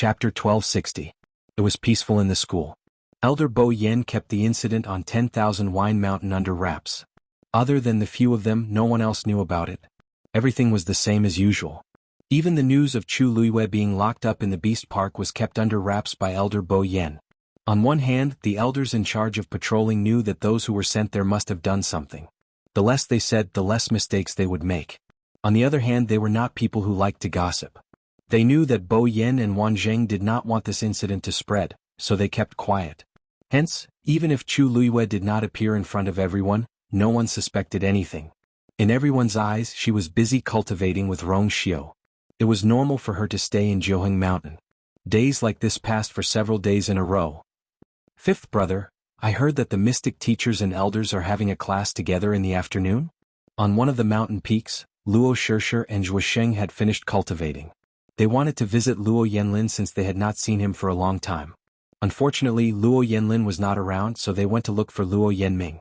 Chapter 1260. It was peaceful in the school. Elder Bo Yen kept the incident on 10,000 Wine Mountain under wraps. Other than the few of them, no one else knew about it. Everything was the same as usual. Even the news of Chu Luiyue being locked up in the Beast Park was kept under wraps by Elder Bo Yen. On one hand, the elders in charge of patrolling knew that those who were sent there must have done something. The less they said, the less mistakes they would make. On the other hand, they were not people who liked to gossip. They knew that Bo Yen and Wan Zheng did not want this incident to spread, so they kept quiet. Hence, even if Chu Luiyue did not appear in front of everyone, no one suspected anything. In everyone's eyes, she was busy cultivating with Rong Xiu. It was normal for her to stay in Jiuheng Mountain. Days like this passed for several days in a row. Fifth brother, I heard that the mystic teachers and elders are having a class together in the afternoon? On one of the mountain peaks, Luo Shishir and Zhuosheng had finished cultivating. They wanted to visit Luo Yanlin since they had not seen him for a long time. Unfortunately, Luo Yanlin was not around, so they went to look for Luo Yanming.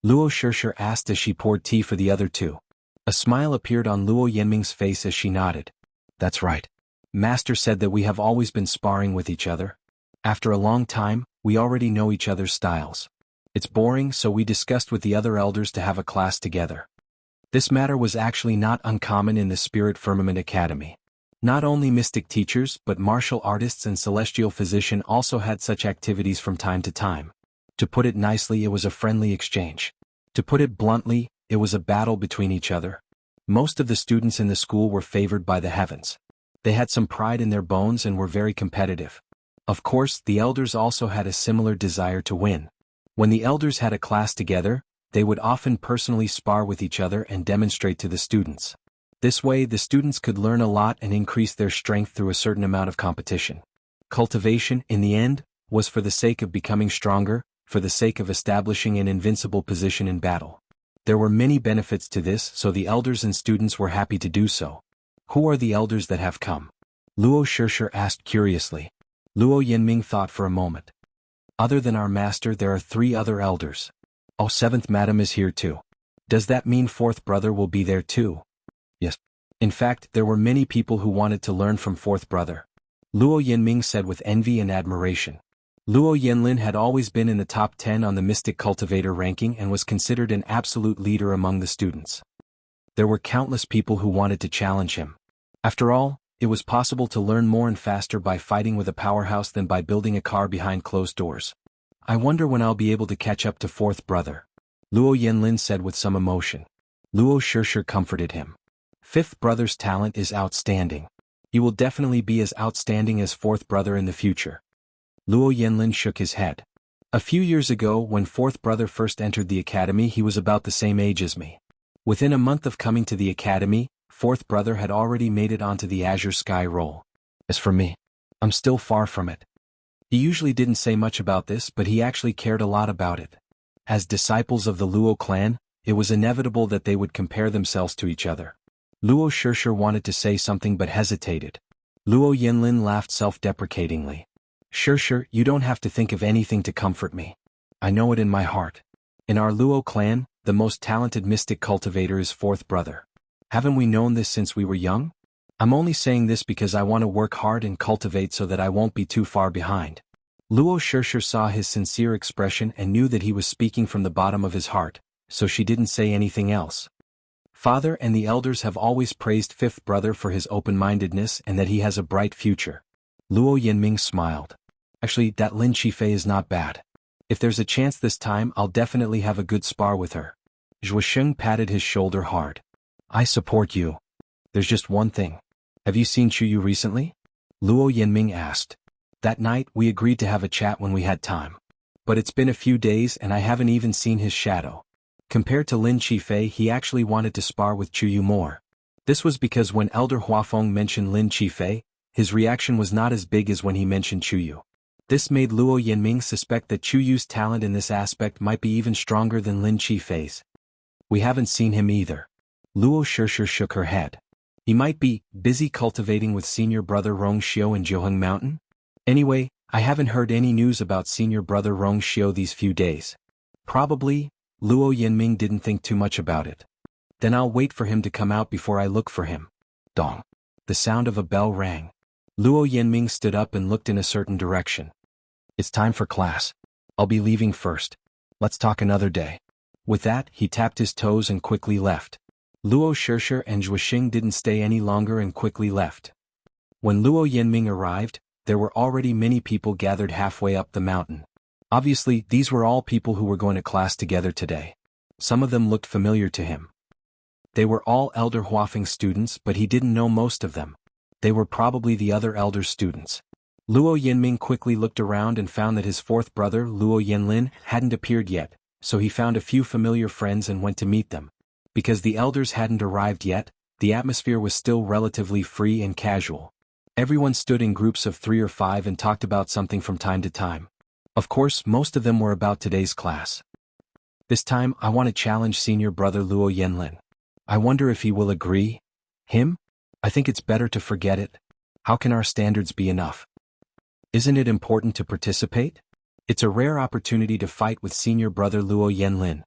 Luo Shishir asked as she poured tea for the other two. A smile appeared on Luo Yanming's face as she nodded. That's right. Master said that we have always been sparring with each other. After a long time, we already know each other's styles. It's boring, so we discussed with the other elders to have a class together. This matter was actually not uncommon in the Spirit Firmament Academy. Not only mystic teachers but martial artists and celestial physician also had such activities from time to time. To put it nicely, it was a friendly exchange. To put it bluntly, it was a battle between each other. Most of the students in the school were favored by the heavens. They had some pride in their bones and were very competitive. Of course, the elders also had a similar desire to win. When the elders had a class together, they would often personally spar with each other and demonstrate to the students. This way, the students could learn a lot and increase their strength through a certain amount of competition. Cultivation, in the end, was for the sake of becoming stronger, for the sake of establishing an invincible position in battle. There were many benefits to this, so the elders and students were happy to do so. Who are the elders that have come? Luo Shishir asked curiously. Luo Yanming thought for a moment. Other than our master, there are 3 other elders. Oh, 7th madam is here too. Does that mean 4th brother will be there too? Yes. In fact, there were many people who wanted to learn from 4th brother. Luo Yanming said with envy and admiration. Luo Yanlin had always been in the top 10 on the Mystic Cultivator ranking and was considered an absolute leader among the students. There were countless people who wanted to challenge him. After all, it was possible to learn more and faster by fighting with a powerhouse than by building a car behind closed doors. I wonder when I'll be able to catch up to 4th brother. Luo Yanlin said with some emotion. Luo Shishir comforted him. 5th brother's talent is outstanding. He will definitely be as outstanding as 4th brother in the future. Luo Yanlin shook his head. A few years ago, when 4th brother first entered the academy, he was about the same age as me. Within a month of coming to the academy, 4th brother had already made it onto the Azure Sky roll. As for me, I'm still far from it. He usually didn't say much about this, but he actually cared a lot about it. As disciples of the Luo clan, it was inevitable that they would compare themselves to each other. Luo Shishir wanted to say something but hesitated. Luo Yanlin laughed self-deprecatingly. Shishir, you don't have to think of anything to comfort me. I know it in my heart. In our Luo clan, the most talented mystic cultivator is 4th brother. Haven't we known this since we were young? I'm only saying this because I want to work hard and cultivate so that I won't be too far behind. Luo Shishir saw his sincere expression and knew that he was speaking from the bottom of his heart, so she didn't say anything else. Father and the elders have always praised 5th brother for his open-mindedness and that he has a bright future. Luo Yanming smiled. Actually, that Lin Qifei is not bad. If there's a chance this time, I'll definitely have a good spar with her. Zhuosheng patted his shoulder hard. I support you. There's just one thing. Have you seen Chuyu recently? Luo Yanming asked. That night, we agreed to have a chat when we had time. But it's been a few days and I haven't even seen his shadow. Compared to Lin Qifei, he actually wanted to spar with Chuyu more. This was because when Elder Huafeng mentioned Lin Qifei, his reaction was not as big as when he mentioned Chuyu. This made Luo Yanming suspect that Chuyu's talent in this aspect might be even stronger than Lin Qifei's. We haven't seen him either. Luo Shishir shook her head. He might be busy cultivating with senior brother Rong Xiu in Jiuheng Mountain. Anyway, I haven't heard any news about senior brother Rong Xiu these few days. Probably, Luo Yanming didn't think too much about it. Then I'll wait for him to come out before I look for him. Dong. The sound of a bell rang. Luo Yanming stood up and looked in a certain direction. It's time for class. I'll be leaving first. Let's talk another day. With that, he tapped his toes and quickly left. Luo Shishir and Zhuoxing didn't stay any longer and quickly left. When Luo Yanming arrived, there were already many people gathered halfway up the mountain. Obviously, these were all people who were going to class together today. Some of them looked familiar to him. They were all Elder Huafeng students, but he didn't know most of them. They were probably the other elder students. Luo Yanming quickly looked around and found that his fourth brother, Luo Yanlin, hadn't appeared yet, so he found a few familiar friends and went to meet them. Because the elders hadn't arrived yet, the atmosphere was still relatively free and casual. Everyone stood in groups of 3 or 5 and talked about something from time to time. Of course, most of them were about today's class. This time, I want to challenge senior brother Luo Yanlin. I wonder if he will agree? Him? I think it's better to forget it. How can our standards be enough? Isn't it important to participate? It's a rare opportunity to fight with senior brother Luo Yanlin.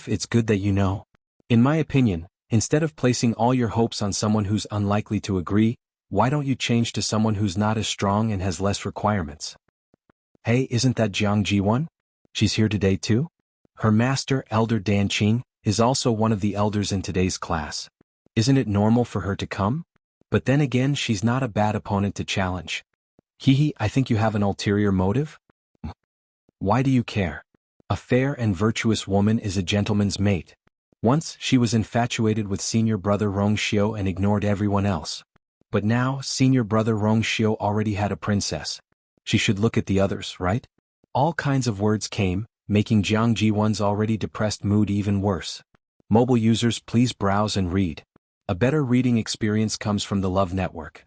It's good that you know. In my opinion, instead of placing all your hopes on someone who's unlikely to agree, why don't you change to someone who's not as strong and has less requirements? Hey, isn't that Jiang Jiwan? She's here today too? Her master, Elder Dan Qing, is also one of the elders in today's class. Isn't it normal for her to come? But then again, she's not a bad opponent to challenge. I think you have an ulterior motive? Why do you care? A fair and virtuous woman is a gentleman's mate. Once, she was infatuated with senior brother Rong Xiu and ignored everyone else. But now, senior brother Rong Xiu already had a princess. She should look at the others, right? All kinds of words came, making Jiang Jiwan's already depressed mood even worse. Mobile users, please browse and read. A better reading experience comes from the Love Network.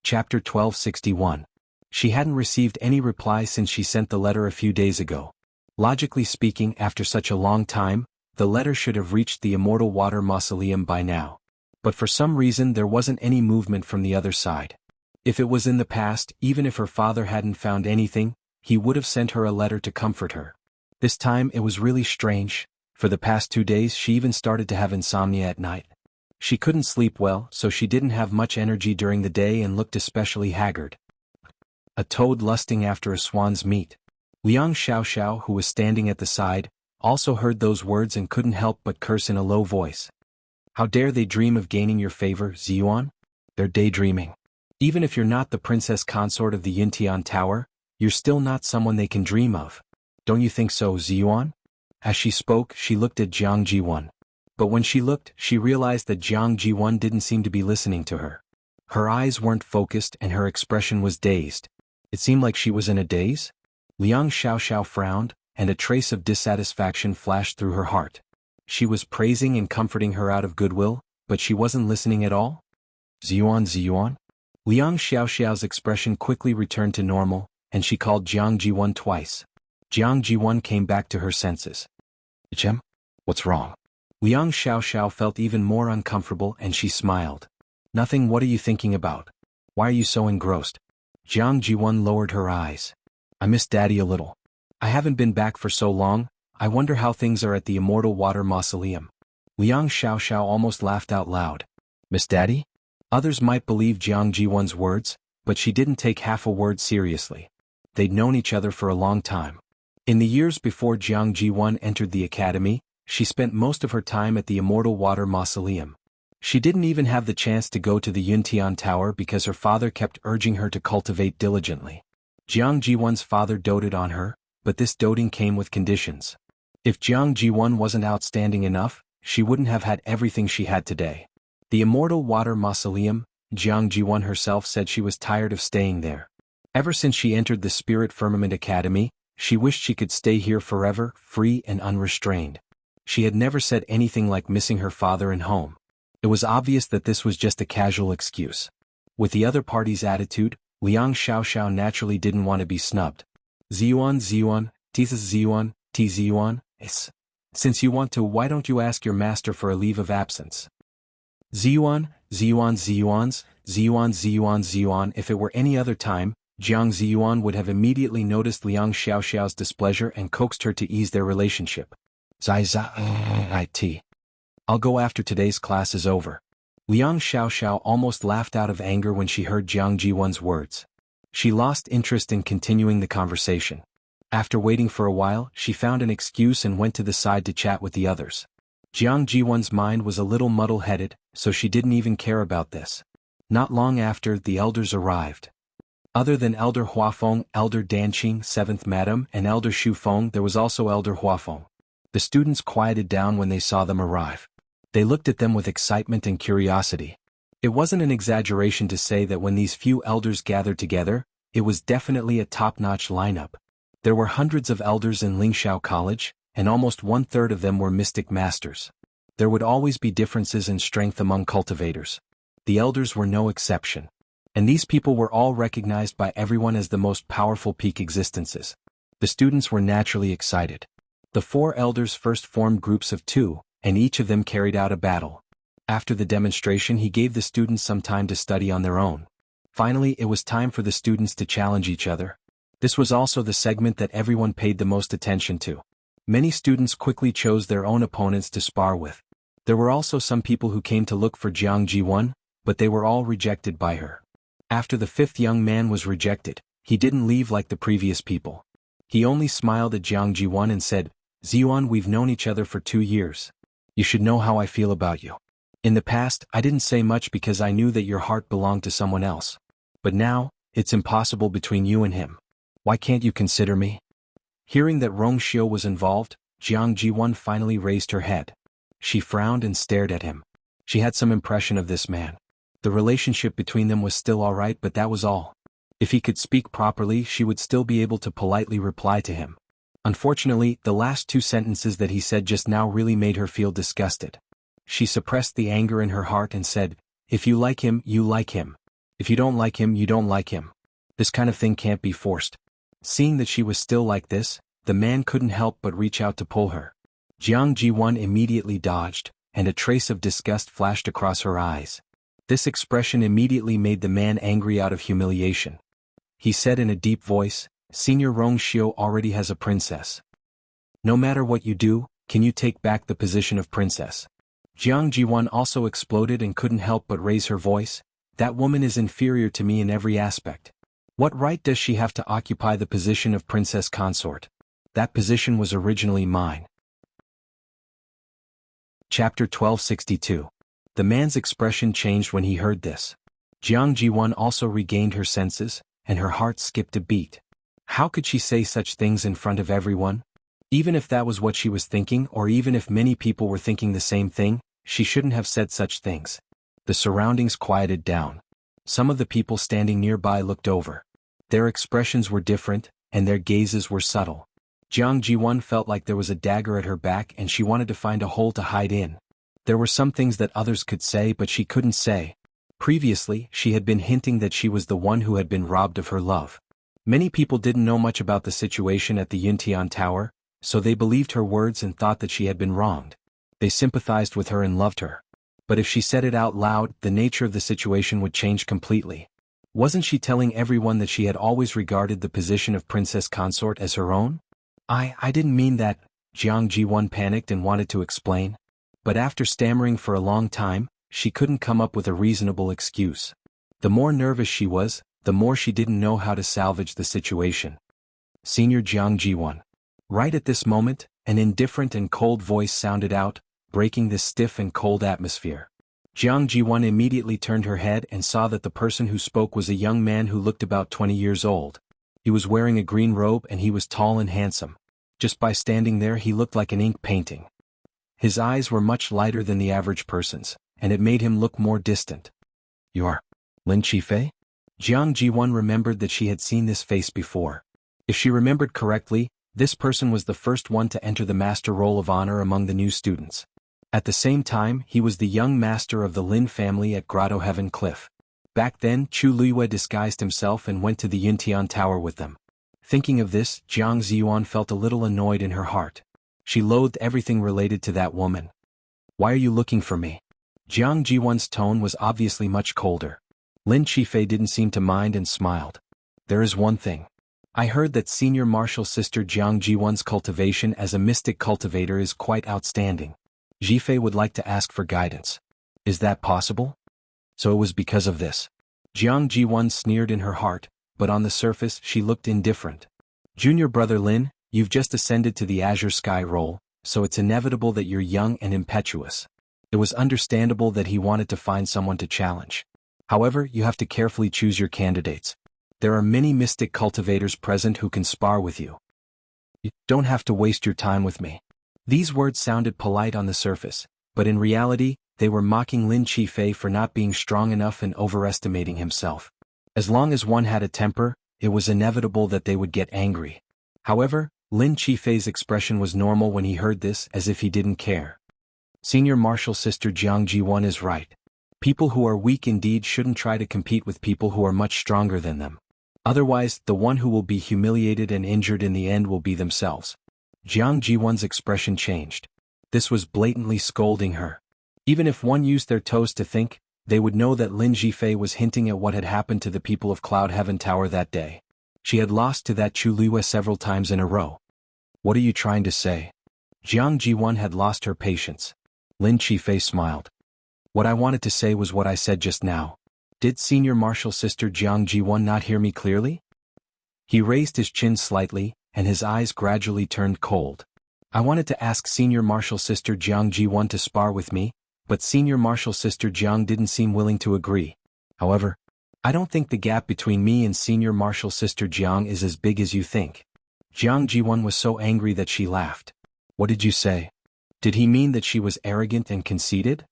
Chapter 1261. She hadn't received any reply since she sent the letter a few days ago. Logically speaking, after such a long time, the letter should have reached the Immortal Water Mausoleum by now. But for some reason there wasn't any movement from the other side. If it was in the past, even if her father hadn't found anything, he would have sent her a letter to comfort her. This time it was really strange. For the past 2 days she even started to have insomnia at night. She couldn't sleep well, so she didn't have much energy during the day and looked especially haggard. A toad lusting after a swan's meat. Liang Xiaoxiao, who was standing at the side, also heard those words and couldn't help but curse in a low voice. How dare they dream of gaining your favor, Ziyuan? They're daydreaming. Even if you're not the princess consort of the Yintian Tower, you're still not someone they can dream of. Don't you think so, Ziyuan? As she spoke, she looked at Jiang Jiwan. But when she looked, she realized that Jiang Jiwan didn't seem to be listening to her. Her eyes weren't focused and her expression was dazed. It seemed like she was in a daze. Liang Xiaoxiao frowned, and a trace of dissatisfaction flashed through her heart. She was praising and comforting her out of goodwill, but she wasn't listening at all? Ziyuan? Liang Xiaoxiao's expression quickly returned to normal, and she called Jiang Jiwan twice. Jiang Jiwan came back to her senses. Chem? What's wrong? Liang Xiaoxiao felt even more uncomfortable and she smiled. Nothing. What are you thinking about? Why are you so engrossed? Jiang Jiwan lowered her eyes. I miss Daddy a little. I haven't been back for so long. I wonder how things are at the Immortal Water Mausoleum. Liang Xiaoxiao almost laughed out loud. Miss Daddy? Others might believe Jiang Jiwan's words, but she didn't take half a word seriously. They'd known each other for a long time. In the years before Jiang Jiwan entered the academy, she spent most of her time at the Immortal Water Mausoleum. She didn't even have the chance to go to the Yuntian Tower because her father kept urging her to cultivate diligently. Jiang Jiwan's father doted on her, but this doting came with conditions. If Jiang Jiwan wasn't outstanding enough, she wouldn't have had everything she had today. The Immortal Water Mausoleum, Jiang Jiwan herself said she was tired of staying there. Ever since she entered the Spirit Firmament Academy, she wished she could stay here forever, free and unrestrained. She had never said anything like missing her father and home. It was obvious that this was just a casual excuse. With the other party's attitude, Liang Xiaoxiao naturally didn't want to be snubbed. Ziyuan, T Ziyuan, since you want to, why don't you ask your master for a leave of absence? Ziyuan, if it were any other time, Jiang Ziyuan would have immediately noticed Liang Xiaoxiao's displeasure and coaxed her to ease their relationship. I'll go after today's class is over. Liang Xiaoxiao almost laughed out of anger when she heard Jiang Jiwan's words. She lost interest in continuing the conversation. After waiting for a while, she found an excuse and went to the side to chat with the others. Jiang Jiwan's mind was a little muddle-headed, so she didn't even care about this. Not long after, the elders arrived. Other than Elder Huafeng, Elder Danqing, 7th Madam, and Elder Xufeng, there was also Elder Huafeng. The students quieted down when they saw them arrive. They looked at them with excitement and curiosity. It wasn't an exaggeration to say that when these few elders gathered together, it was definitely a top-notch lineup. There were hundreds of elders in Lingxiao College, and almost 1/3 of them were mystic masters. There would always be differences in strength among cultivators. The elders were no exception. And these people were all recognized by everyone as the most powerful peak existences. The students were naturally excited. The 4 elders first formed groups of 2, and each of them carried out a battle. After the demonstration, he gave the students some time to study on their own. Finally, it was time for the students to challenge each other. This was also the segment that everyone paid the most attention to. Many students quickly chose their own opponents to spar with. There were also some people who came to look for Jiang Jiwan, but they were all rejected by her. After the 5th young man was rejected, he didn't leave like the previous people. He only smiled at Jiang Jiwan and said, "Ziyuan, we've known each other for 2 years. You should know how I feel about you. In the past, I didn't say much because I knew that your heart belonged to someone else. But now, it's impossible between you and him. Why can't you consider me?" Hearing that Rong Xiu was involved, Jiang Jiwan finally raised her head. She frowned and stared at him. She had some impression of this man. The relationship between them was still alright, but that was all. If he could speak properly, she would still be able to politely reply to him. Unfortunately, the last 2 sentences that he said just now really made her feel disgusted. She suppressed the anger in her heart and said, "If you like him, you like him. If you don't like him, you don't like him. This kind of thing can't be forced." Seeing that she was still like this, the man couldn't help but reach out to pull her. Jiang Jiwan immediately dodged, and a trace of disgust flashed across her eyes. This expression immediately made the man angry out of humiliation. He said in a deep voice, "Senior Rong Xiu already has a princess. No matter what you do, can you take back the position of princess?" Jiang Jiwan also exploded and couldn't help but raise her voice. "That woman is inferior to me in every aspect. What right does she have to occupy the position of princess consort? That position was originally mine." Chapter 1262. The man's expression changed when he heard this. Jiang Jiwan also regained her senses, and her heart skipped a beat. How could she say such things in front of everyone? Even if that was what she was thinking, or even if many people were thinking the same thing, she shouldn't have said such things. The surroundings quieted down. Some of the people standing nearby looked over. Their expressions were different, and their gazes were subtle. Jiang Jiwan felt like there was a dagger at her back and she wanted to find a hole to hide in. There were some things that others could say but she couldn't say. Previously, she had been hinting that she was the one who had been robbed of her love. Many people didn't know much about the situation at the Yuntian Tower, so they believed her words and thought that she had been wronged. They sympathized with her and loved her. But if she said it out loud, the nature of the situation would change completely. Wasn't she telling everyone that she had always regarded the position of princess consort as her own? I didn't mean that." Jiang Jiwan panicked and wanted to explain. But after stammering for a long time, she couldn't come up with a reasonable excuse. The more nervous she was, the more she didn't know how to salvage the situation. "Senior Jiang Jiwan." Right at this moment, an indifferent and cold voice sounded out, breaking this stiff and cold atmosphere. Jiang Jiwan immediately turned her head and saw that the person who spoke was a young man who looked about 20 years old. He was wearing a green robe and he was tall and handsome. Just by standing there he looked like an ink painting. His eyes were much lighter than the average person's, and it made him look more distant. "You're Lin Qifei?" Jiang Jiwan remembered that she had seen this face before. If she remembered correctly, this person was the first one to enter the Master Roll of Honor among the new students. At the same time, he was the young master of the Lin family at Grotto Heaven Cliff. Back then, Chu Luiyue disguised himself and went to the Yuntian Tower with them. Thinking of this, Jiang Ziyuan felt a little annoyed in her heart. She loathed everything related to that woman. "Why are you looking for me?" Jiang Jiwan's tone was obviously much colder. Lin Qifei didn't seem to mind and smiled. "There is one thing. I heard that senior martial sister Jiang Jiwan's cultivation as a mystic cultivator is quite outstanding. Jifei would like to ask for guidance." Is that possible? So it was because of this. Jiang Ji-won sneered in her heart, but on the surface she looked indifferent. Junior brother Lin, you've just ascended to the Azure Sky role, so it's inevitable that you're young and impetuous. It was understandable that he wanted to find someone to challenge. However, you have to carefully choose your candidates. There are many mystic cultivators present who can spar with you. You don't have to waste your time with me. These words sounded polite on the surface, but in reality, they were mocking Lin Qifei for not being strong enough and overestimating himself. As long as one had a temper, it was inevitable that they would get angry. However, Lin Qifei's expression was normal when he heard this, as if he didn't care. Senior Martial Sister Jiang Ji-won is right. People who are weak indeed shouldn't try to compete with people who are much stronger than them. Otherwise, the one who will be humiliated and injured in the end will be themselves. Jiang Ji-won's expression changed. This was blatantly scolding her. Even if one used their toes to think, they would know that Lin Qifei was hinting at what had happened to the people of Cloud Heaven Tower that day. She had lost to that Chu Liwei several times in a row. What are you trying to say? Jiang Ji-won had lost her patience. Lin Qifei smiled. What I wanted to say was what I said just now. Did Senior Martial Sister Jiang Ji-won not hear me clearly? He raised his chin slightly, and his eyes gradually turned cold. I wanted to ask Senior Martial Sister Jiang Ji-won to spar with me, but Senior Martial Sister Jiang didn't seem willing to agree. However, I don't think the gap between me and Senior Martial Sister Jiang is as big as you think. Jiang Ji-won was so angry that she laughed. What did you say? Did he mean that she was arrogant and conceited?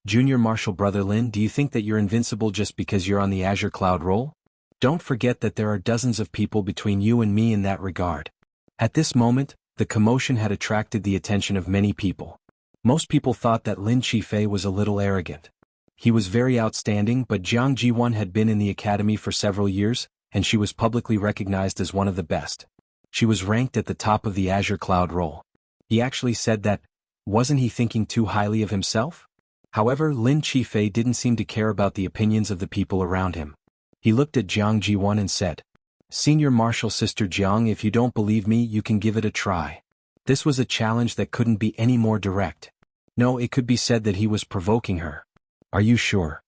Junior Martial Brother Lin, do you think that you're invincible just because you're on the Azure Cloud role? Don't forget that there are dozens of people between you and me in that regard. At this moment, the commotion had attracted the attention of many people. Most people thought that Lin Qifei was a little arrogant. He was very outstanding, but Jiang Ji-won had been in the academy for several years, and she was publicly recognized as one of the best. She was ranked at the top of the Azure Cloud role. He actually said that, wasn't he thinking too highly of himself? However, Lin Qifei didn't seem to care about the opinions of the people around him. He looked at Jiang Ji-won and said, Senior Martial Sister Jiang, if you don't believe me, you can give it a try. This was a challenge that couldn't be any more direct. No, it could be said that he was provoking her. Are you sure?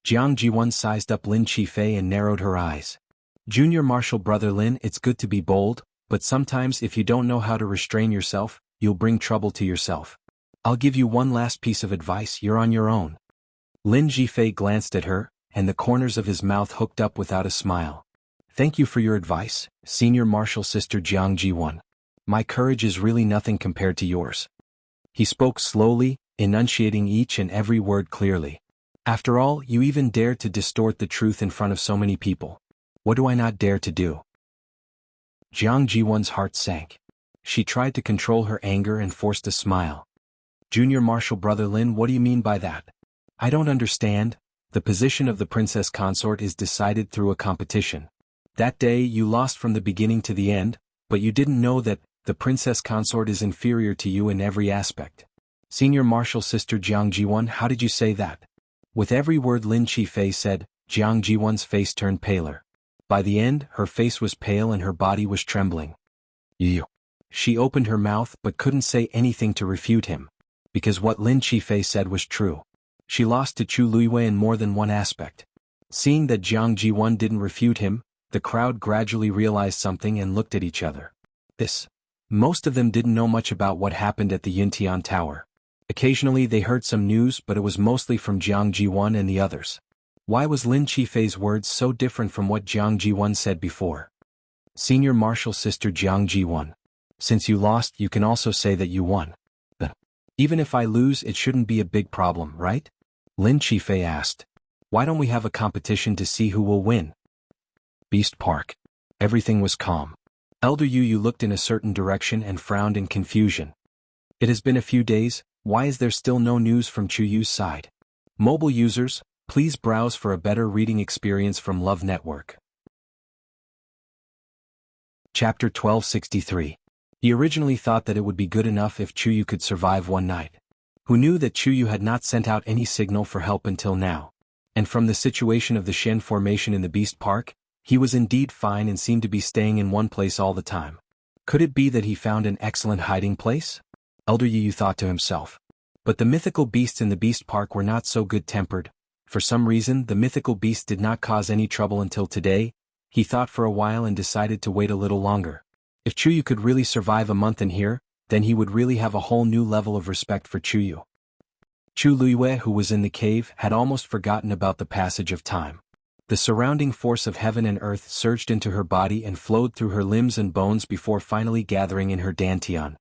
Jiang Ji-won sized up Lin Qifei and narrowed her eyes. Junior Martial Brother Lin, it's good to be bold, but sometimes if you don't know how to restrain yourself, you'll bring trouble to yourself. I'll give you one last piece of advice, you're on your own. Lin Qifei glanced at her, and the corners of his mouth hooked up without a smile. Thank you for your advice, Senior Martial Sister Jiang Ji-won. My courage is really nothing compared to yours. He spoke slowly, enunciating each and every word clearly. After all, you even dared to distort the truth in front of so many people. What do I not dare to do? Jiang Ji-won's heart sank. She tried to control her anger and forced a smile. Junior Martial Brother Lin, what do you mean by that? I don't understand. The position of the princess consort is decided through a competition. That day you lost from the beginning to the end, but you didn't know that the princess consort is inferior to you in every aspect. Senior Martial Sister Jiang Ji-won, how did you say that? With every word Lin Qifei said, Jiang Ji-won's face turned paler. By the end, her face was pale and her body was trembling. You. She opened her mouth but couldn't say anything to refute him. Because what Lin Qifei said was true. She lost to Chu Liwei in more than one aspect. Seeing that Jiang Ji-won didn't refute him, the crowd gradually realized something and looked at each other. Most of them didn't know much about what happened at the Yuntian Tower. Occasionally they heard some news, but it was mostly from Jiang Ji-won and the others. Why was Lin Qifei's words so different from what Jiang Ji-won said before? Senior Martial Sister Jiang Ji-won. Since you lost, you can also say that you won. Even if I lose, it shouldn't be a big problem, right? Lin Qifei asked. Why don't we have a competition to see who will win? Beast Park. Everything was calm. Elder Yu looked in a certain direction and frowned in confusion. It has been a few days, why is there still no news from Chu Yu's side? Mobile users, please browse for a better reading experience from Love Network. Chapter 1263. He originally thought that it would be good enough if Chu Yu could survive one night. Who knew that Chu Yu had not sent out any signal for help until now? And from the situation of the Shen formation in the Beast Park, he was indeed fine and seemed to be staying in one place all the time. Could it be that he found an excellent hiding place? Elder Yu thought to himself. But the mythical beasts in the Beast Park were not so good-tempered. For some reason, the mythical beast did not cause any trouble until today. He thought for a while and decided to wait a little longer. If Chuyu could really survive a month in here, then he would really have a whole new level of respect for Chuyu. Chu Luiyue, who was in the cave, had almost forgotten about the passage of time. The surrounding force of heaven and earth surged into her body and flowed through her limbs and bones before finally gathering in her dantian.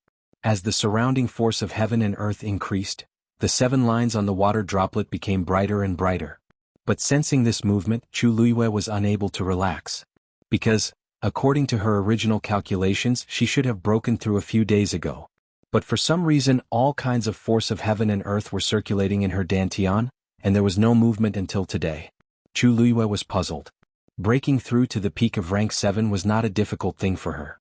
As the surrounding force of heaven and earth increased, the 7 lines on the water droplet became brighter and brighter. But sensing this movement, Chu Luiyue was unable to relax. Because, according to her original calculations, she should have broken through a few days ago. But for some reason, all kinds of force of heaven and earth were circulating in her dantian, and there was no movement until today. Chu Luiyue was puzzled. Breaking through to the peak of rank 7 was not a difficult thing for her.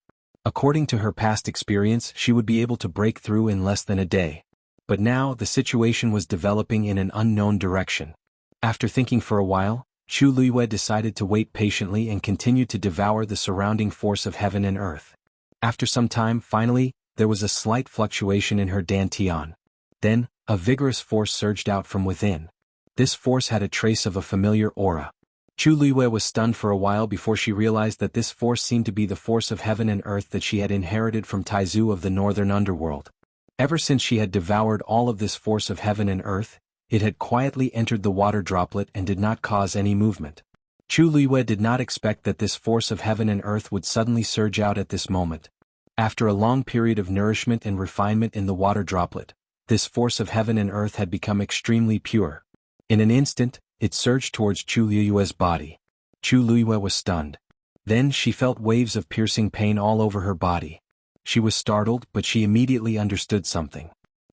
According to her past experience, she would be able to break through in less than a day. But now, the situation was developing in an unknown direction. After thinking for a while, Chu Luiyue decided to wait patiently and continue to devour the surrounding force of heaven and earth. After some time, finally, there was a slight fluctuation in her dantian. Then, a vigorous force surged out from within. This force had a trace of a familiar aura. Chu Luiyue was stunned for a while before she realized that this force seemed to be the force of heaven and earth that she had inherited from Taizu of the northern underworld. Ever since she had devoured all of this force of heaven and earth, it had quietly entered the water droplet and did not cause any movement. Chu Luiyue did not expect that this force of heaven and earth would suddenly surge out at this moment. After a long period of nourishment and refinement in the water droplet, this force of heaven and earth had become extremely pure. In an instant, it surged towards Chu Luiyue's body. Chu Luiyue was stunned. Then she felt waves of piercing pain all over her body. She was startled, but she immediately understood something.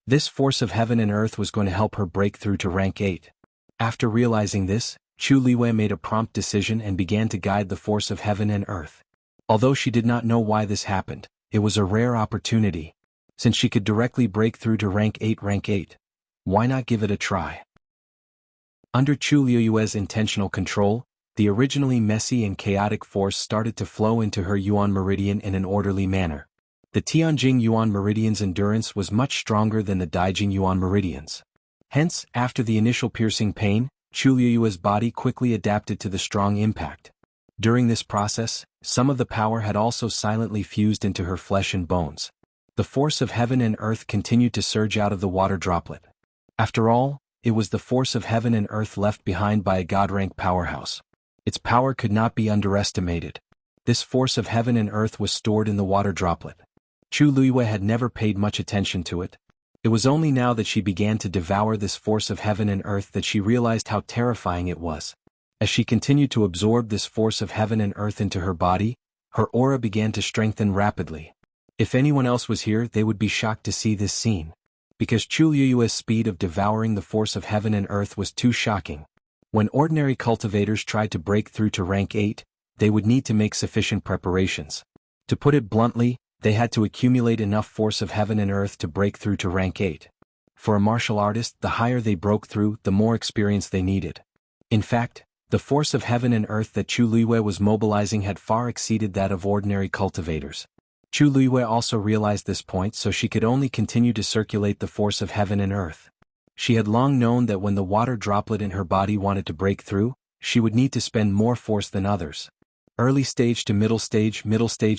This force of heaven and earth was going to help her break through to rank 8. After realizing this, Chu Luiyue made a prompt decision and began to guide the force of heaven and earth. Although she did not know why this happened, it was a rare opportunity. Since she could directly break through to rank 8, why not give it a try? Under Chu Luiyue's intentional control, the originally messy and chaotic force started to flow into her Yuan Meridian in an orderly manner. The Tianjing Yuan Meridian's endurance was much stronger than the Daijing Yuan Meridian's. Hence, after the initial piercing pain, Chu Luiyue's body quickly adapted to the strong impact. During this process, some of the power had also silently fused into her flesh and bones. The force of heaven and earth continued to surge out of the water droplet. After all, it was the force of heaven and earth left behind by a god-rank powerhouse. Its power could not be underestimated. This force of heaven and earth was stored in the water droplet. Chu Luiyue had never paid much attention to it. It was only now that she began to devour this force of heaven and earth that she realized how terrifying it was. As she continued to absorb this force of heaven and earth into her body, her aura began to strengthen rapidly. If anyone else was here, they would be shocked to see this scene. Because Chu Luiyue's speed of devouring the force of heaven and earth was too shocking. When ordinary cultivators tried to break through to rank 8, they would need to make sufficient preparations. To put it bluntly, they had to accumulate enough force of heaven and earth to break through to rank 8. For a martial artist, the higher they broke through, the more experience they needed. In fact, the force of heaven and earth that Chu Luiyue was mobilizing had far exceeded that of ordinary cultivators. Chu Luiyue also realized this point, so she could only continue to circulate the force of heaven and earth. She had long known that when the water droplet in her body wanted to break through, she would need to spend more force than others. Early stage to middle stage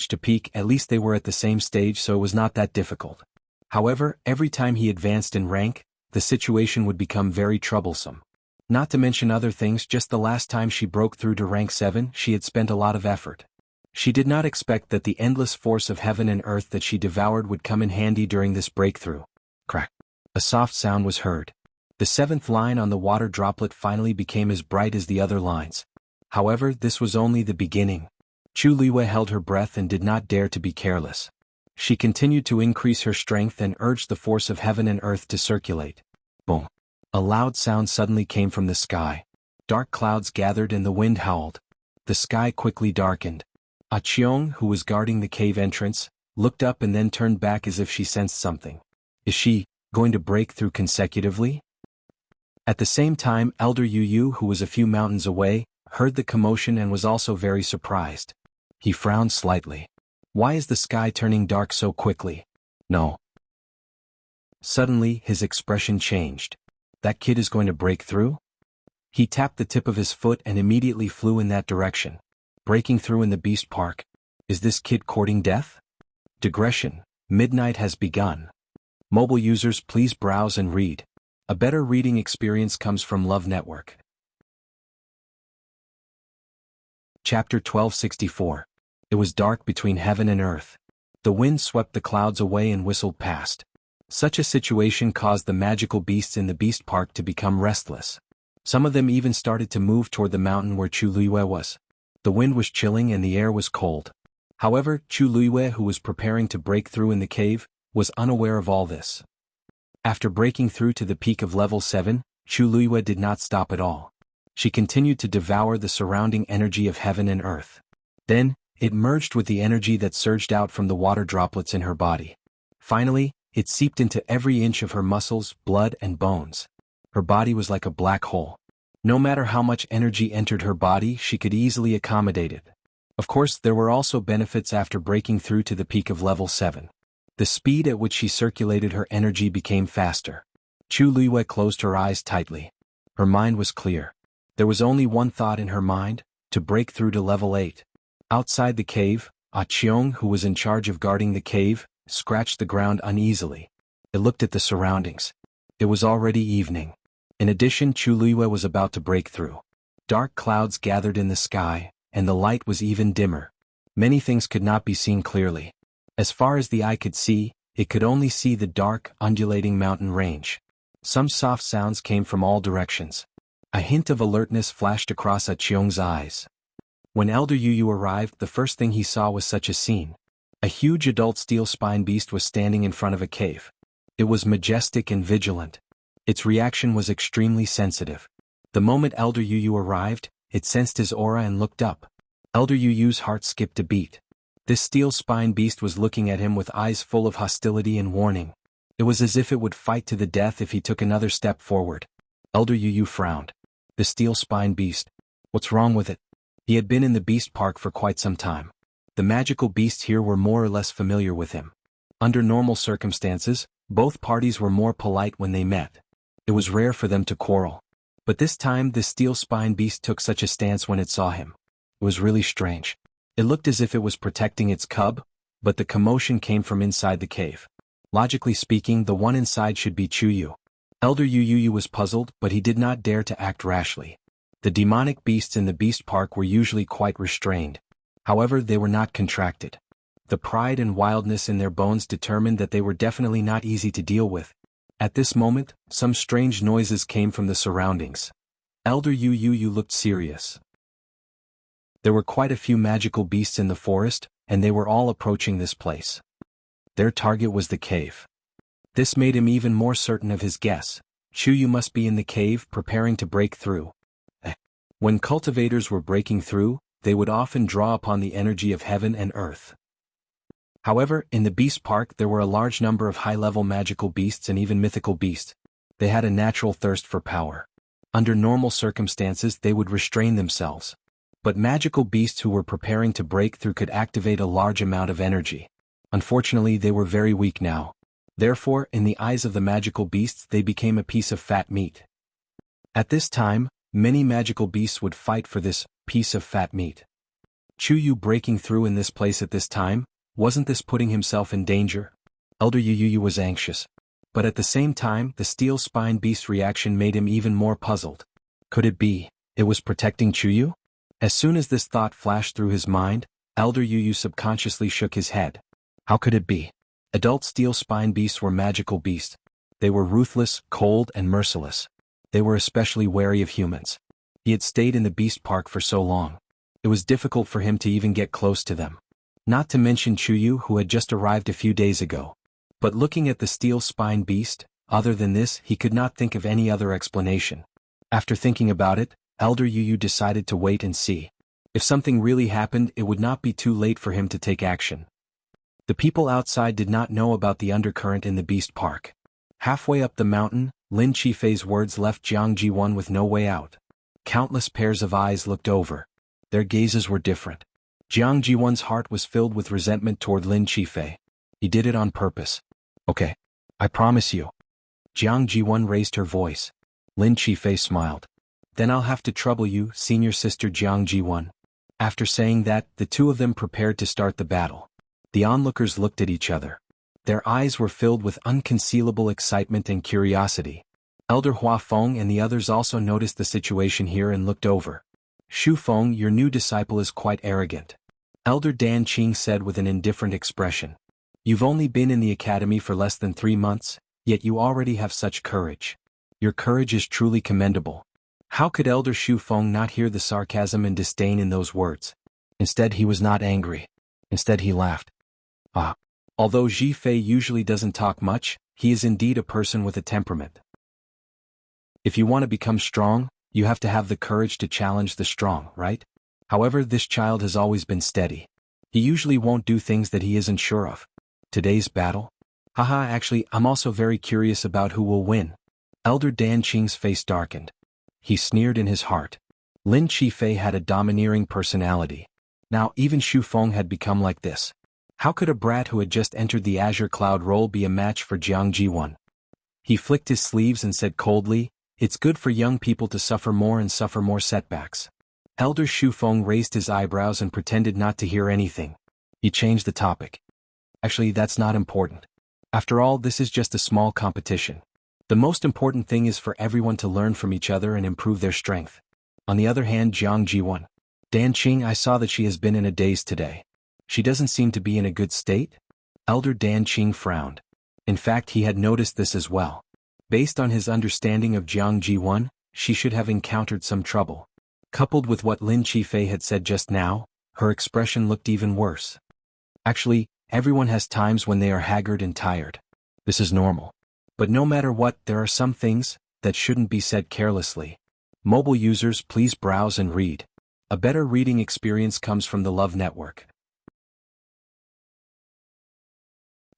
to peak, at least they were at the same stage, so it was not that difficult. However, every time he advanced in rank, the situation would become very troublesome. Not to mention other things, just the last time she broke through to rank 7, she had spent a lot of effort. She did not expect that the endless force of heaven and earth that she devoured would come in handy during this breakthrough. Crack. A soft sound was heard. The 7th line on the water droplet finally became as bright as the other lines. However, this was only the beginning. Chu Luiyue held her breath and did not dare to be careless. She continued to increase her strength and urged the force of heaven and earth to circulate. Boom. A loud sound suddenly came from the sky. Dark clouds gathered and the wind howled. The sky quickly darkened. Ah Cheong, who was guarding the cave entrance, looked up and then turned back as if she sensed something. Is she going to break through consecutively? At the same time, Elder Yu Yu, who was a few mountains away, heard the commotion and was also very surprised. He frowned slightly. Why is the sky turning dark so quickly? No. Suddenly, his expression changed. That kid is going to break through? He tapped the tip of his foot and immediately flew in that direction. Breaking through in the Beast Park? Is this kid courting death? Digression. Midnight has begun. Mobile users, please browse and read. A better reading experience comes from Love Network. Chapter 1264. It was dark between heaven and earth. The wind swept the clouds away and whistled past. Such a situation caused the magical beasts in the Beast Park to become restless. Some of them even started to move toward the mountain where Chu Luiyue was. The wind was chilling and the air was cold. However, Chu Luiyue, who was preparing to break through in the cave, was unaware of all this. After breaking through to the peak of level 7, Chu Luiyue did not stop at all. She continued to devour the surrounding energy of heaven and earth. Then, it merged with the energy that surged out from the water droplets in her body. Finally, it seeped into every inch of her muscles, blood, and bones. Her body was like a black hole. No matter how much energy entered her body, she could easily accommodate it. Of course, there were also benefits after breaking through to the peak of level 7. The speed at which she circulated her energy became faster. Chu Luiyue closed her eyes tightly. Her mind was clear. There was only one thought in her mind: to break through to level 8. Outside the cave, Ah Cheong, who was in charge of guarding the cave, scratched the ground uneasily. It looked at the surroundings. It was already evening. In addition, Chu Luiyue was about to break through. Dark clouds gathered in the sky, and the light was even dimmer. Many things could not be seen clearly. As far as the eye could see, it could only see the dark, undulating mountain range. Some soft sounds came from all directions. A hint of alertness flashed across Ah Cheong's eyes. When Elder Yu arrived, the first thing he saw was such a scene. A huge adult steel spine beast was standing in front of a cave. It was majestic and vigilant. Its reaction was extremely sensitive. The moment Elder Yu arrived, it sensed his aura and looked up. Elder Yu's heart skipped a beat. This steel spine beast was looking at him with eyes full of hostility and warning. It was as if it would fight to the death if he took another step forward. Elder Yu frowned. The steel spine beast. What's wrong with it? He had been in the Beast Park for quite some time. The magical beasts here were more or less familiar with him. Under normal circumstances, both parties were more polite when they met. It was rare for them to quarrel. But this time the steel spine beast took such a stance when it saw him. It was really strange. It looked as if it was protecting its cub, but the commotion came from inside the cave. Logically speaking, the one inside should be Chu Yu. Elder Yu was puzzled, but he did not dare to act rashly. The demonic beasts in the Beast Park were usually quite restrained. However, they were not contracted. The pride and wildness in their bones determined that they were definitely not easy to deal with. At this moment, some strange noises came from the surroundings. Elder Yu looked serious. There were quite a few magical beasts in the forest, and they were all approaching this place. Their target was the cave. This made him even more certain of his guess. Chu Yu must be in the cave preparing to break through. When cultivators were breaking through, they would often draw upon the energy of heaven and earth. However, in the Beast Park there were a large number of high-level magical beasts and even mythical beasts. They had a natural thirst for power. Under normal circumstances they would restrain themselves. But magical beasts who were preparing to break through could activate a large amount of energy. Unfortunately, they were very weak now. Therefore, in the eyes of the magical beasts they became a piece of fat meat. At this time, many magical beasts would fight for this piece of fat meat. Chu Yu breaking through in this place at this time, wasn't this putting himself in danger? Elder Yu was anxious. But at the same time, the steel spine beast reaction made him even more puzzled. Could it be it was protecting Chu Yu? As soon as this thought flashed through his mind, Elder Yu subconsciously shook his head. How could it be? Adult steel spine beasts were magical beasts. They were ruthless, cold, and merciless. They were especially wary of humans. He had stayed in the Beast Park for so long. It was difficult for him to even get close to them. Not to mention Chu Yu, who had just arrived a few days ago. But looking at the steel spine beast, other than this he could not think of any other explanation. After thinking about it, Elder Yu decided to wait and see. If something really happened, it would not be too late for him to take action. The people outside did not know about the undercurrent in the Beast Park. Halfway up the mountain, Lin Qifei's words left Jiang Jiwan with no way out. Countless pairs of eyes looked over. Their gazes were different. Jiang Jiwan's heart was filled with resentment toward Lin Qifei. He did it on purpose. Okay. I promise you, Jiang Jiwon raised her voice. Lin Qifei smiled. Then I'll have to trouble you, senior sister Jiang Jiwon. After saying that, the two of them prepared to start the battle. The onlookers looked at each other. Their eyes were filled with unconcealable excitement and curiosity. Elder Hua Feng and the others also noticed the situation here and looked over. Shu Feng, your new disciple is quite arrogant. Elder Dan Qing said with an indifferent expression. You've only been in the academy for less than 3 months, yet you already have such courage. Your courage is truly commendable. How could Elder Shu Feng not hear the sarcasm and disdain in those words? Instead he was not angry. Instead he laughed. Ah. Although Ji Fei usually doesn't talk much, he is indeed a person with a temperament. If you want to become strong, you have to have the courage to challenge the strong, right? However, this child has always been steady. He usually won't do things that he isn't sure of. Today's battle? Haha, actually, I'm also very curious about who will win. Elder Dan Qing's face darkened. He sneered in his heart. Lin Qifei had a domineering personality. Now even Shu Feng had become like this. How could a brat who had just entered the Azure Cloud role be a match for Jiang Jiwon? He flicked his sleeves and said coldly, "It's good for young people to suffer more and suffer more setbacks." Elder Shu Feng raised his eyebrows and pretended not to hear anything. He changed the topic. Actually, that's not important. After all, this is just a small competition. The most important thing is for everyone to learn from each other and improve their strength. On the other hand, Jiang Jiwon. Dan Qing, I saw that she has been in a daze today. She doesn't seem to be in a good state? Elder Dan Qing frowned. In fact, he had noticed this as well. Based on his understanding of Jiang Jiwon, she should have encountered some trouble. Coupled with what Lin Qifei had said just now, her expression looked even worse. Actually, everyone has times when they are haggard and tired. This is normal. But no matter what, there are some things that shouldn't be said carelessly. Mobile users, please browse and read. A better reading experience comes from the Love Network.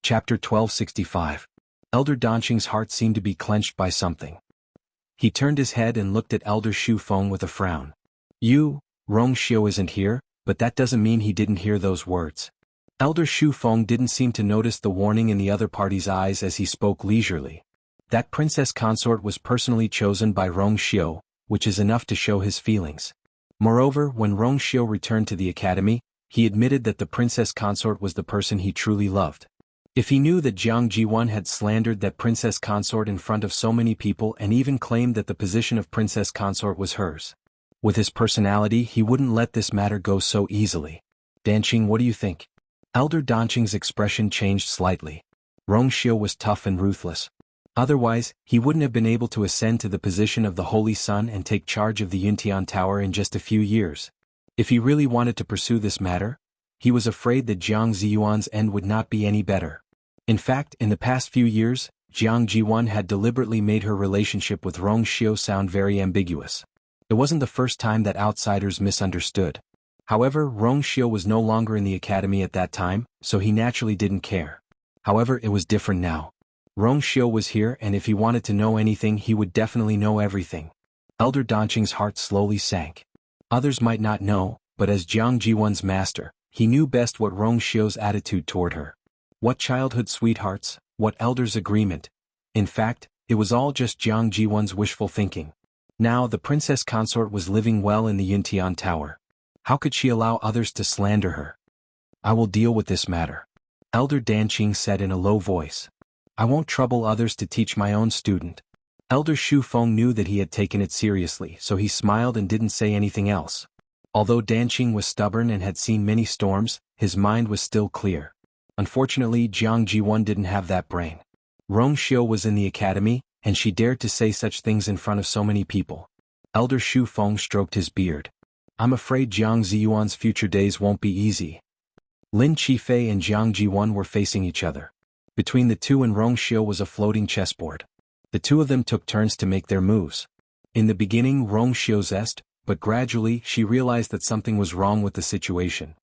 Chapter 1265. Elder Danqing's heart seemed to be clenched by something. He turned his head and looked at Elder Shu Feng with a frown. Rong Xiu isn't here, but that doesn't mean he didn't hear those words. Elder Shu Feng didn't seem to notice the warning in the other party's eyes as he spoke leisurely. That princess consort was personally chosen by Rong Xiu, which is enough to show his feelings. Moreover, when Rong Xiu returned to the academy, he admitted that the princess consort was the person he truly loved. If he knew that Jiang Jiwon had slandered that princess consort in front of so many people and even claimed that the position of princess consort was hers. With his personality, he wouldn't let this matter go so easily. Danqing, what do you think? Elder Danqing's expression changed slightly. Rong Xiu was tough and ruthless. Otherwise, he wouldn't have been able to ascend to the position of the Holy Sun and take charge of the Yuntian Tower in just a few years. If he really wanted to pursue this matter, he was afraid that Jiang Ziyuan's end would not be any better. In fact, in the past few years, Jiang Jiwon had deliberately made her relationship with Rong Xiu sound very ambiguous. It wasn't the first time that outsiders misunderstood. However, Rong Xiu was no longer in the academy at that time, so he naturally didn't care. However, it was different now. Rong Xiu was here, and if he wanted to know anything, he would definitely know everything. Elder Danqing's heart slowly sank. Others might not know, but as Jiang Jiwon's master, he knew best what Rong Xiu's attitude toward her. What childhood sweethearts, what elder's agreement. In fact, it was all just Jiang Jiwon's wishful thinking. Now the princess consort was living well in the Yuntian Tower. How could she allow others to slander her? I will deal with this matter. Elder Danqing said in a low voice. I won't trouble others to teach my own student. Elder Shu Feng knew that he had taken it seriously, so he smiled and didn't say anything else. Although Danqing was stubborn and had seen many storms, his mind was still clear. Unfortunately, Jiang Jiwon didn't have that brain. Rong Xiu was in the academy, and she dared to say such things in front of so many people. Elder Shu Feng stroked his beard. I'm afraid Jiang Ziyuan's future days won't be easy. Lin Qifei and Jiang Jiwon were facing each other. Between the two and Rong Xiu was a floating chessboard. The two of them took turns to make their moves. In the beginning, Rong Xiu zest, but gradually she realized that something was wrong with the situation.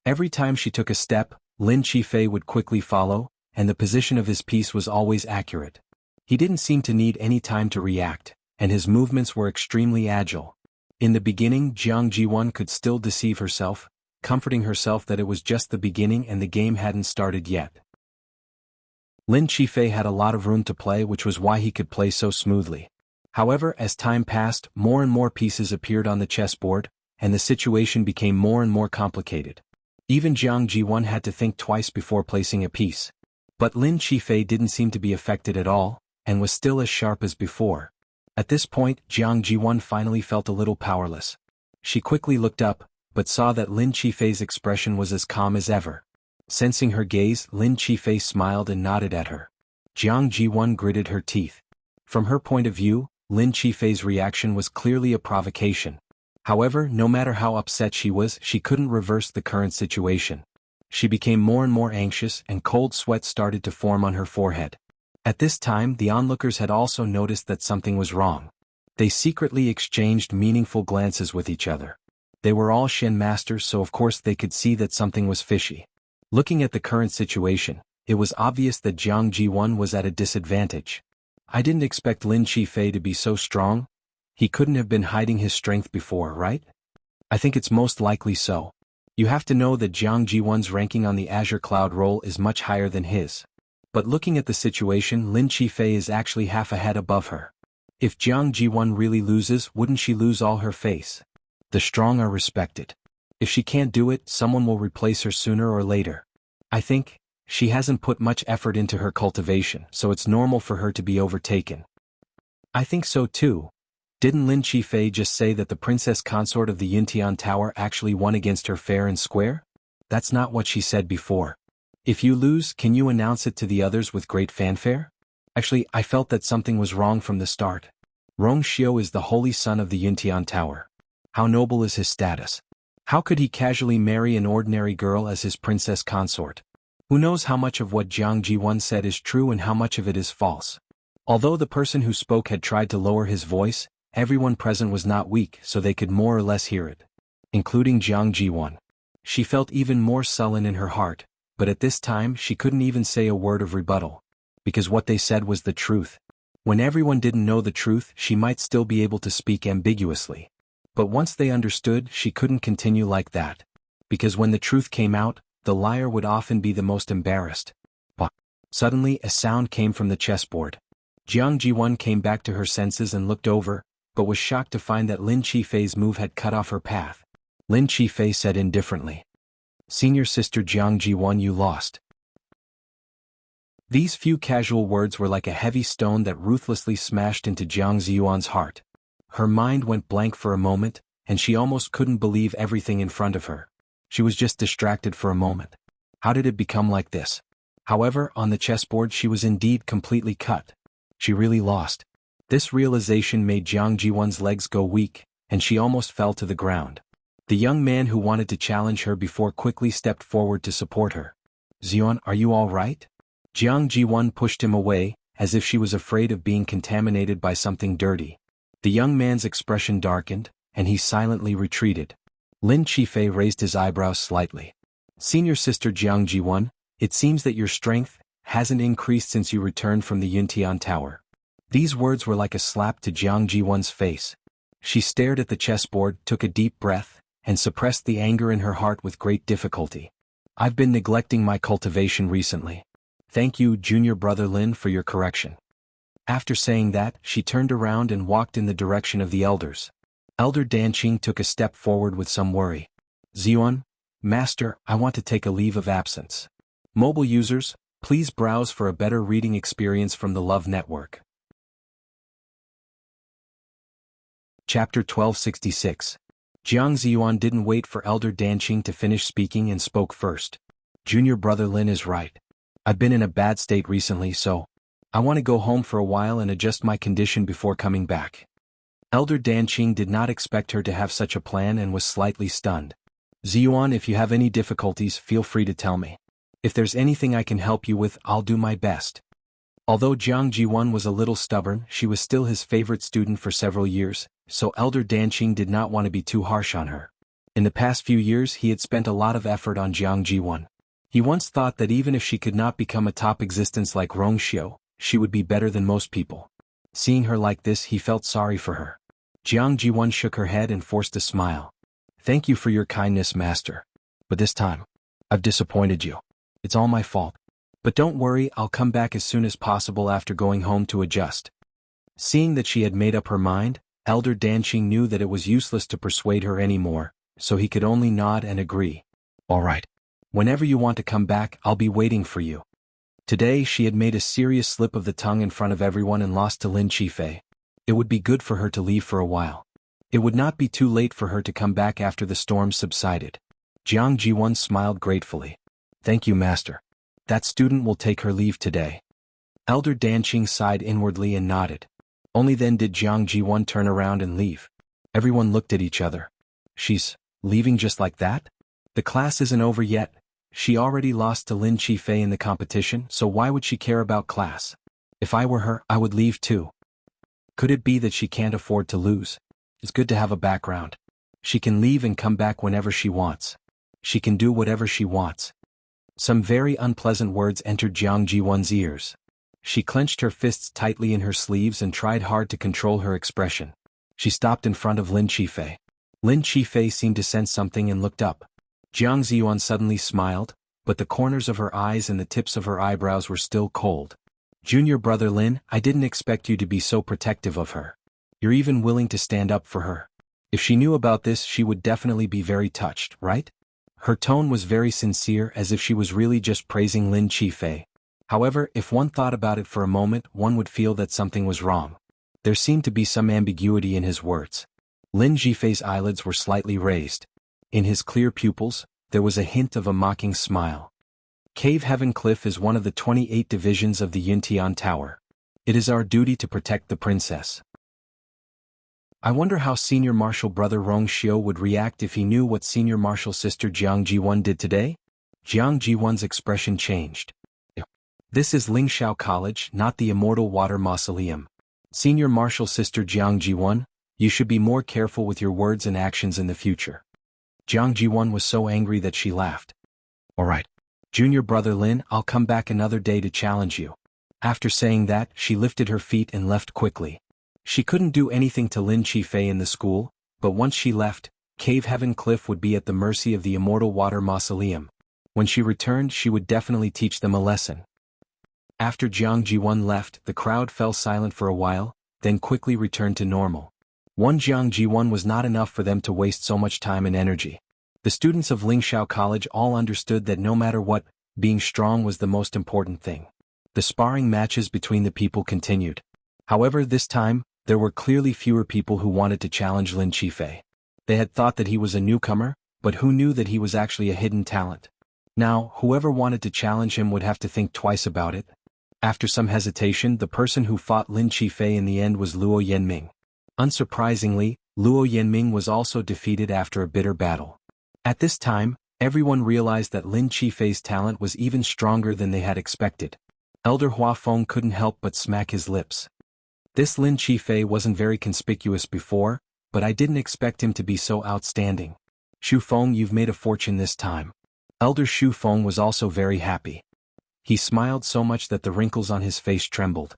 Every time she took a step, Lin Qifei would quickly follow, and the position of his piece was always accurate. He didn't seem to need any time to react, and his movements were extremely agile. In the beginning, Jiang Jiwon could still deceive herself, comforting herself that it was just the beginning and the game hadn't started yet. Lin Qifei had a lot of room to play, which was why he could play so smoothly. However, as time passed, more and more pieces appeared on the chessboard, and the situation became more and more complicated. Even Jiang Jiwon had to think twice before placing a piece. But Lin Qifei didn't seem to be affected at all, and was still as sharp as before. At this point, Jiang Jiwon finally felt a little powerless. She quickly looked up, but saw that Lin Qifei's expression was as calm as ever. Sensing her gaze, Lin Qifei smiled and nodded at her. Jiang Jiwon gritted her teeth. From her point of view, Lin Qifei's reaction was clearly a provocation. However, no matter how upset she was, she couldn't reverse the current situation. She became more and more anxious, and cold sweat started to form on her forehead. At this time, the onlookers had also noticed that something was wrong. They secretly exchanged meaningful glances with each other. They were all Shen masters, so of course they could see that something was fishy. Looking at the current situation, it was obvious that Jiang Jiwon was at a disadvantage. I didn't expect Lin Qifei to be so strong. He couldn't have been hiding his strength before, right? I think it's most likely so. You have to know that Jiang Jiwon's ranking on the Azure Cloud roll is much higher than his. But looking at the situation, Lin Qifei is actually half a head above her. If Jiang Jiwon really loses, wouldn't she lose all her face? The strong are respected. If she can't do it, someone will replace her sooner or later. I think she hasn't put much effort into her cultivation, so it's normal for her to be overtaken. I think so too. Didn't Lin Qifei just say that the princess consort of the Yintian Tower actually won against her fair and square? That's not what she said before. If you lose, can you announce it to the others with great fanfare? Actually, I felt that something was wrong from the start. Rong Xiu is the holy son of the Yintian Tower. How noble is his status? How could he casually marry an ordinary girl as his princess consort? Who knows how much of what Jiang Jiwon said is true and how much of it is false? Although the person who spoke had tried to lower his voice, everyone present was not weak, so they could more or less hear it. Including Jiang Jiwon. She felt even more sullen in her heart, but at this time she couldn't even say a word of rebuttal. Because what they said was the truth. When everyone didn't know the truth, she might still be able to speak ambiguously. But once they understood, she couldn't continue like that. Because when the truth came out, the liar would often be the most embarrassed. But suddenly a sound came from the chessboard. Jiang Jiwon came back to her senses and looked over, but was shocked to find that Lin Qifei's move had cut off her path. Lin Qifei said indifferently, "Senior sister Jiang Jiwon, you lost." These few casual words were like a heavy stone that ruthlessly smashed into Jiang Ziyuan's heart. Her mind went blank for a moment, and she almost couldn't believe everything in front of her. She was just distracted for a moment. How did it become like this? However, on the chessboard she was indeed completely cut. She really lost. This realization made Jiang Jiwon's legs go weak, and she almost fell to the ground. The young man who wanted to challenge her before quickly stepped forward to support her. "Ziyuan, are you all right?" Jiang Jiwon pushed him away, as if she was afraid of being contaminated by something dirty. The young man's expression darkened, and he silently retreated. Lin Qifei raised his eyebrows slightly. "Senior sister Jiang Jiwon, it seems that your strength hasn't increased since you returned from the Yintian Tower." These words were like a slap to Jiang Jiwon's face. She stared at the chessboard, took a deep breath, and suppressed the anger in her heart with great difficulty. "I've been neglecting my cultivation recently. Thank you, junior brother Lin, for your correction." After saying that, she turned around and walked in the direction of the elders. Elder Danqing took a step forward with some worry. "Ziyuan, Master, I want to take a leave of absence. Mobile users, please browse for a better reading experience from the Love Network." Chapter 1266. Jiang Ziyuan didn't wait for Elder Danqing to finish speaking and spoke first. "Junior brother Lin is right. I've been in a bad state recently, so I want to go home for a while and adjust my condition before coming back." Elder Danqing did not expect her to have such a plan and was slightly stunned. "Ziyuan, if you have any difficulties, feel free to tell me. If there's anything I can help you with, I'll do my best." Although Jiang Jiwon was a little stubborn, she was still his favorite student for several years, so Elder Danqing did not want to be too harsh on her. In the past few years he had spent a lot of effort on Jiang Jiwon. He once thought that even if she could not become a top existence like Rong Xiu, she would be better than most people. Seeing her like this, he felt sorry for her. Jiang Jiwon shook her head and forced a smile. "Thank you for your kindness, Master. But this time, I've disappointed you. It's all my fault. But don't worry, I'll come back as soon as possible after going home to adjust. Seeing that she had made up her mind, Elder Danqing knew that it was useless to persuade her anymore, so he could only nod and agree. All right. Whenever you want to come back, I'll be waiting for you. Today she had made a serious slip of the tongue in front of everyone and lost to Lin Qifei. It would be good for her to leave for a while. It would not be too late for her to come back after the storm subsided. Jiang Jiwon smiled gratefully. Thank you, master. That student will take her leave today. Elder Danqing sighed inwardly and nodded. Only then did Jiang Jiwon turn around and leave. Everyone looked at each other. She's leaving just like that? The class isn't over yet. She already lost to Lin Qifei in the competition, so why would she care about class? If I were her, I would leave too. Could it be that she can't afford to lose? It's good to have a background. She can leave and come back whenever she wants. She can do whatever she wants. Some very unpleasant words entered Jiang Jiwon's ears. She clenched her fists tightly in her sleeves and tried hard to control her expression. She stopped in front of Lin Qifei. Lin Qifei seemed to sense something and looked up. Jiang Ziyuan suddenly smiled, but the corners of her eyes and the tips of her eyebrows were still cold. Junior brother Lin, I didn't expect you to be so protective of her. You're even willing to stand up for her. If she knew about this, she would definitely be very touched, right? Her tone was very sincere, as if she was really just praising Lin Qifei. However, if one thought about it for a moment, one would feel that something was wrong. There seemed to be some ambiguity in his words. Lin Qifei's eyelids were slightly raised. In his clear pupils, there was a hint of a mocking smile. Cave Heaven Cliff is one of the 28 divisions of the Yuntian Tower. It is our duty to protect the princess. I wonder how Senior Marshal Brother Rong Xiu would react if he knew what Senior Marshal Sister Jiang Jiwon did today? Jiang Jiwon's expression changed. This is Lingxiao College, not the Immortal Water Mausoleum. Senior Marshal Sister Jiang Jiwon, you should be more careful with your words and actions in the future. Jiang Jiwon was so angry that she laughed. All right. Junior brother Lin, I'll come back another day to challenge you. After saying that, she lifted her feet and left quickly. She couldn't do anything to Lin Qifei in the school, but once she left, Cave Heaven Cliff would be at the mercy of the Immortal Water Mausoleum. When she returned, she would definitely teach them a lesson. After Jiang Jiwon left, the crowd fell silent for a while, then quickly returned to normal. One Jiang Jiwon was not enough for them to waste so much time and energy. The students of Lingxiao College all understood that no matter what, being strong was the most important thing. The sparring matches between the people continued. However, this time, there were clearly fewer people who wanted to challenge Lin Qifei. They had thought that he was a newcomer, but who knew that he was actually a hidden talent? Now, whoever wanted to challenge him would have to think twice about it. After some hesitation, the person who fought Lin Qifei in the end was Luo Yanming. Unsurprisingly, Luo Yanming was also defeated after a bitter battle. At this time, everyone realized that Lin Qifei's talent was even stronger than they had expected. Elder Huafeng couldn't help but smack his lips. This Lin Qifei wasn't very conspicuous before, but I didn't expect him to be so outstanding. Xu Feng, you've made a fortune this time. Elder Xu Feng was also very happy. He smiled so much that the wrinkles on his face trembled.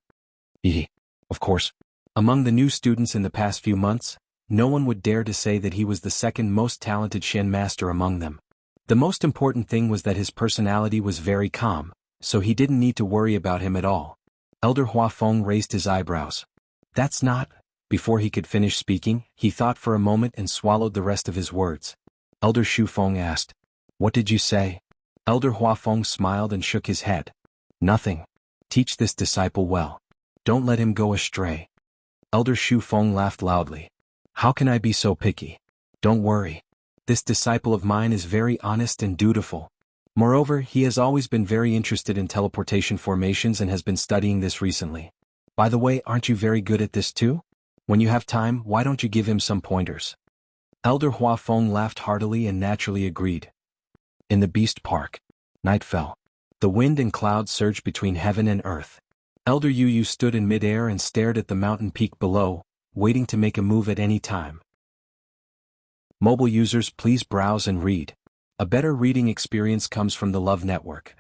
Of course. Among the new students in the past few months, no one would dare to say that he was the second most talented Shen master among them. The most important thing was that his personality was very calm, so he didn't need to worry about him at all. Elder Huafeng raised his eyebrows. That's not... Before he could finish speaking, he thought for a moment and swallowed the rest of his words. Elder Xu Feng asked, "What did you say?" Elder Huafeng smiled and shook his head. "Nothing. Teach this disciple well. Don't let him go astray." Elder Xu Feng laughed loudly. "How can I be so picky? Don't worry. This disciple of mine is very honest and dutiful. Moreover, he has always been very interested in teleportation formations and has been studying this recently. By the way, aren't you very good at this too? When you have time, why don't you give him some pointers?" Elder Huafeng laughed heartily and naturally agreed. In the Beast Park, night fell. The wind and clouds surged between heaven and earth. Elder Yu Yu stood in midair and stared at the mountain peak below, waiting to make a move at any time. Mobile users, please browse and read. A better reading experience comes from the Love Network.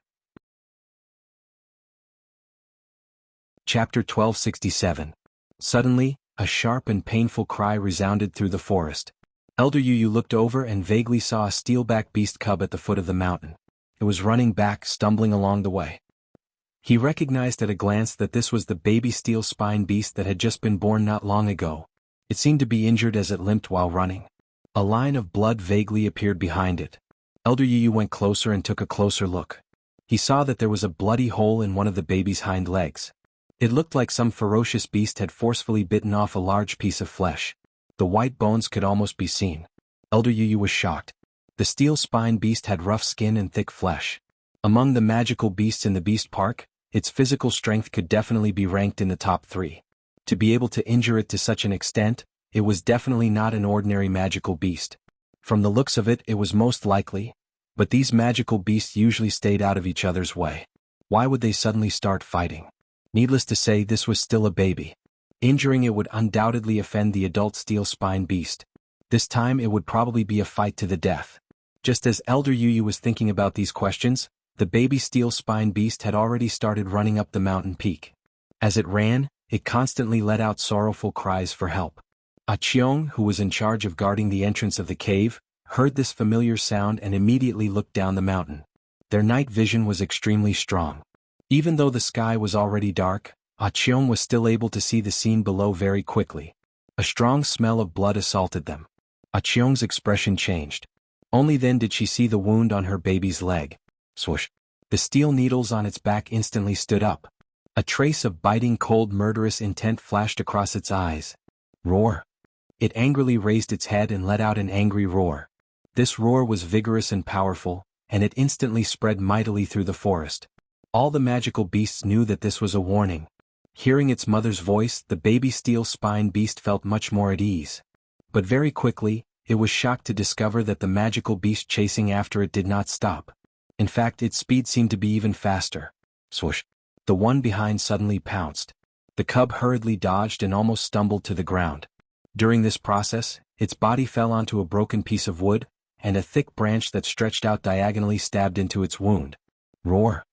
Chapter 1267. Suddenly, a sharp and painful cry resounded through the forest. Elder Yu Yu looked over and vaguely saw a steelback beast cub at the foot of the mountain. It was running back, stumbling along the way. He recognized at a glance that this was the baby steel spine beast that had just been born not long ago. It seemed to be injured as it limped while running. A line of blood vaguely appeared behind it. Elder Yu went closer and took a closer look. He saw that there was a bloody hole in one of the baby's hind legs. It looked like some ferocious beast had forcefully bitten off a large piece of flesh. The white bones could almost be seen. Elder Yu was shocked. The steel spine beast had rough skin and thick flesh. Among the magical beasts in the beast park, its physical strength could definitely be ranked in the top 3. To be able to injure it to such an extent, it was definitely not an ordinary magical beast. From the looks of it, it was most likely, but these magical beasts usually stayed out of each other's way. Why would they suddenly start fighting? Needless to say, this was still a baby. Injuring it would undoubtedly offend the adult steel spine beast. This time it would probably be a fight to the death. Just as Elder Yu was thinking about these questions, the baby steel spine beast had already started running up the mountain peak. As it ran, it constantly let out sorrowful cries for help. Cheong, who was in charge of guarding the entrance of the cave, heard this familiar sound and immediately looked down the mountain. Their night vision was extremely strong. Even though the sky was already dark, Cheong was still able to see the scene below very quickly. A strong smell of blood assaulted them. Cheong's expression changed. Only then did she see the wound on her baby's leg. Swoosh! The steel needles on its back instantly stood up. A trace of biting cold murderous intent flashed across its eyes. Roar! It angrily raised its head and let out an angry roar. This roar was vigorous and powerful, and it instantly spread mightily through the forest. All the magical beasts knew that this was a warning. Hearing its mother's voice, the baby steel spine beast felt much more at ease. But very quickly, it was shocked to discover that the magical beast chasing after it did not stop. In fact, its speed seemed to be even faster. Swoosh! The one behind suddenly pounced. The cub hurriedly dodged and almost stumbled to the ground. During this process, its body fell onto a broken piece of wood, and a thick branch that stretched out diagonally stabbed into its wound. Roar!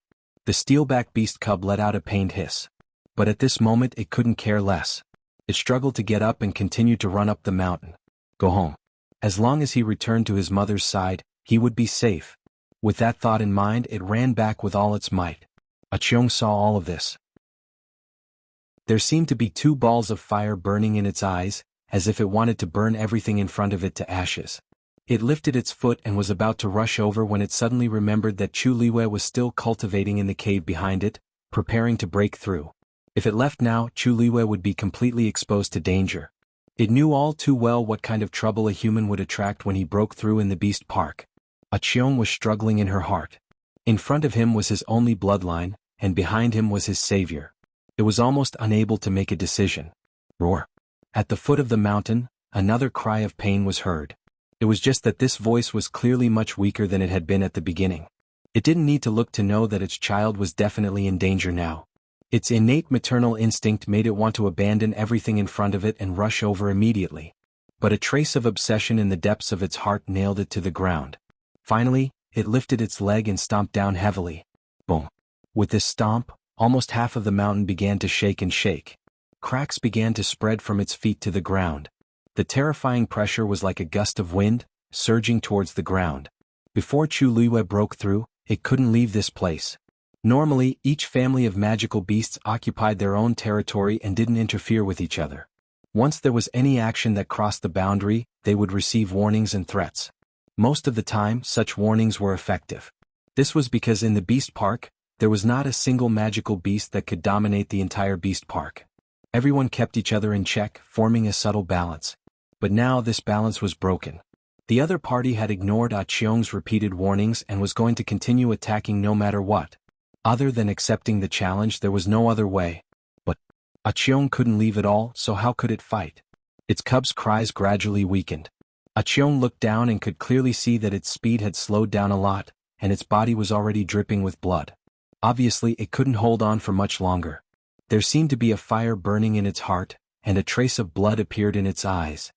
The steelback beast cub let out a pained hiss. But at this moment it couldn't care less. It struggled to get up and continued to run up the mountain. Go home. As long as he returned to his mother's side, he would be safe. With that thought in mind, it ran back with all its might. Cheong saw all of this. There seemed to be 2 balls of fire burning in its eyes, as if it wanted to burn everything in front of it to ashes. It lifted its foot and was about to rush over when it suddenly remembered that Chu Liwei was still cultivating in the cave behind it, preparing to break through. If it left now, Chu Liwei would be completely exposed to danger. It knew all too well what kind of trouble a human would attract when he broke through in the beast park. Cheong was struggling in her heart. In front of him was his only bloodline, and behind him was his savior. It was almost unable to make a decision. Roar! At the foot of the mountain, another cry of pain was heard. It was just that this voice was clearly much weaker than it had been at the beginning. It didn't need to look to know that its child was definitely in danger now. Its innate maternal instinct made it want to abandon everything in front of it and rush over immediately. But a trace of obsession in the depths of its heart nailed it to the ground. Finally, it lifted its leg and stomped down heavily. Boom! With this stomp, almost half of the mountain began to shake and shake. Cracks began to spread from its feet to the ground. The terrifying pressure was like a gust of wind, surging towards the ground. Before Chu Liwei broke through, it couldn't leave this place. Normally, each family of magical beasts occupied their own territory and didn't interfere with each other. Once there was any action that crossed the boundary, they would receive warnings and threats. Most of the time, such warnings were effective. This was because in the beast park, there was not a single magical beast that could dominate the entire beast park. Everyone kept each other in check, forming a subtle balance. But now this balance was broken. The other party had ignored Cheong's repeated warnings and was going to continue attacking no matter what. Other than accepting the challenge, there was no other way. But Cheong couldn't leave at all, so how could it fight? Its cub's cries gradually weakened. Cheong looked down and could clearly see that its speed had slowed down a lot, and its body was already dripping with blood. Obviously, it couldn't hold on for much longer. There seemed to be a fire burning in its heart, and a trace of blood appeared in its eyes.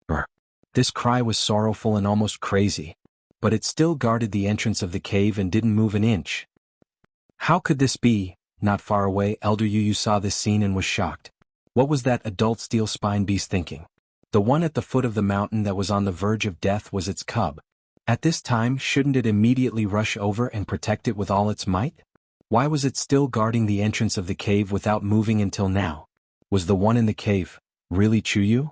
Brr. This cry was sorrowful and almost crazy. But it still guarded the entrance of the cave and didn't move an inch. How could this be? Not far away, Elder Yu saw this scene and was shocked. What was that adult steel spine beast thinking? The one at the foot of the mountain that was on the verge of death was its cub. At this time, shouldn't it immediately rush over and protect it with all its might? Why was it still guarding the entrance of the cave without moving until now? Was the one in the cave really Chuyu?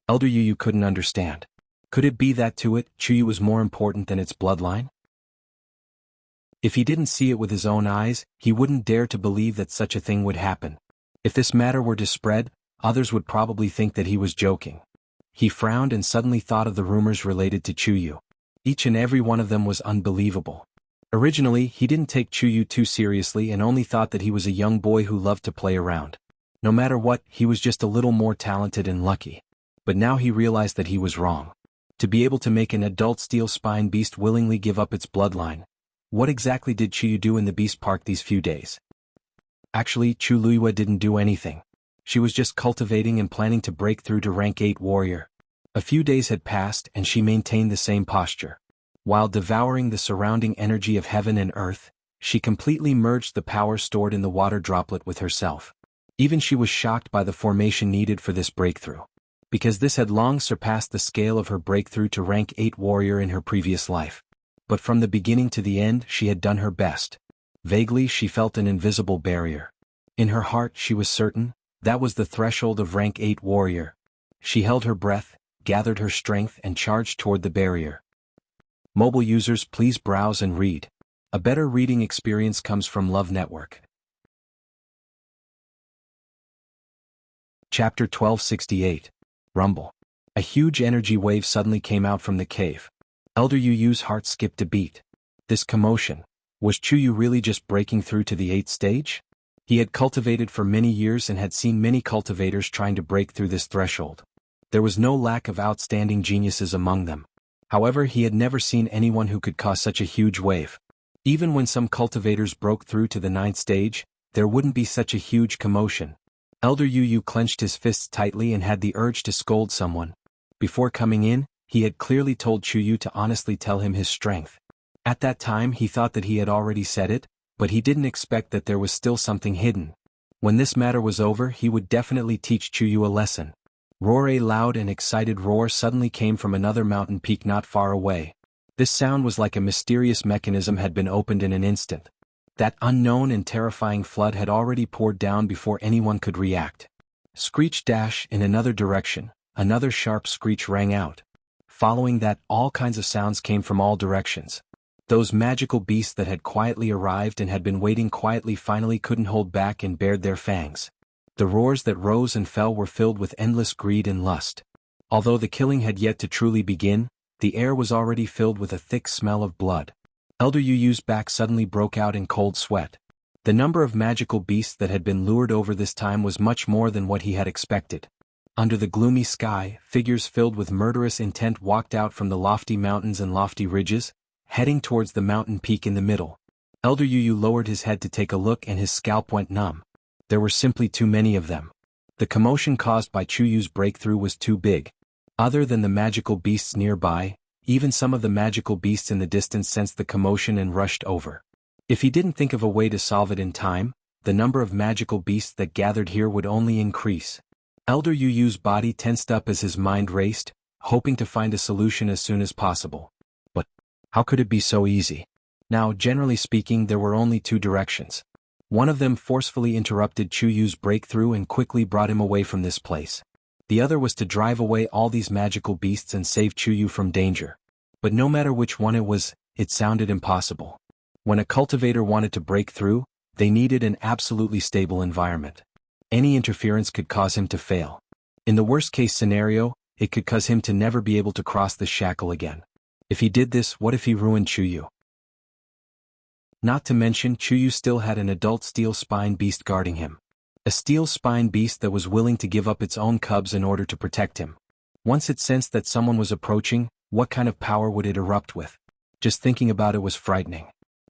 Elder Yu couldn't understand. Could it be that to it, Chuyu was more important than its bloodline? If he didn't see it with his own eyes, he wouldn't dare to believe that such a thing would happen. If this matter were to spread, others would probably think that he was joking. He frowned and suddenly thought of the rumors related to Chuyu. Each and every one of them was unbelievable. Originally, he didn't take Chuyu too seriously and only thought that he was a young boy who loved to play around. No matter what, he was just a little more talented and lucky. But now he realized that he was wrong. To be able to make an adult steel spine beast willingly give up its bloodline. What exactly did Chuyu do in the beast park these few days? Actually, Chu Luiyue didn't do anything. She was just cultivating and planning to break through to rank 8 warrior. A few days had passed and she maintained the same posture. While devouring the surrounding energy of heaven and earth, she completely merged the power stored in the water droplet with herself. Even she was shocked by the formation needed for this breakthrough. Because this had long surpassed the scale of her breakthrough to rank 8 warrior in her previous life. But from the beginning to the end she had done her best. Vaguely she felt an invisible barrier. In her heart she was certain, that was the threshold of rank 8 warrior. She held her breath, gathered her strength and charged toward the barrier. Mobile users, please browse and read. A better reading experience comes from Love Network. Chapter 1268. Rumble. A huge energy wave suddenly came out from the cave. Elder Yu's heart skipped a beat. This commotion. Was Chuyu really just breaking through to the 8th stage? He had cultivated for many years and had seen many cultivators trying to break through this threshold. There was no lack of outstanding geniuses among them. However, he had never seen anyone who could cause such a huge wave. Even when some cultivators broke through to the 9th stage, there wouldn't be such a huge commotion. Elder Yu clenched his fists tightly and had the urge to scold someone. Before coming in, he had clearly told Chuyu to honestly tell him his strength. At that time he thought that he had already said it, but he didn't expect that there was still something hidden. When this matter was over he would definitely teach Chuyu a lesson. Roar! A loud and excited roar suddenly came from another mountain peak not far away. This sound was like a mysterious mechanism had been opened in an instant. That unknown and terrifying flood had already poured down before anyone could react. Screech dash in another direction, another sharp screech rang out. Following that, all kinds of sounds came from all directions. Those magical beasts that had quietly arrived and had been waiting quietly finally couldn't hold back and bared their fangs. The roars that rose and fell were filled with endless greed and lust. Although the killing had yet to truly begin, the air was already filled with a thick smell of blood. Elder Yu's back suddenly broke out in cold sweat. The number of magical beasts that had been lured over this time was much more than what he had expected. Under the gloomy sky, figures filled with murderous intent walked out from the lofty mountains and lofty ridges, heading towards the mountain peak in the middle. Elder Yu lowered his head to take a look and his scalp went numb. There were simply too many of them. The commotion caused by Chuyu's breakthrough was too big. Other than the magical beasts nearby, even some of the magical beasts in the distance sensed the commotion and rushed over. If he didn't think of a way to solve it in time, the number of magical beasts that gathered here would only increase. Elder Yu's body tensed up as his mind raced, hoping to find a solution as soon as possible. But how could it be so easy? Now, generally speaking, there were only 2 directions. One of them forcefully interrupted Chuyu's breakthrough and quickly brought him away from this place. The other was to drive away all these magical beasts and save Chuyu from danger. But no matter which one it was, it sounded impossible. When a cultivator wanted to break through, they needed an absolutely stable environment. Any interference could cause him to fail. In the worst-case scenario, it could cause him to never be able to cross the shackle again. If he did this, what if he ruined Chuyu? Not to mention, Chuyu still had an adult steel spine beast guarding him. A steel spine beast that was willing to give up its own cubs in order to protect him. Once it sensed that someone was approaching, what kind of power would it erupt with? Just thinking about it was frightening.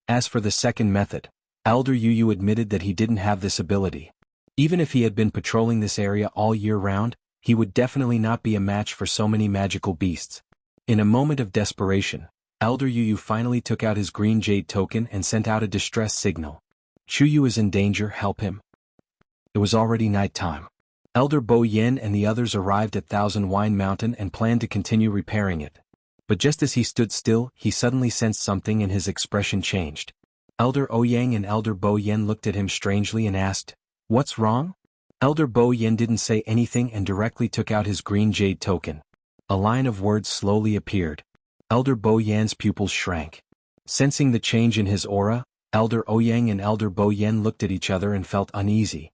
As for the second method, Elder Yu admitted that he didn't have this ability. Even if he had been patrolling this area all year round, he would definitely not be a match for so many magical beasts. In a moment of desperation, Elder Yu finally took out his green jade token and sent out a distress signal. Chuyu is in danger, help him. It was already night time. Elder Bo Yen and the others arrived at Thousand Wine Mountain and planned to continue repairing it. But just as he stood still, he suddenly sensed something and his expression changed. Elder Ouyang and Elder Bo Yen looked at him strangely and asked, "What's wrong?" Elder Bo Yen didn't say anything and directly took out his green jade token. A line of words slowly appeared. Elder Bo Yan's pupils shrank. Sensing the change in his aura, Elder Ouyang and Elder Bo Yen looked at each other and felt uneasy.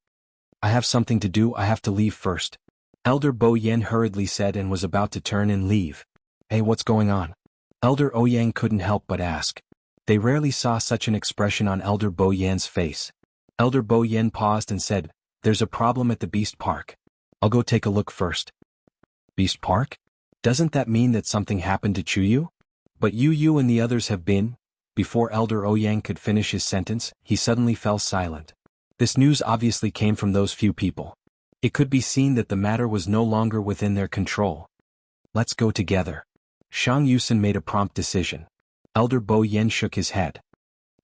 "I have something to do, I have to leave first," Elder Bo Yen hurriedly said and was about to turn and leave. "Hey, what's going on?" Elder Ouyang couldn't help but ask. They rarely saw such an expression on Elder Bo Yan's face. Elder Bo Yen paused and said, "There's a problem at the Beast Park. I'll go take a look first." "Beast Park? Doesn't that mean that something happened to Chuyu?" "But you and the others have been..." Before Elder Ouyang could finish his sentence, he suddenly fell silent. This news obviously came from those few people. It could be seen that the matter was no longer within their control. "Let's go together." Shang Yusin made a prompt decision. Elder Bo Yen shook his head.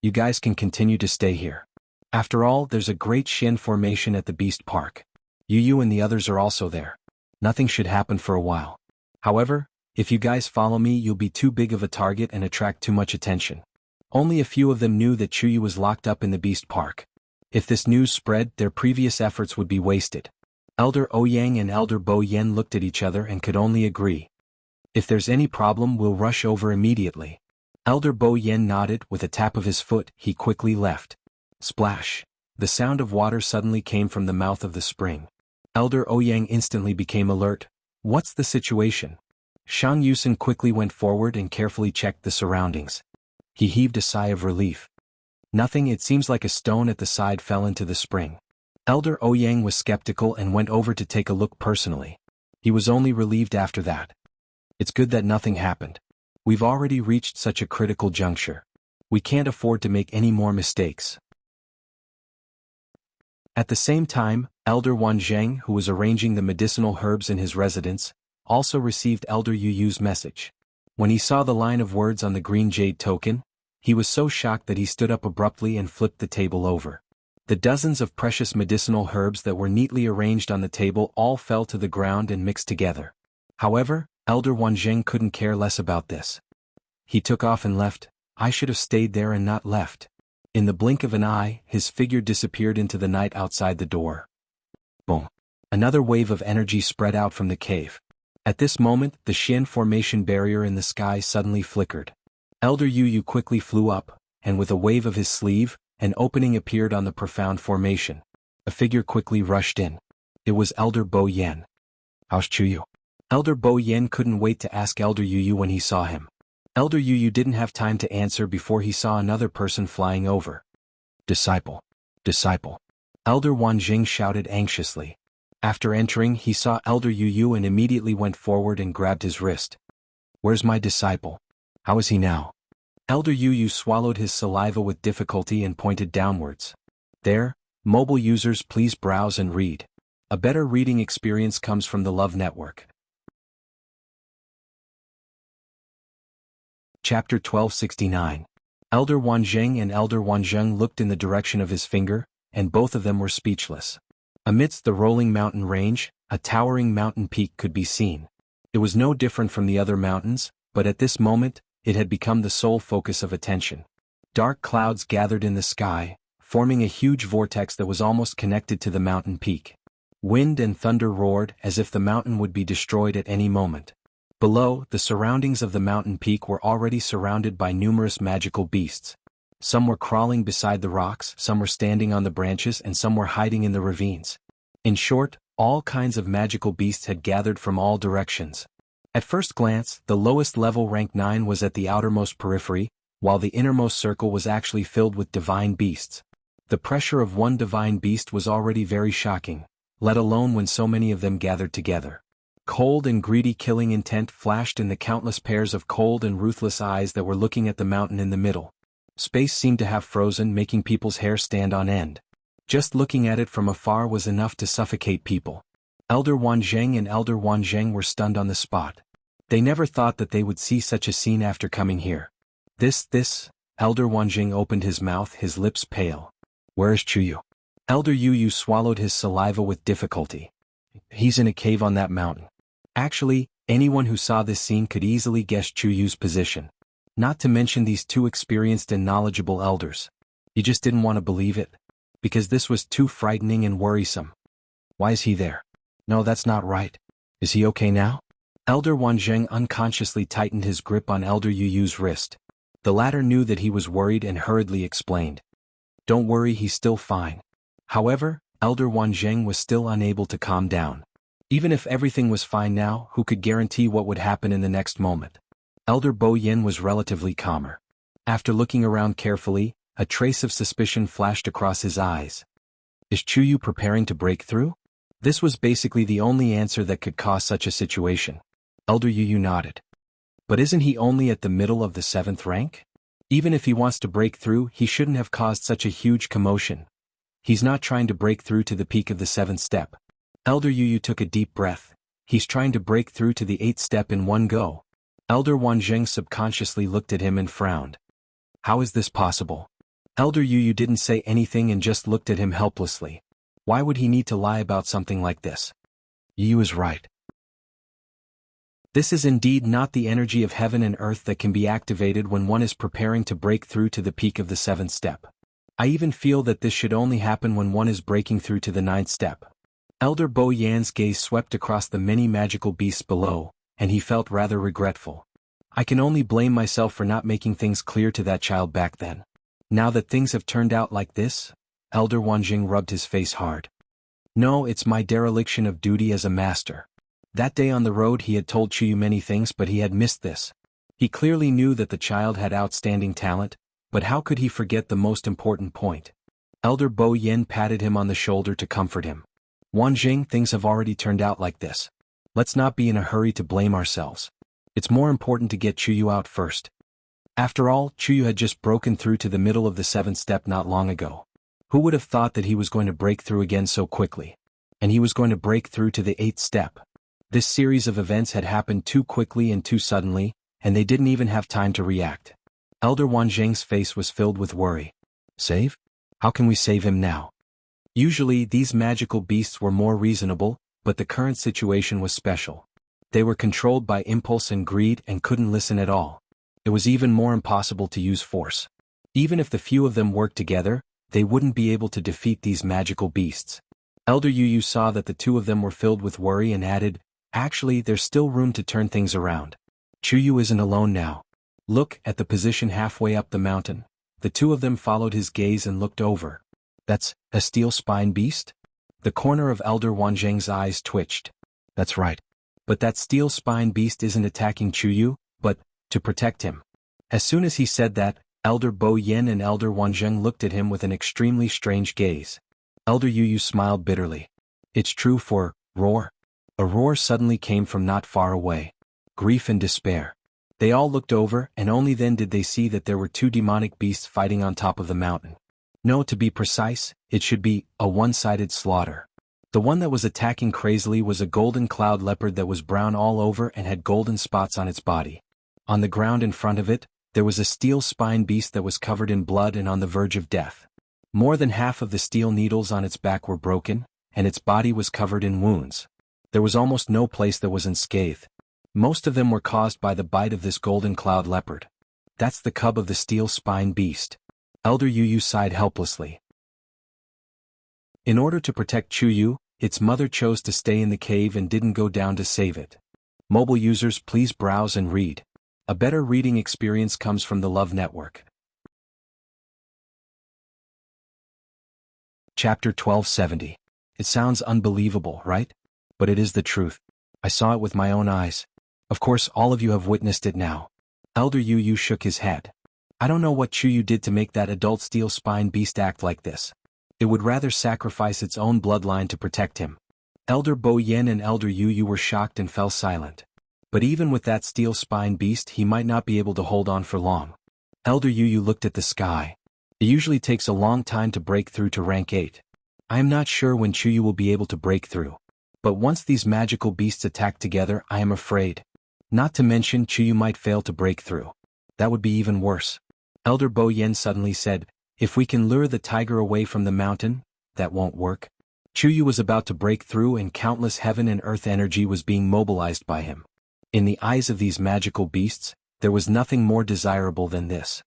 "You guys can continue to stay here. After all, there's a great Shin formation at the Beast Park. You and the others are also there. Nothing should happen for a while. However, if you guys follow me, you'll be too big of a target and attract too much attention." Only a few of them knew that Chuyu was locked up in the Beast Park. If this news spread, their previous efforts would be wasted. Elder Ouyang and Elder Bo Yen looked at each other and could only agree. "If there's any problem, we'll rush over immediately." Elder Bo Yen nodded. With a tap of his foot, he quickly left. Splash! The sound of water suddenly came from the mouth of the spring. Elder Ouyang instantly became alert. "What's the situation?" Shang Yusin quickly went forward and carefully checked the surroundings. He heaved a sigh of relief. "Nothing, it seems like a stone at the side fell into the spring." Elder Ouyang was skeptical and went over to take a look personally. He was only relieved after that. "It's good that nothing happened. We've already reached such a critical juncture. We can't afford to make any more mistakes." At the same time, Elder Wanzheng, who was arranging the medicinal herbs in his residence, also received Elder Yuyu's message. When he saw the line of words on the green jade token, he was so shocked that he stood up abruptly and flipped the table over. The dozens of precious medicinal herbs that were neatly arranged on the table all fell to the ground and mixed together. However, Elder Wanzheng couldn't care less about this. He took off and left. "I should have stayed there and not left." In the blink of an eye, his figure disappeared into the night outside the door. Boom! Another wave of energy spread out from the cave. At this moment, the Shin formation barrier in the sky suddenly flickered. Elder Yuyu quickly flew up, and with a wave of his sleeve, an opening appeared on the profound formation. A figure quickly rushed in. It was Elder Bo Yen. "How's Chuyu?" Elder Bo Yen couldn't wait to ask Elder Yuyu when he saw him. Elder Yuyu didn't have time to answer before he saw another person flying over. "Disciple! Disciple!" Elder Wanjing shouted anxiously. After entering, he saw Elder Yuyu and immediately went forward and grabbed his wrist. "Where's my disciple? How is he now?" Elder Yuyu swallowed his saliva with difficulty and pointed downwards. "There, mobile users, please browse and read. A better reading experience comes from the Love Network." Chapter 1269. Elder Wanzheng and Elder Wanzheng looked in the direction of his finger, and both of them were speechless. Amidst the rolling mountain range, a towering mountain peak could be seen. It was no different from the other mountains, but at this moment, it had become the sole focus of attention. Dark clouds gathered in the sky, forming a huge vortex that was almost connected to the mountain peak. Wind and thunder roared as if the mountain would be destroyed at any moment. Below, the surroundings of the mountain peak were already surrounded by numerous magical beasts. Some were crawling beside the rocks, some were standing on the branches, and some were hiding in the ravines. In short, all kinds of magical beasts had gathered from all directions. At first glance, the lowest level rank 9 was at the outermost periphery, while the innermost circle was actually filled with divine beasts. The pressure of one divine beast was already very shocking, let alone when so many of them gathered together. Cold and greedy killing intent flashed in the countless pairs of cold and ruthless eyes that were looking at the mountain in the middle. Space seemed to have frozen, making people's hair stand on end. Just looking at it from afar was enough to suffocate people. Elder Wanzheng and Elder Wanzheng were stunned on the spot. They never thought that they would see such a scene after coming here. This, Elder Wanzheng opened his mouth, his lips pale. "Where is Chuyu?" Elder Yuyu swallowed his saliva with difficulty. "He's in a cave on that mountain." Actually, anyone who saw this scene could easily guess Chuyu's position. Not to mention these two experienced and knowledgeable elders. He just didn't want to believe it. Because this was too frightening and worrisome. Why is he there? No, that's not right. Is he okay now? Elder Wanzheng unconsciously tightened his grip on Elder Yuyu's wrist. The latter knew that he was worried and hurriedly explained. Don't worry, he's still fine. However, Elder Wanzheng was still unable to calm down. Even if everything was fine now, who could guarantee what would happen in the next moment? Elder Bo Yin was relatively calmer. After looking around carefully, a trace of suspicion flashed across his eyes. Is Chuyu preparing to break through? This was basically the only answer that could cause such a situation. Elder Yuyu nodded. But isn't he only at the middle of the 7th rank? Even if he wants to break through, he shouldn't have caused such a huge commotion. He's not trying to break through to the peak of the 7th step. Elder Yuyu took a deep breath. He's trying to break through to the 8th step in one go. Elder Wanzheng subconsciously looked at him and frowned. How is this possible? Elder Yuyu didn't say anything and just looked at him helplessly. Why would he need to lie about something like this? Yuyu is right. This is indeed not the energy of heaven and earth that can be activated when one is preparing to break through to the peak of the 7th step. I even feel that this should only happen when one is breaking through to the 9th step. Elder Bo Yan's gaze swept across the many magical beasts below, and he felt rather regretful. I can only blame myself for not making things clear to that child back then. Now that things have turned out like this, Elder Wanjing rubbed his face hard. No, it's my dereliction of duty as a master. That day on the road he had told Chuyu many things, but he had missed this. He clearly knew that the child had outstanding talent, but how could he forget the most important point? Elder Bo Yin patted him on the shoulder to comfort him. Wanjing, things have already turned out like this. Let's not be in a hurry to blame ourselves. It's more important to get Chuyu out first. After all, Chuyu had just broken through to the middle of the 7th step not long ago. Who would have thought that he was going to break through again so quickly? And he was going to break through to the 8th step. This series of events had happened too quickly and too suddenly, and they didn't even have time to react. Elder Wanjing's face was filled with worry. Save? How can we save him now? Usually these magical beasts were more reasonable, but the current situation was special. They were controlled by impulse and greed and couldn't listen at all. It was even more impossible to use force. Even if the few of them worked together, they wouldn't be able to defeat these magical beasts. Elder Yuyu saw that the two of them were filled with worry and added, actually, there's still room to turn things around. Chuyu isn't alone now. Look at the position halfway up the mountain. The two of them followed his gaze and looked over. That's a steel spine beast? The corner of Elder Wanjing's eyes twitched. That's right. But that steel spine beast isn't attacking Chuyu, but to protect him. As soon as he said that, Elder Bo Yin and Elder Wanjing looked at him with an extremely strange gaze. Elder Yuyu smiled bitterly. It's true for roar. A roar suddenly came from not far away. Grief and despair. They all looked over, and only then did they see that there were two demonic beasts fighting on top of the mountain. No, to be precise, it should be a one-sided slaughter. The one that was attacking crazily was a golden cloud leopard that was brown all over and had golden spots on its body. On the ground in front of it, there was a steel spine beast that was covered in blood and on the verge of death. More than half of the steel needles on its back were broken, and its body was covered in wounds. There was almost no place that wasn't scathed. Most of them were caused by the bite of this golden cloud leopard. That's the cub of the steel spine beast. Elder Yuyu sighed helplessly. In order to protect Chuyu, its mother chose to stay in the cave and didn't go down to save it. Mobile users, please browse and read. A better reading experience comes from the Love Network. Chapter 1270. It sounds unbelievable, right? But it is the truth. I saw it with my own eyes. Of course, all of you have witnessed it now. Elder Yuyu shook his head. I don't know what Chuyu did to make that adult steel spine beast act like this. It would rather sacrifice its own bloodline to protect him. Elder Bo Yin and Elder Yuyu were shocked and fell silent. But even with that steel spine beast, he might not be able to hold on for long. Elder Yuyu looked at the sky. It usually takes a long time to break through to rank 8. I am not sure when Chuyu will be able to break through. But once these magical beasts attack together, I am afraid. Not to mention Chuyu might fail to break through. That would be even worse. Elder Bo Yin suddenly said, if we can lure the tiger away from the mountain, that won't work. Chuyu was about to break through and countless heaven and earth energy was being mobilized by him. In the eyes of these magical beasts, there was nothing more desirable than this.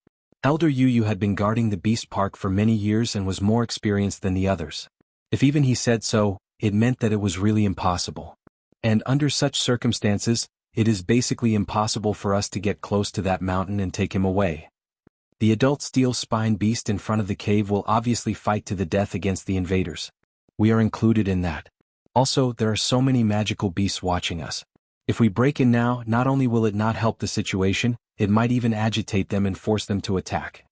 Elder Yu had been guarding the beast park for many years and was more experienced than the others. If even he said so, it meant that it was really impossible. And under such circumstances, it is basically impossible for us to get close to that mountain and take him away. The adult steel spine beast in front of the cave will obviously fight to the death against the invaders. We are included in that. Also, there are so many magical beasts watching us. If we break in now, not only will it not help the situation, it might even agitate them and force them to attack.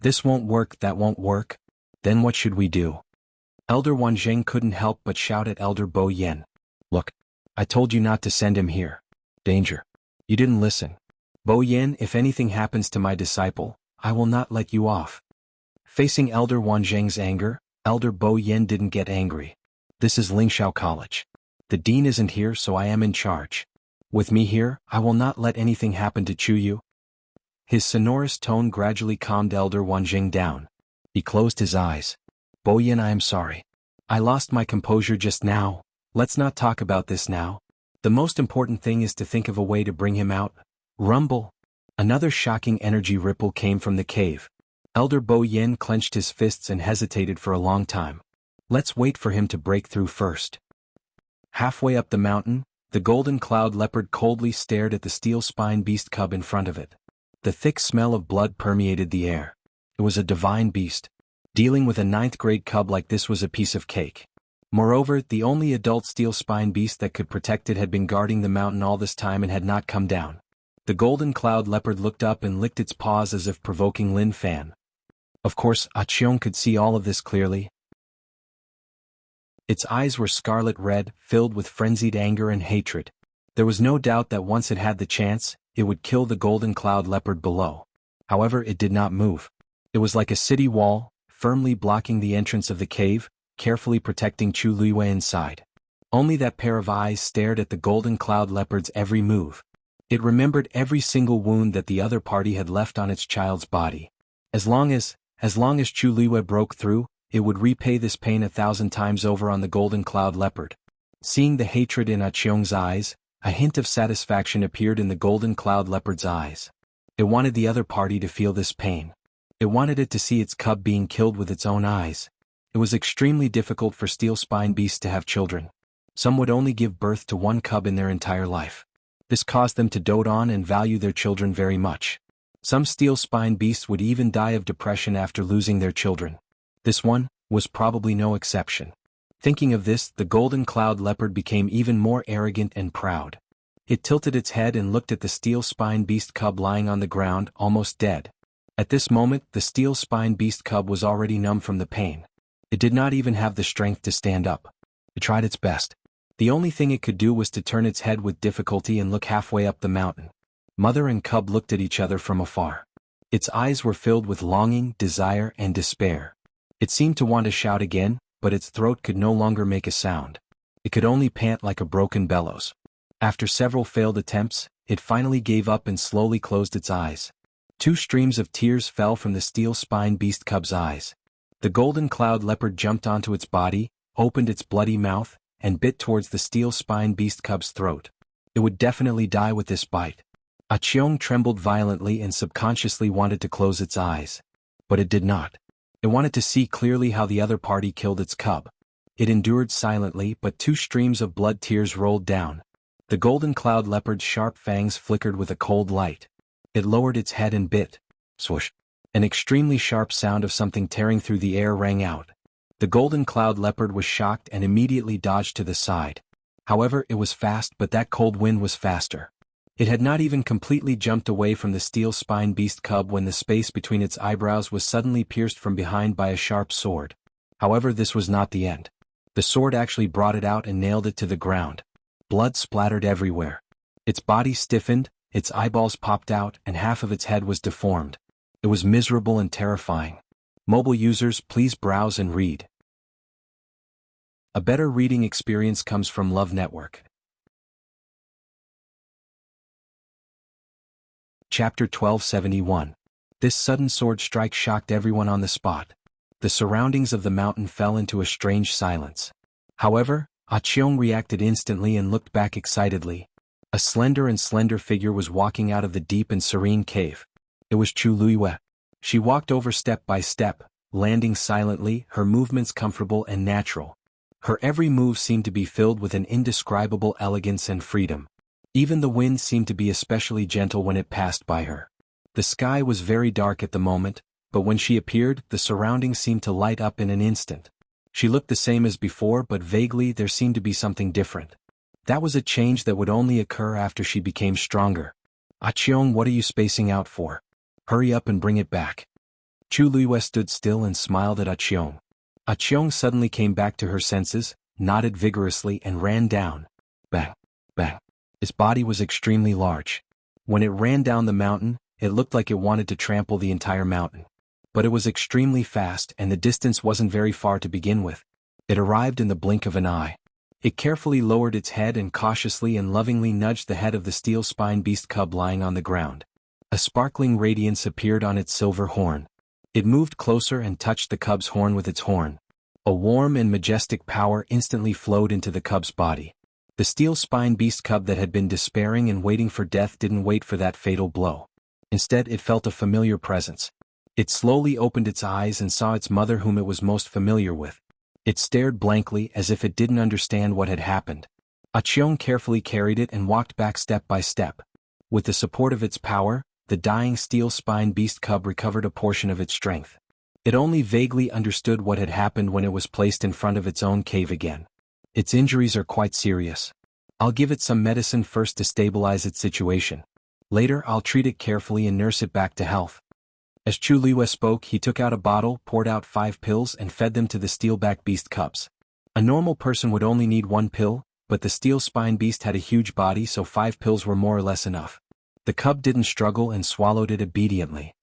This won't work, that won't work. Then what should we do? Elder Wanzheng couldn't help but shout at Elder Bo Yan. Look, I told you not to send him here. Danger. You didn't listen. Bo Yan, if anything happens to my disciple, I will not let you off. Facing Elder Wanzheng's anger, Elder Bo Yan didn't get angry. This is Lingxiao College. The dean isn't here, so I am in charge. With me here, I will not let anything happen to Chu Yu. His sonorous tone gradually calmed Elder Wanzheng down. He closed his eyes. Bo Yan, I am sorry. I lost my composure just now. Let's not talk about this now. The most important thing is to think of a way to bring him out. Rumble. Another shocking energy ripple came from the cave. Elder Bo Yan clenched his fists and hesitated for a long time. Let's wait for him to break through first. Halfway up the mountain, the golden cloud leopard coldly stared at the steel spine beast cub in front of it. The thick smell of blood permeated the air. It was a divine beast. Dealing with a 9th-grade cub like this was a piece of cake. Moreover, the only adult steel spine beast that could protect it had been guarding the mountain all this time and had not come down. The golden cloud leopard looked up and licked its paws as if provoking Lin Fan. Of course, Aqiong could see all of this clearly. Its eyes were scarlet red, filled with frenzied anger and hatred. There was no doubt that once it had the chance, it would kill the golden cloud leopard below. However, it did not move. It was like a city wall, firmly blocking the entrance of the cave, carefully protecting Chu Luiwei inside. Only that pair of eyes stared at the golden cloud leopard's every move. It remembered every single wound that the other party had left on its child's body. As long as Chu Luiwei broke through, it would repay this pain 1,000 times over on the golden cloud leopard. Seeing the hatred in Aqiong's eyes, a hint of satisfaction appeared in the golden cloud leopard's eyes. It wanted the other party to feel this pain. It wanted it to see its cub being killed with its own eyes. It was extremely difficult for steel spine beasts to have children. Some would only give birth to one cub in their entire life. This caused them to dote on and value their children very much. Some steel spine beasts would even die of depression after losing their children. This one was probably no exception. Thinking of this, the golden cloud leopard became even more arrogant and proud. It tilted its head and looked at the steel spine beast cub lying on the ground, almost dead. At this moment, the steel spine beast cub was already numb from the pain. It did not even have the strength to stand up. It tried its best. The only thing it could do was to turn its head with difficulty and look halfway up the mountain. Mother and cub looked at each other from afar. Its eyes were filled with longing, desire, and despair. It seemed to want to shout again, but its throat could no longer make a sound. It could only pant like a broken bellows. After several failed attempts, it finally gave up and slowly closed its eyes. 2 streams of tears fell from the steel spine beast cub's eyes. The golden cloud leopard jumped onto its body, opened its bloody mouth, and bit towards the steel spine beast cub's throat. It would definitely die with this bite. Aqiong trembled violently and subconsciously wanted to close its eyes. But it did not. It wanted to see clearly how the other party killed its cub. It endured silently, but 2 streams of blood tears rolled down. The golden cloud leopard's sharp fangs flickered with a cold light. It lowered its head and bit. Swoosh. An extremely sharp sound of something tearing through the air rang out. The golden cloud leopard was shocked and immediately dodged to the side. However, it was fast, but that cold wind was faster. It had not even completely jumped away from the steel spine beast cub when the space between its eyebrows was suddenly pierced from behind by a sharp sword. However, this was not the end. The sword actually brought it out and nailed it to the ground. Blood splattered everywhere. Its body stiffened, its eyeballs popped out, and half of its head was deformed. It was miserable and terrifying. Mobile users, please browse and read. A better reading experience comes from Love Network. Chapter 1271. This sudden sword strike shocked everyone on the spot. The surroundings of the mountain fell into a strange silence. However, Aqiong reacted instantly and looked back excitedly. A slender figure was walking out of the deep and serene cave. It was Chu Luiwei. She walked over step by step, landing silently, her movements comfortable and natural. Her every move seemed to be filled with an indescribable elegance and freedom. Even the wind seemed to be especially gentle when it passed by her. The sky was very dark at the moment, but when she appeared, the surroundings seemed to light up in an instant. She looked the same as before, but vaguely there seemed to be something different. That was a change that would only occur after she became stronger. "Cheong, what are you spacing out for? Hurry up and bring it back." Chu Luiyue stood still and smiled at Cheong. Cheong suddenly came back to her senses, nodded vigorously and ran down. Bang, bang. Its body was extremely large. When it ran down the mountain, it looked like it wanted to trample the entire mountain. But it was extremely fast and the distance wasn't very far to begin with. It arrived in the blink of an eye. It carefully lowered its head and cautiously and lovingly nudged the head of the steel-spine beast cub lying on the ground. A sparkling radiance appeared on its silver horn. It moved closer and touched the cub's horn with its horn. A warm and majestic power instantly flowed into the cub's body. The steel-spine beast cub that had been despairing and waiting for death didn't wait for that fatal blow. Instead, it felt a familiar presence. It slowly opened its eyes and saw its mother whom it was most familiar with. It stared blankly as if it didn't understand what had happened. Cheong carefully carried it and walked back step by step. With the support of its power, the dying steel-spine beast cub recovered a portion of its strength. It only vaguely understood what had happened when it was placed in front of its own cave again. "Its injuries are quite serious. I'll give it some medicine first to stabilize its situation. Later I'll treat it carefully and nurse it back to health." As Chu Luiyue spoke, he took out a bottle, poured out 5 pills and fed them to the steelback beast cubs. A normal person would only need 1 pill, but the steel-spine beast had a huge body, so 5 pills were more or less enough. The cub didn't struggle and swallowed it obediently.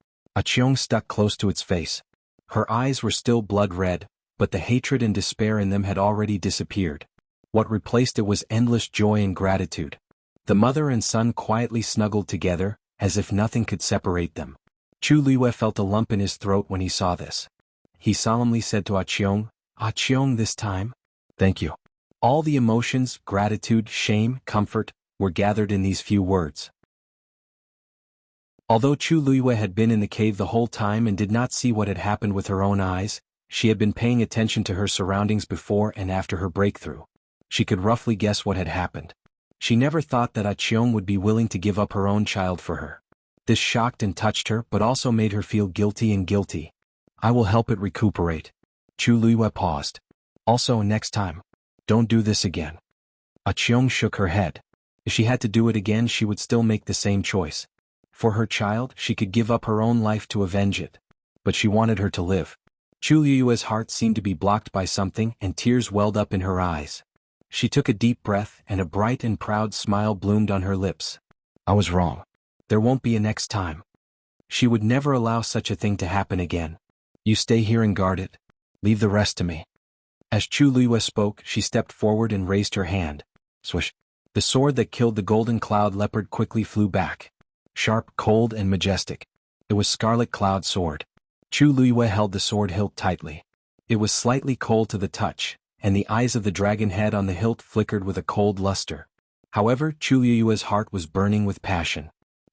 Cheong stuck close to its face. Her eyes were still blood red, but the hatred and despair in them had already disappeared. What replaced it was endless joy and gratitude. The mother and son quietly snuggled together, as if nothing could separate them. Chu Luiyue felt a lump in his throat when he saw this. He solemnly said to Cheong, "Cheong, this time? Thank you." All the emotions, gratitude, shame, comfort, were gathered in these few words. Although Chu Luiyue had been in the cave the whole time and did not see what had happened with her own eyes, she had been paying attention to her surroundings before and after her breakthrough. She could roughly guess what had happened. She never thought that Cheong would be willing to give up her own child for her. This shocked and touched her but also made her feel guilty. "I will help it recuperate." Chu Luiyue paused. "Also, next time, don't do this again." Cheong shook her head. If she had to do it again, she would still make the same choice. For her child, she could give up her own life to avenge it. But she wanted her to live. Chu Luiyue's heart seemed to be blocked by something and tears welled up in her eyes. She took a deep breath and a bright and proud smile bloomed on her lips. "I was wrong. There won't be a next time. She would never allow such a thing to happen again. You stay here and guard it. Leave the rest to me." As Chu Luiyue spoke, she stepped forward and raised her hand. Swish. The sword that killed the golden cloud leopard quickly flew back. Sharp, cold, and majestic. It was Scarlet Cloud's sword. Chu Luiyue held the sword hilt tightly. It was slightly cold to the touch, and the eyes of the dragon head on the hilt flickered with a cold luster. However, Chu Luiyue's heart was burning with passion.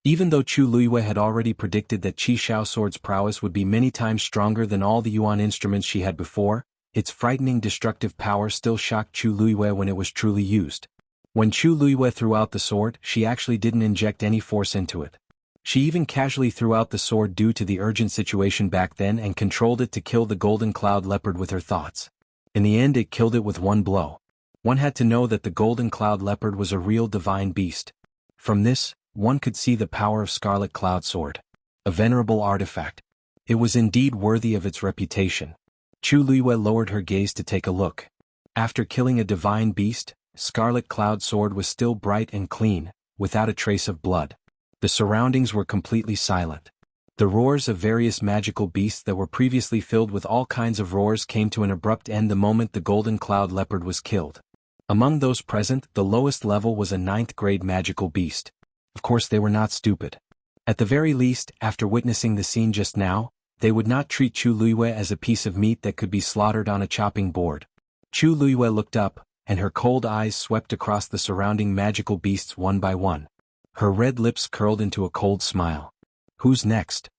Even though Chu Luiyue had already predicted that Qi Shao sword's prowess would be many times stronger than all the Yuan instruments she had before, its frightening destructive power still shocked Chu Luiyue when it was truly used. When Chu Luiyue threw out the sword, she actually didn't inject any force into it. She even casually threw out the sword due to the urgent situation back then and controlled it to kill the golden cloud leopard with her thoughts. In the end, it killed it with one blow. One had to know that the golden cloud leopard was a real divine beast. From this, one could see the power of Scarlet Cloud Sword. A venerable artifact. It was indeed worthy of its reputation. Chu Luiyue lowered her gaze to take a look. After killing a divine beast, Scarlet Cloud Sword was still bright and clean, without a trace of blood. The surroundings were completely silent. The roars of various magical beasts that were previously filled with all kinds of roars came to an abrupt end the moment the golden cloud leopard was killed. Among those present, the lowest level was a 9th-grade magical beast. Of course, they were not stupid. At the very least, after witnessing the scene just now, they would not treat Chu Luiyue as a piece of meat that could be slaughtered on a chopping board. Chu Luiyue looked up, and her cold eyes swept across the surrounding magical beasts one by one. Her red lips curled into a cold smile. "Who's next?"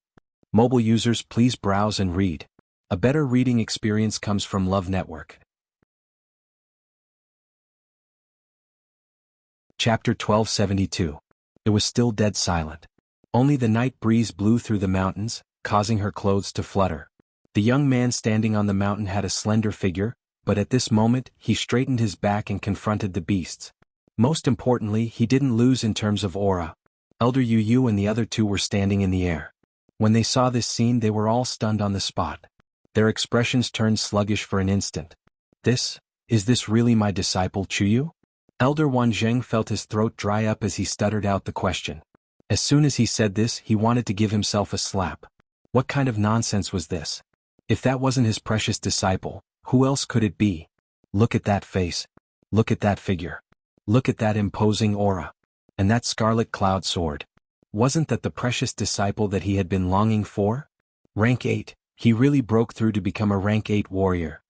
Mobile users, please browse and read. A better reading experience comes from Love Network. Chapter 1272. It was still dead silent. Only the night breeze blew through the mountains, causing her clothes to flutter. The young man standing on the mountain had a slender figure, but at this moment, he straightened his back and confronted the beasts. Most importantly, he didn't lose in terms of aura. Elder Yu and the other two were standing in the air. When they saw this scene, they were all stunned on the spot. Their expressions turned sluggish for an instant. Is this really my disciple Chuyu? Elder Wanzheng felt his throat dry up as he stuttered out the question. As soon as he said this, he wanted to give himself a slap. What kind of nonsense was this? If that wasn't his precious disciple, who else could it be? Look at that face. Look at that figure. Look at that imposing aura. And that scarlet cloud sword. Wasn't that the precious disciple that he had been longing for? Rank 8, he really broke through to become a rank 8 warrior.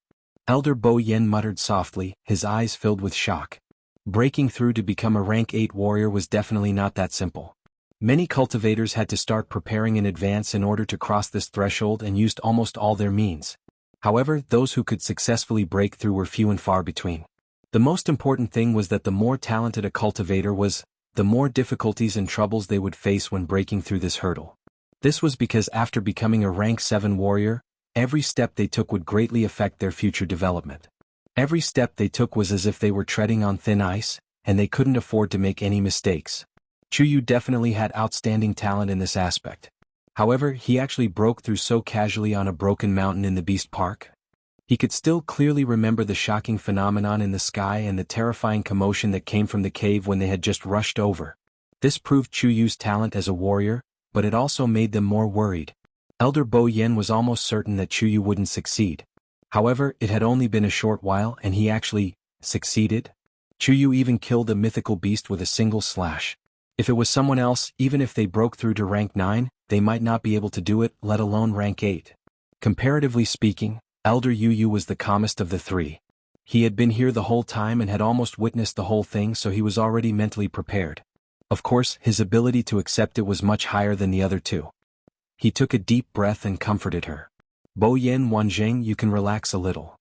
Elder Bo Yen muttered softly, his eyes filled with shock. Breaking through to become a rank 8 warrior was definitely not that simple. Many cultivators had to start preparing in advance in order to cross this threshold and used almost all their means. However, those who could successfully break through were few and far between. The most important thing was that the more talented a cultivator was, the more difficulties and troubles they would face when breaking through this hurdle. This was because after becoming a rank 7 warrior, every step they took would greatly affect their future development. Every step they took was as if they were treading on thin ice, and they couldn't afford to make any mistakes. Chuyu definitely had outstanding talent in this aspect. However, he actually broke through so casually on a broken mountain in the Beast Park. He could still clearly remember the shocking phenomenon in the sky and the terrifying commotion that came from the cave when they had just rushed over. This proved Chuyu's talent as a warrior, but it also made them more worried. Elder Bo Yen was almost certain that Chuyu wouldn't succeed. However, it had only been a short while and he actually succeeded. Chuyu even killed a mythical beast with a single slash. If it was someone else, even if they broke through to rank 9, they might not be able to do it, let alone rank 8. Comparatively speaking, Elder Yu was the calmest of the three. He had been here the whole time and had almost witnessed the whole thing, so he was already mentally prepared. Of course, his ability to accept it was much higher than the other two. He took a deep breath and comforted her. Bo Yen Wanzheng, you can relax a little.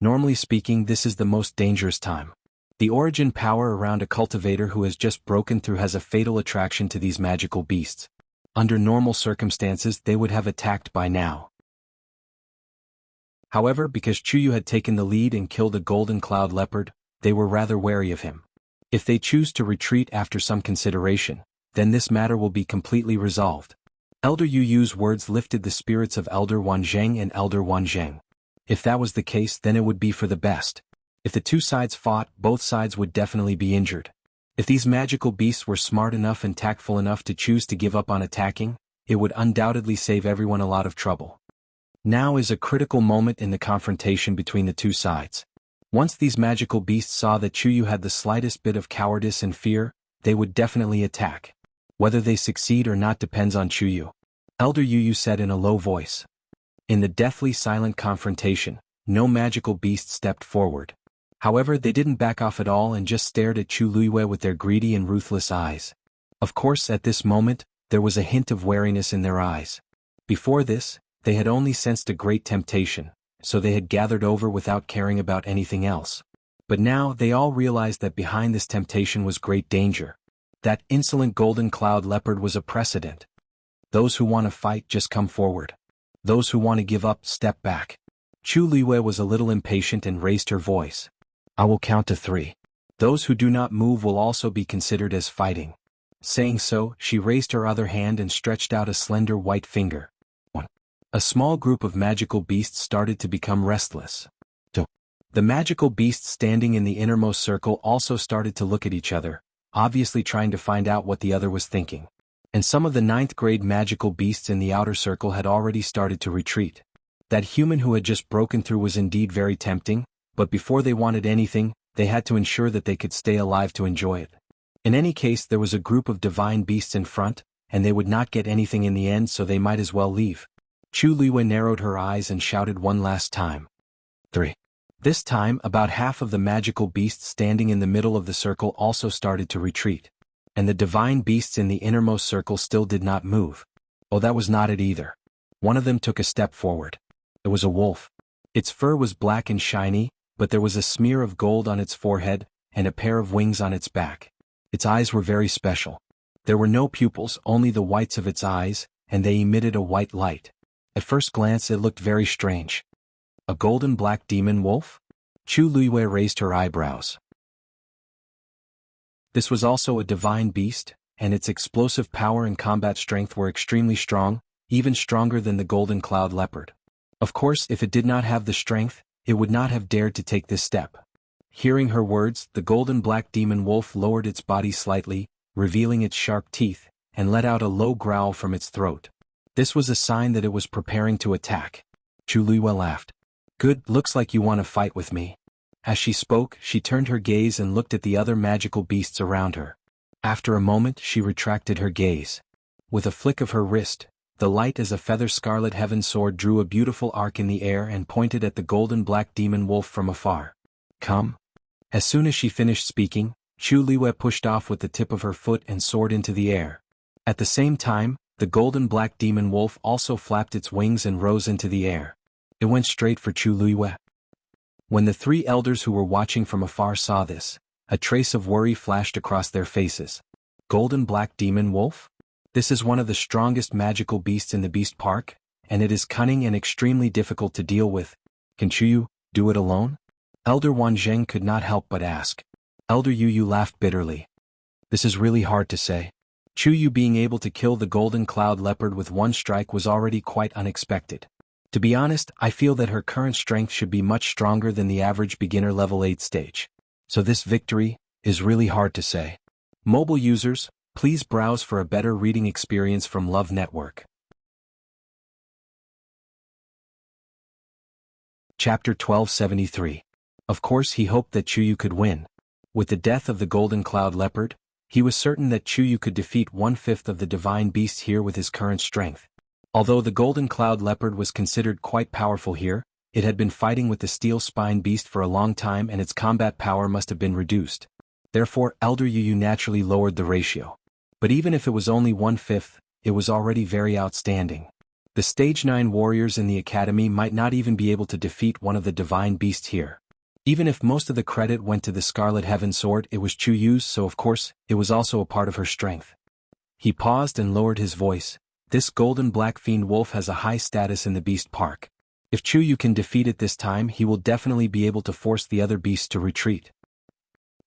Normally speaking, this is the most dangerous time. The origin power around a cultivator who has just broken through has a fatal attraction to these magical beasts. Under normal circumstances, they would have attacked by now. However, because Chuyu had taken the lead and killed a golden cloud leopard, they were rather wary of him. If they choose to retreat after some consideration, then this matter will be completely resolved. Elder Yuyu's words lifted the spirits of Elder Wanzheng and Elder Wanzheng. If that was the case, then it would be for the best. If the two sides fought, both sides would definitely be injured. If these magical beasts were smart enough and tactful enough to choose to give up on attacking, it would undoubtedly save everyone a lot of trouble. Now is a critical moment in the confrontation between the two sides. Once these magical beasts saw that Chuyu had the slightest bit of cowardice and fear, they would definitely attack. Whether they succeed or not depends on Chuyu. Elder Yu said in a low voice. In the deathly silent confrontation, no magical beast stepped forward. However, they didn't back off at all and just stared at Chu Luiyue with their greedy and ruthless eyes. Of course, at this moment, there was a hint of wariness in their eyes. Before this, they had only sensed a great temptation, so they had gathered over without caring about anything else. But now they all realized that behind this temptation was great danger. That insolent golden cloud leopard was a precedent. Those who want to fight just come forward. Those who want to give up step back. Chu Luiyue was a little impatient and raised her voice. I will count to 3. Those who do not move will also be considered as fighting. Saying so, she raised her other hand and stretched out a slender white finger. 1. A small group of magical beasts started to become restless. 2. The magical beasts standing in the innermost circle also started to look at each other, obviously trying to find out what the other was thinking. And some of the 9th grade magical beasts in the outer circle had already started to retreat. That human who had just broken through was indeed very tempting, but before they wanted anything, they had to ensure that they could stay alive to enjoy it. In any case, there was a group of divine beasts in front, and they would not get anything in the end, so they might as well leave. Chu Luiyue narrowed her eyes and shouted one last time. 3. This time, about half of the magical beasts standing in the middle of the circle also started to retreat. And the divine beasts in the innermost circle still did not move. Oh, that was not it either. One of them took a step forward. It was a wolf. Its fur was black and shiny, but there was a smear of gold on its forehead, and a pair of wings on its back. Its eyes were very special. There were no pupils, only the whites of its eyes, and they emitted a white light. At first glance it looked very strange. A golden black demon wolf? Chu Luiyue raised her eyebrows. This was also a divine beast, and its explosive power and combat strength were extremely strong, even stronger than the golden cloud leopard. Of course, if it did not have the strength, it would not have dared to take this step. Hearing her words, the golden black demon wolf lowered its body slightly, revealing its sharp teeth, and let out a low growl from its throat. This was a sign that it was preparing to attack. Chu Luiyue laughed. Good, looks like you want to fight with me. As she spoke, she turned her gaze and looked at the other magical beasts around her. After a moment, she retracted her gaze. With a flick of her wrist, the light as a feather scarlet heaven sword drew a beautiful arc in the air and pointed at the golden black demon wolf from afar. Come. As soon as she finished speaking, Chu Luiyue pushed off with the tip of her foot and soared into the air. At the same time, the golden black demon wolf also flapped its wings and rose into the air. It went straight for Chu Luiyue. When the three elders who were watching from afar saw this, a trace of worry flashed across their faces. Golden black demon wolf? This is one of the strongest magical beasts in the Beast Park, and it is cunning and extremely difficult to deal with. Can Chu do it alone? Elder Wanzheng could not help but ask. Elder Yu laughed bitterly. This is really hard to say. Chu Yu being able to kill the golden cloud leopard with one strike was already quite unexpected. To be honest, I feel that her current strength should be much stronger than the average beginner level 8 stage. So this victory is really hard to say. Mobile users, please browse for a better reading experience from Love Network. Chapter 1273. Of course he hoped that Chu Yu could win. With the death of the golden cloud leopard, he was certain that Chu Yu could defeat 1/5 of the divine beast here with his current strength. Although the golden cloud leopard was considered quite powerful here, it had been fighting with the steel spine beast for a long time and its combat power must have been reduced. Therefore, Elder Yu naturally lowered the ratio. But even if it was only 1/5, it was already very outstanding. The stage 9 warriors in the academy might not even be able to defeat one of the divine beasts here. Even if most of the credit went to the Scarlet Heaven Sword, it was Chu Yu's, so of course, it was also a part of her strength. He paused and lowered his voice. This golden black fiend wolf has a high status in the Beast Park. If Chu Yu can defeat it this time, he will definitely be able to force the other beasts to retreat.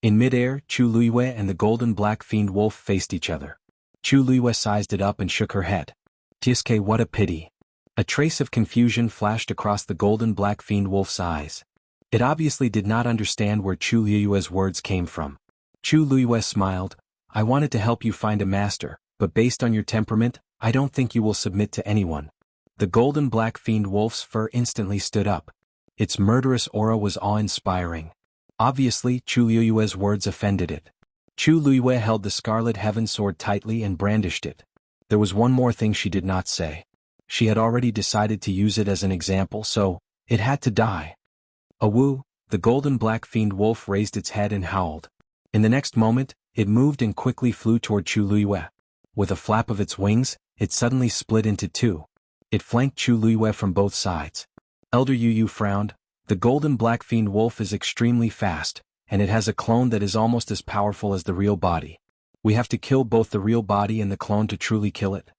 In midair, Chu Luiyue and the golden black fiend wolf faced each other. Chu Luiyue sized it up and shook her head. Tsk, what a pity. A trace of confusion flashed across the golden black fiend wolf's eyes. It obviously did not understand where Chu Luiyue's words came from. Chu Luiyue smiled. I wanted to help you find a master, but based on your temperament, I don't think you will submit to anyone. The golden black fiend wolf's fur instantly stood up. Its murderous aura was awe-inspiring. Obviously, Chu Luiyue's words offended it. Chu Luiyue held the Scarlet Heaven Sword tightly and brandished it. There was one more thing she did not say. She had already decided to use it as an example, so it had to die. Awoo! The golden black fiend wolf raised its head and howled. In the next moment, it moved and quickly flew toward Chu Luiyue. With a flap of its wings, it suddenly split into two. It flanked Chu Luiyue from both sides. Elder Yu frowned. The golden black fiend wolf is extremely fast, and it has a clone that is almost as powerful as the real body. We have to kill both the real body and the clone to truly kill it.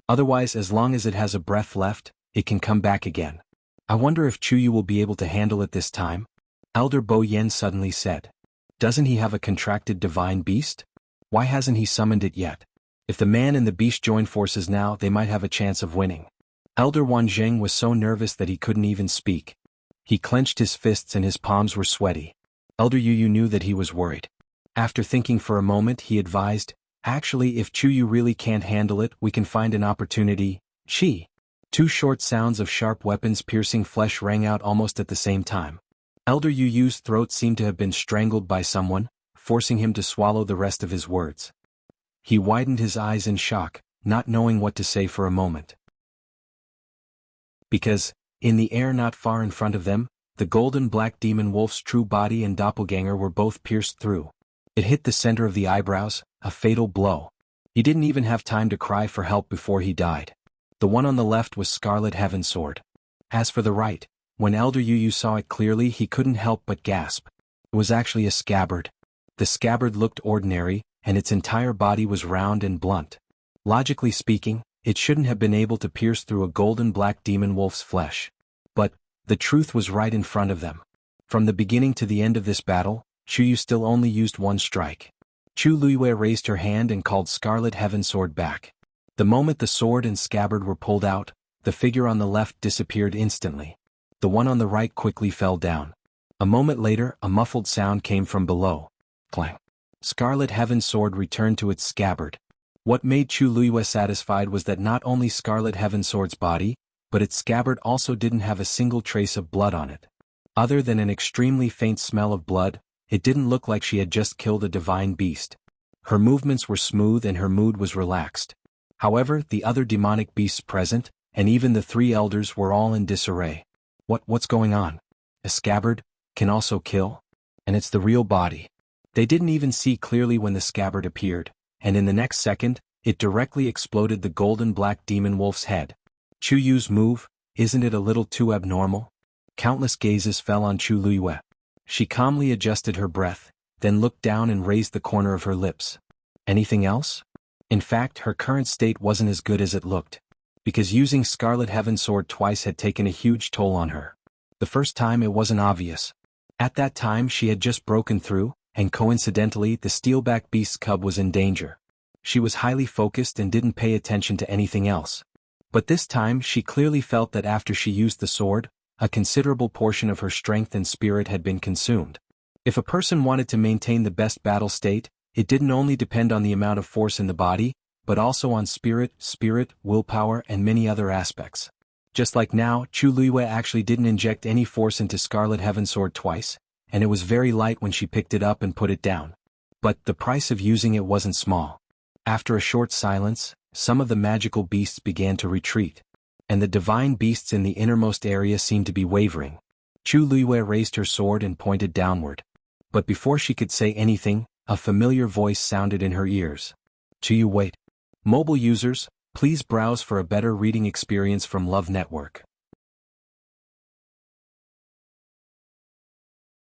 Otherwise, as long as it has a breath left, it can come back again. I wonder if Chu Yu will be able to handle it this time? Elder Bo Yen suddenly said. Doesn't he have a contracted divine beast? Why hasn't he summoned it yet? If the man and the beast join forces now, they might have a chance of winning. Elder Wanzheng was so nervous that he couldn't even speak. He clenched his fists and his palms were sweaty. Elder Yu knew that he was worried. After thinking for a moment, he advised, actually, if Chu Yu really can't handle it, we can find an opportunity. Two short sounds of sharp weapons piercing flesh rang out almost at the same time. Elder Yu's throat seemed to have been strangled by someone, forcing him to swallow the rest of his words. He widened his eyes in shock, not knowing what to say for a moment. Because, in the air not far in front of them, the golden black demon wolf's true body and doppelganger were both pierced through. It hit the center of the eyebrows, a fatal blow. He didn't even have time to cry for help before he died. The one on the left was Scarlet Heaven Sword. As for the right, when Elder Yu saw it clearly, he couldn't help but gasp. It was actually a scabbard. The scabbard looked ordinary, and its entire body was round and blunt. Logically speaking, it shouldn't have been able to pierce through a golden black demon wolf's flesh. But the truth was right in front of them. From the beginning to the end of this battle, Chuyu still only used one strike. Chu Luiyue raised her hand and called Scarlet Heaven Sword back. The moment the sword and scabbard were pulled out, the figure on the left disappeared instantly. The one on the right quickly fell down. A moment later, a muffled sound came from below. Clang. Scarlet Heaven Sword returned to its scabbard. What made Chu Luiyue satisfied was that not only Scarlet Heaven Sword's body, but its scabbard also didn't have a single trace of blood on it. Other than an extremely faint smell of blood, it didn't look like she had just killed a divine beast. Her movements were smooth and her mood was relaxed. However, the other demonic beasts present, and even the three elders, were all in disarray. What's going on? A scabbard can also kill? And it's the real body. They didn't even see clearly when the scabbard appeared, and in the next second, it directly exploded the golden black demon wolf's head. Chuyu's move, isn't it a little too abnormal? Countless gazes fell on Chu Luiyue. She calmly adjusted her breath, then looked down and raised the corner of her lips. Anything else? In fact, her current state wasn't as good as it looked, because using Scarlet Heaven Sword twice had taken a huge toll on her. The first time it wasn't obvious. At that time she had just broken through, and coincidentally the steelback beast's cub was in danger. She was highly focused and didn't pay attention to anything else. But this time she clearly felt that after she used the sword, a considerable portion of her strength and spirit had been consumed. If a person wanted to maintain the best battle state, it didn't only depend on the amount of force in the body, but also on spirit, willpower, and many other aspects. Just like now, Chu Luiyue actually didn't inject any force into Scarlet Heaven Sword twice, and it was very light when she picked it up and put it down. But the price of using it wasn't small. After a short silence, some of the magical beasts began to retreat, and the divine beasts in the innermost area seemed to be wavering. Chu Luiyue raised her sword and pointed downward. But before she could say anything, a familiar voice sounded in her ears. Chuyu, wait. Mobile users, please browse for a better reading experience from Love Network.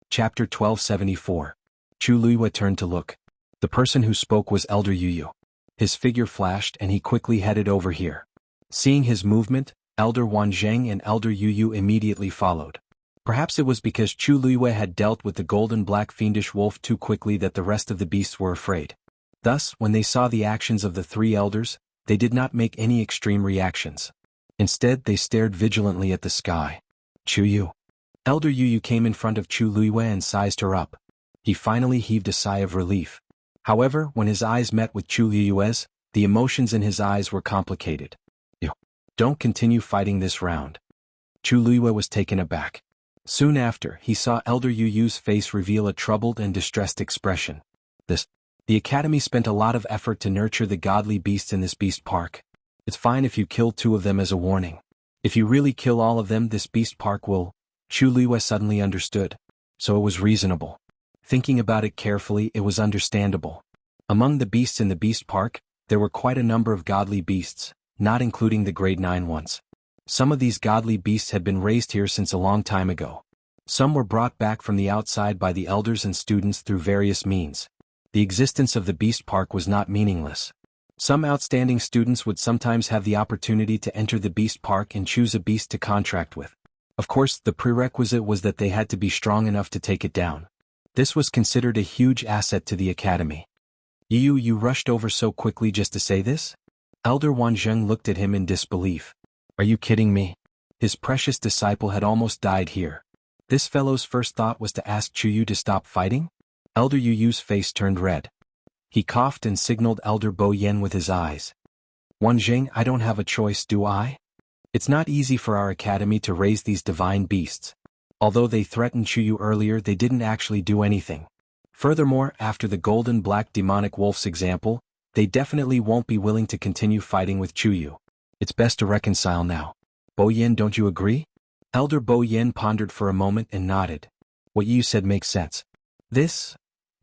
Chapter 1274. Chu Luiyue turned to look. The person who spoke was Elder Yu. His figure flashed and he quickly headed over here. Seeing his movement, Elder Wanzheng and Elder Yu immediately followed. Perhaps it was because Chu Luiyue had dealt with the golden black fiendish wolf too quickly that the rest of the beasts were afraid. Thus, when they saw the actions of the three elders, they did not make any extreme reactions. Instead, they stared vigilantly at the sky. Chuyu. Elder Yu came in front of Chu Luiyue and sized her up. He finally heaved a sigh of relief. However, when his eyes met with Chu Luiyue's, the emotions in his eyes were complicated. Don't continue fighting this round. Chu Luiyue was taken aback. Soon after, he saw Elder Yu's face reveal a troubled and distressed expression. The Academy spent a lot of effort to nurture the godly beasts in this beast park. It's fine if you kill 2 of them as a warning. If you really kill all of them, this beast park will... Chu Luiyue suddenly understood. So it was reasonable. Thinking about it carefully, it was understandable. Among the beasts in the beast park, there were quite a number of godly beasts, not including the grade 9 ones. Some of these godly beasts had been raised here since a long time ago. Some were brought back from the outside by the elders and students through various means. The existence of the beast park was not meaningless. Some outstanding students would sometimes have the opportunity to enter the beast park and choose a beast to contract with. Of course, the prerequisite was that they had to be strong enough to take it down. This was considered a huge asset to the Academy. You rushed over so quickly just to say this? Elder Wanzheng looked at him in disbelief. Are you kidding me? His precious disciple had almost died here. This fellow's first thought was to ask Chuyu to stop fighting? Elder Yu's face turned red. He coughed and signaled Elder Bo Yen with his eyes. Wanzheng, I don't have a choice, do I? It's not easy for our academy to raise these divine beasts. Although they threatened Chuyu earlier, they didn't actually do anything. Furthermore, after the golden black demonic wolf's example, they definitely won't be willing to continue fighting with Chuyu. It's best to reconcile now. Bo Yen, don't you agree? Elder Bo Yen pondered for a moment and nodded. What you said makes sense.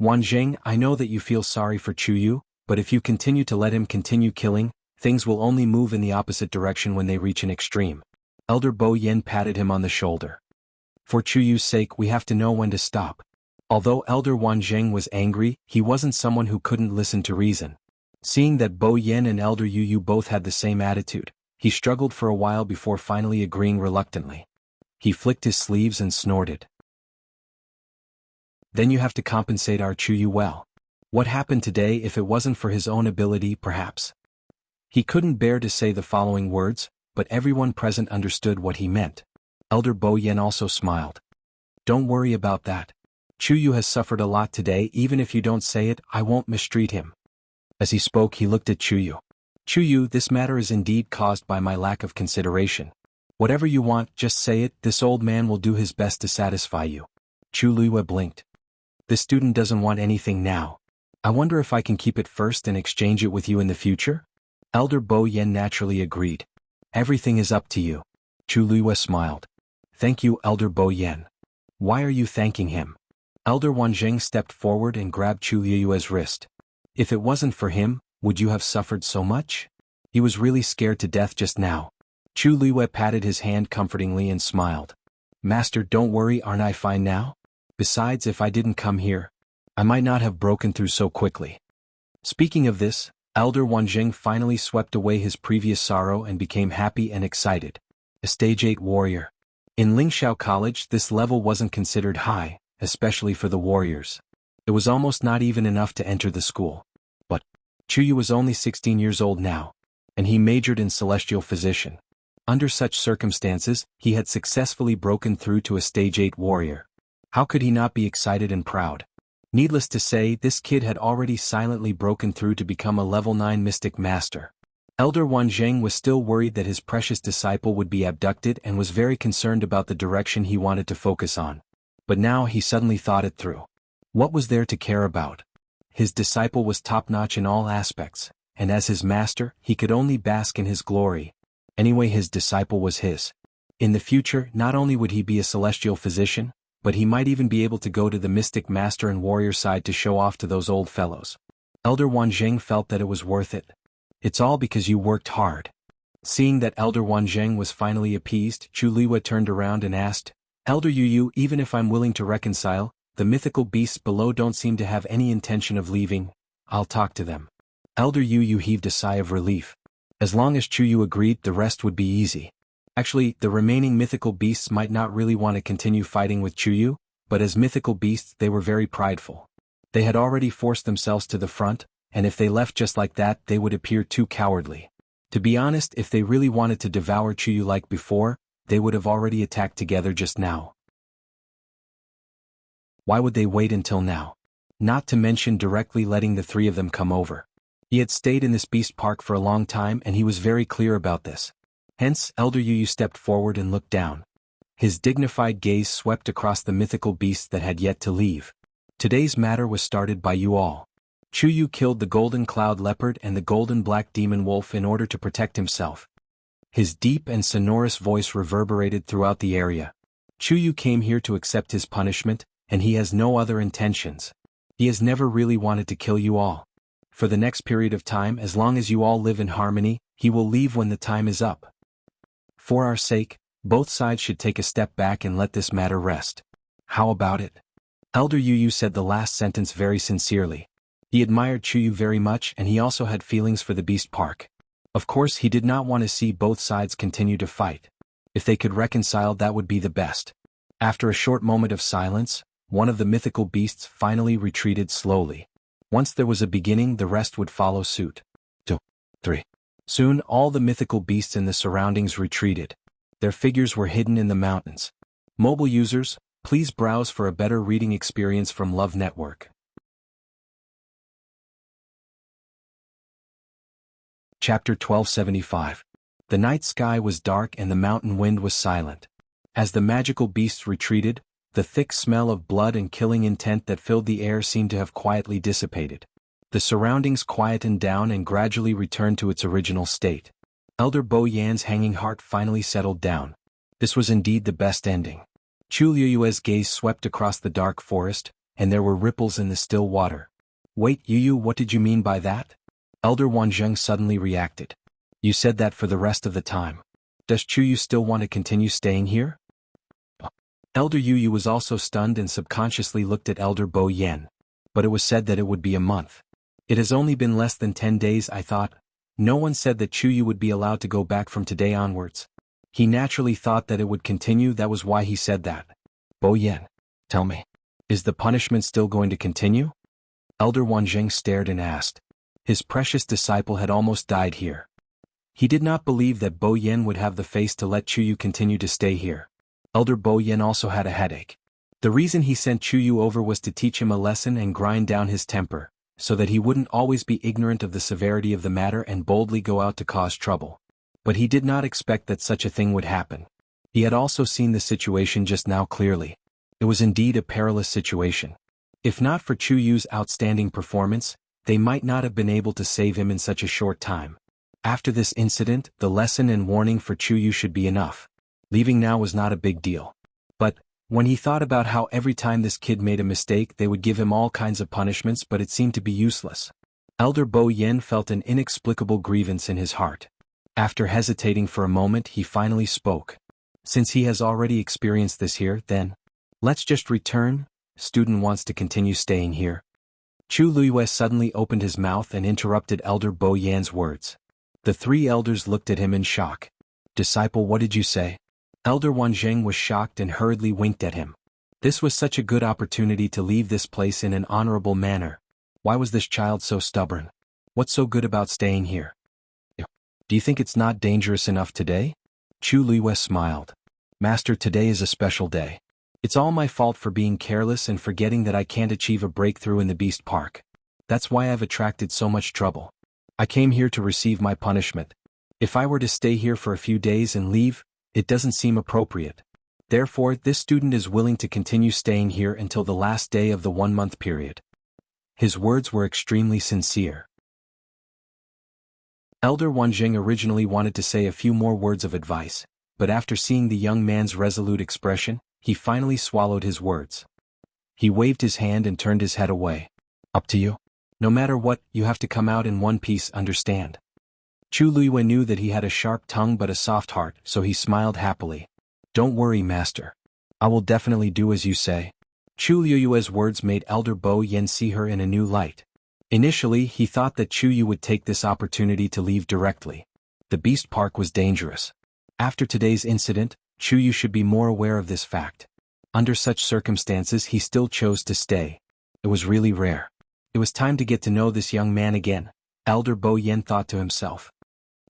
Wanzheng, I know that you feel sorry for Chuyu, but if you continue to let him continue killing, Things will only move in the opposite direction when they reach an extreme. Elder Bo Yen patted him on the shoulder. For Chuyu's sake, we have to know when to stop. Although Elder Wanzheng was angry, he wasn't someone who couldn't listen to reason. Seeing that Bo Yen and Elder Yu both had the same attitude, he struggled for a while before finally agreeing reluctantly. He flicked his sleeves and snorted. Then you have to compensate our Chuyu well. What happened today if it wasn't for his own ability, perhaps? He couldn't bear to say the following words, but everyone present understood what he meant. Elder Bo Yen also smiled. Don't worry about that. Chuyu has suffered a lot today. Even if you don't say it, I won't mistreat him. As he spoke, he looked at Chuyu. Chuyu, this matter is indeed caused by my lack of consideration. Whatever you want, just say it. This old man will do his best to satisfy you. Chu Luiyue blinked. The student doesn't want anything now. I wonder if I can keep it first and exchange it with you in the future? Elder Bo Yen naturally agreed. Everything is up to you. Chu Luiyue smiled. Thank you, Elder Bo Yen. Why are you thanking him? Elder Wanzheng stepped forward and grabbed Chu Luiyue's wrist. If it wasn't for him, would you have suffered so much? He was really scared to death just now. Chu Luiyue patted his hand comfortingly and smiled. Master, don't worry, aren't I fine now? Besides, if I didn't come here, I might not have broken through so quickly. Speaking of this, Elder Wanzheng finally swept away his previous sorrow and became happy and excited. A Stage 8 warrior. In Lingxiao College, this level wasn't considered high, especially for the warriors. It was almost not even enough to enter the school. But Chuyu was only 16 years old now, and he majored in celestial physician. Under such circumstances, he had successfully broken through to a Stage 8 warrior. How could he not be excited and proud? Needless to say, this kid had already silently broken through to become a level 9 mystic master. Elder Wanzheng was still worried that his precious disciple would be abducted and was very concerned about the direction he wanted to focus on. But now he suddenly thought it through. What was there to care about? His disciple was top-notch in all aspects, and as his master, he could only bask in his glory. Anyway, his disciple was his. In the future, not only would he be a celestial physician, but he might even be able to go to the mystic master and warrior side to show off to those old fellows. Elder Wanzheng felt that it was worth it. It's all because you worked hard. Seeing that Elder Wanzheng was finally appeased, Chu Luiyue turned around and asked, Elder Yu, even if I'm willing to reconcile, the mythical beasts below don't seem to have any intention of leaving. I'll talk to them. Elder Yu heaved a sigh of relief. As long as Chuyu agreed, the rest would be easy. Actually, the remaining mythical beasts might not really want to continue fighting with Chuyu, but as mythical beasts they were very prideful. They had already forced themselves to the front, and if they left just like that they would appear too cowardly. To be honest, if they really wanted to devour Chuyu like before, they would have already attacked together just now. Why would they wait until now? Not to mention directly letting the three of them come over. He had stayed in this beast park for a long time and he was very clear about this. Hence, Elder Yu stepped forward and looked down. His dignified gaze swept across the mythical beasts that had yet to leave. Today's matter was started by you all. Chuyu killed the golden cloud leopard and the golden black demon wolf in order to protect himself. His deep and sonorous voice reverberated throughout the area. Chuyu came here to accept his punishment, and he has no other intentions. He has never really wanted to kill you all. For the next period of time, as long as you all live in harmony, he will leave when the time is up. For our sake, both sides should take a step back and let this matter rest. How about it? Elder Yu said the last sentence very sincerely. He admired Chuyu very much and he also had feelings for the beast park. Of course, he did not want to see both sides continue to fight. If they could reconcile, that would be the best. After a short moment of silence, one of the mythical beasts finally retreated slowly. Once there was a beginning, the rest would follow suit. 2, 3. Soon all the mythical beasts in the surroundings retreated. Their figures were hidden in the mountains. Mobile users, please browse for a better reading experience from Love Network. Chapter 1275. The night sky was dark and the mountain wind was silent. As the magical beasts retreated, the thick smell of blood and killing intent that filled the air seemed to have quietly dissipated. The surroundings quietened down and gradually returned to its original state. Elder Bo Yan's hanging heart finally settled down. This was indeed the best ending. Chu Liyue's gaze swept across the dark forest, and there were ripples in the still water. Wait, Yu, what did you mean by that? Elder Wanzheng suddenly reacted. You said that for the rest of the time. Does Chuyu still want to continue staying here? Elder Yu was also stunned and subconsciously looked at Elder Bo Yen. But it was said that it would be a month. It has only been less than 10 days, I thought. No one said that Chuyu would be allowed to go back from today onwards. He naturally thought that it would continue, that was why he said that. Bo Yen, tell me, is the punishment still going to continue? Elder Wanzheng stared and asked. His precious disciple had almost died here. He did not believe that Bo Yen would have the face to let Chuyu continue to stay here. Elder Bo Yen also had a headache. The reason he sent Chuyu over was to teach him a lesson and grind down his temper, so that he wouldn't always be ignorant of the severity of the matter and boldly go out to cause trouble. But he did not expect that such a thing would happen. He had also seen the situation just now clearly. It was indeed a perilous situation. If not for Chuyu's outstanding performance, they might not have been able to save him in such a short time. After this incident, the lesson and warning for Chuyu should be enough. Leaving now was not a big deal. But, when he thought about how every time this kid made a mistake they would give him all kinds of punishments, but it seemed to be useless. Elder Bo Yen felt an inexplicable grievance in his heart. After hesitating for a moment he finally spoke. Since he has already experienced this here, then, let's just return. Student wants to continue staying here. Chu Luiyue suddenly opened his mouth and interrupted Elder Bo Yan's words. The three elders looked at him in shock. Disciple, what did you say? Elder Wanzheng was shocked and hurriedly winked at him. This was such a good opportunity to leave this place in an honorable manner. Why was this child so stubborn? What's so good about staying here? Do you think it's not dangerous enough today? Chu Luiyue smiled. Master, today is a special day. It's all my fault for being careless and forgetting that I can't achieve a breakthrough in the Beast Park. That's why I've attracted so much trouble. I came here to receive my punishment. If I were to stay here for a few days and leave, it doesn't seem appropriate. Therefore, this student is willing to continue staying here until the last day of the 1-month period. His words were extremely sincere. Elder Wanzheng originally wanted to say a few more words of advice, but after seeing the young man's resolute expression, he finally swallowed his words. He waved his hand and turned his head away. Up to you. No matter what, you have to come out in one piece, understand? Chu Luiyue knew that he had a sharp tongue but a soft heart, so he smiled happily. Don't worry, master. I will definitely do as you say. Chu Luiyue's words made Elder Bo Yen see her in a new light. Initially, he thought that Chuyu would take this opportunity to leave directly. The Beast Park was dangerous. After today's incident, Chuyu should be more aware of this fact. Under such circumstances he still chose to stay. It was really rare. It was time to get to know this young man again, Elder Bo Yen thought to himself.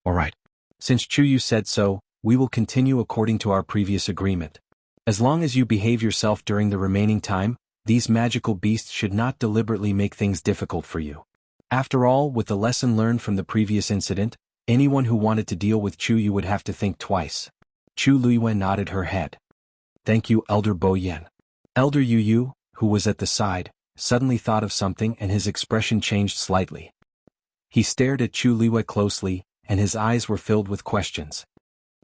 Alright. Since Chuyu said so, we will continue according to our previous agreement. As long as you behave yourself during the remaining time, these magical beasts should not deliberately make things difficult for you. After all, with the lesson learned from the previous incident, anyone who wanted to deal with Chuyu would have to think twice. Chu Luiyue nodded her head. Thank you, Elder Bo Yen. Elder Yu, who was at the side, suddenly thought of something and his expression changed slightly. He stared at Chu Luiyue closely, and his eyes were filled with questions.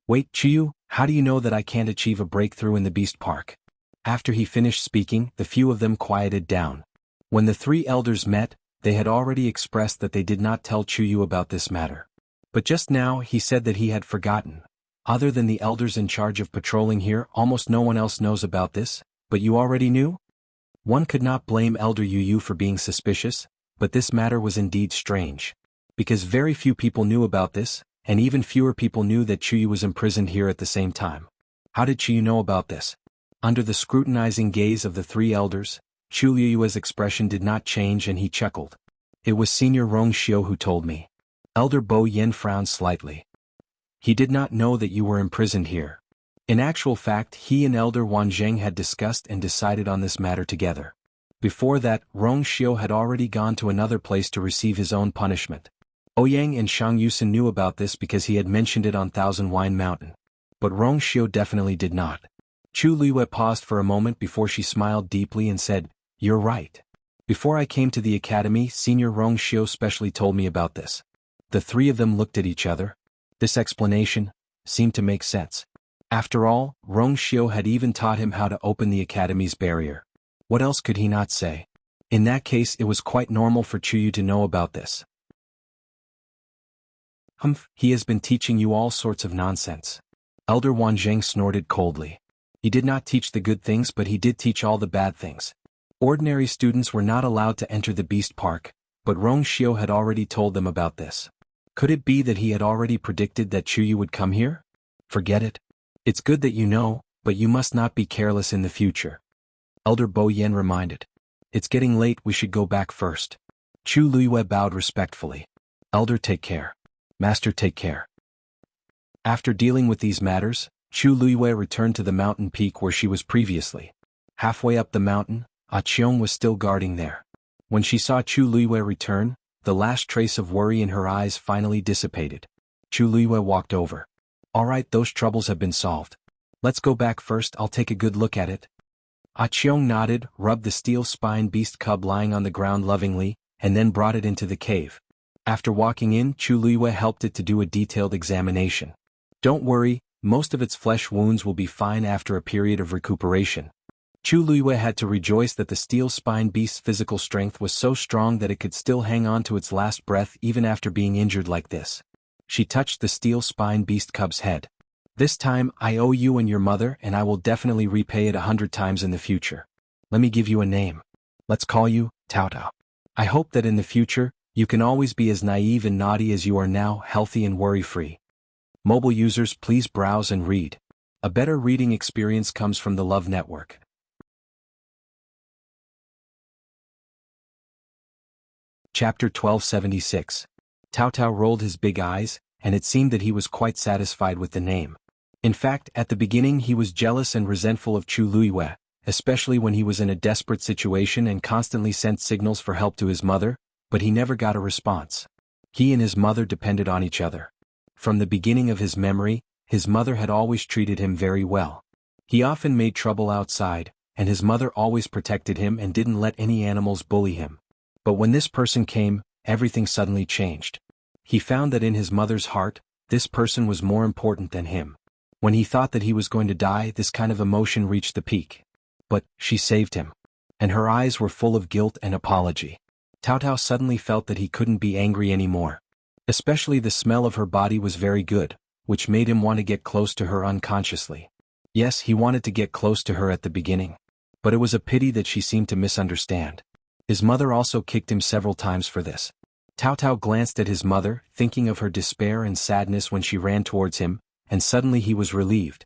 Wait, Chuyu, how do you know that I can't achieve a breakthrough in the Beast Park? After he finished speaking, the few of them quieted down. When the three elders met, they had already expressed that they did not tell Chuyu about this matter. But just now he said that he had forgotten. Other than the elders in charge of patrolling here, almost no one else knows about this, but you already knew? One could not blame Elder Yu for being suspicious, but this matter was indeed strange. Because very few people knew about this, and even fewer people knew that Chuyu was imprisoned here at the same time. How did Chuyu know about this? Under the scrutinizing gaze of the three elders, Chu Liyue's expression did not change and he chuckled. It was Senior Rong Xiu who told me. Elder Bo Yen frowned slightly. He did not know that you were imprisoned here. In actual fact, he and Elder Wanzheng had discussed and decided on this matter together. Before that, Rong Xiu had already gone to another place to receive his own punishment. Ouyang and Shang Yusen knew about this because he had mentioned it on Thousand Wine Mountain. But Rong Xiu definitely did not. Chu Liyue paused for a moment before she smiled deeply and said, You're right. Before I came to the academy, Senior Rong Xiu specially told me about this. The three of them looked at each other. This explanation seemed to make sense. After all, Rong Xiu had even taught him how to open the academy's barrier. What else could he not say? In that case, it was quite normal for Chuyu to know about this. Humph, he has been teaching you all sorts of nonsense. Elder Wanzheng snorted coldly. He did not teach the good things, but he did teach all the bad things. Ordinary students were not allowed to enter the Beast Park, but Rong Xiu had already told them about this. Could it be that he had already predicted that Chuyu would come here? Forget it. It's good that you know, but you must not be careless in the future. Elder Bo Yan reminded. It's getting late, we should go back first. Chu Luiyue bowed respectfully. Elder, take care. Master, take care. After dealing with these matters, Chu Luiyue returned to the mountain peak where she was previously. Halfway up the mountain, Qiong was still guarding there. When she saw Chu Luiyue return, the last trace of worry in her eyes finally dissipated. Chu Luiyue walked over. All right, those troubles have been solved. Let's go back first, I'll take a good look at it. Qiong nodded, rubbed the steel-spined beast cub lying on the ground lovingly, and then brought it into the cave. After walking in, Chu Luiyue helped it to do a detailed examination. Don't worry, most of its flesh wounds will be fine after a period of recuperation. Chu Luiyue had to rejoice that the steel-spined beast's physical strength was so strong that it could still hang on to its last breath even after being injured like this. She touched the steel-spined beast cub's head. This time, I owe you and your mother, and I will definitely repay it 100 times in the future. Let me give you a name. Let's call you Tao Tao. I hope that in the future, you can always be as naive and naughty as you are now, healthy and worry-free. Mobile users, please browse and read. A better reading experience comes from the Love Network. Chapter 1276. Tao Tao rolled his big eyes, and it seemed that he was quite satisfied with the name. In fact, at the beginning he was jealous and resentful of Chu Luiyue, especially when he was in a desperate situation and constantly sent signals for help to his mother, but he never got a response. He and his mother depended on each other. From the beginning of his memory, his mother had always treated him very well. He often made trouble outside, and his mother always protected him and didn't let any animals bully him. But when this person came, everything suddenly changed. He found that in his mother's heart, this person was more important than him. When he thought that he was going to die, this kind of emotion reached the peak. But she saved him. And her eyes were full of guilt and apology. Tao Tao suddenly felt that he couldn't be angry anymore. Especially the smell of her body was very good, which made him want to get close to her unconsciously. Yes, he wanted to get close to her at the beginning. But it was a pity that she seemed to misunderstand. His mother also kicked him several times for this. Tao Tao glanced at his mother, thinking of her despair and sadness when she ran towards him, and suddenly he was relieved.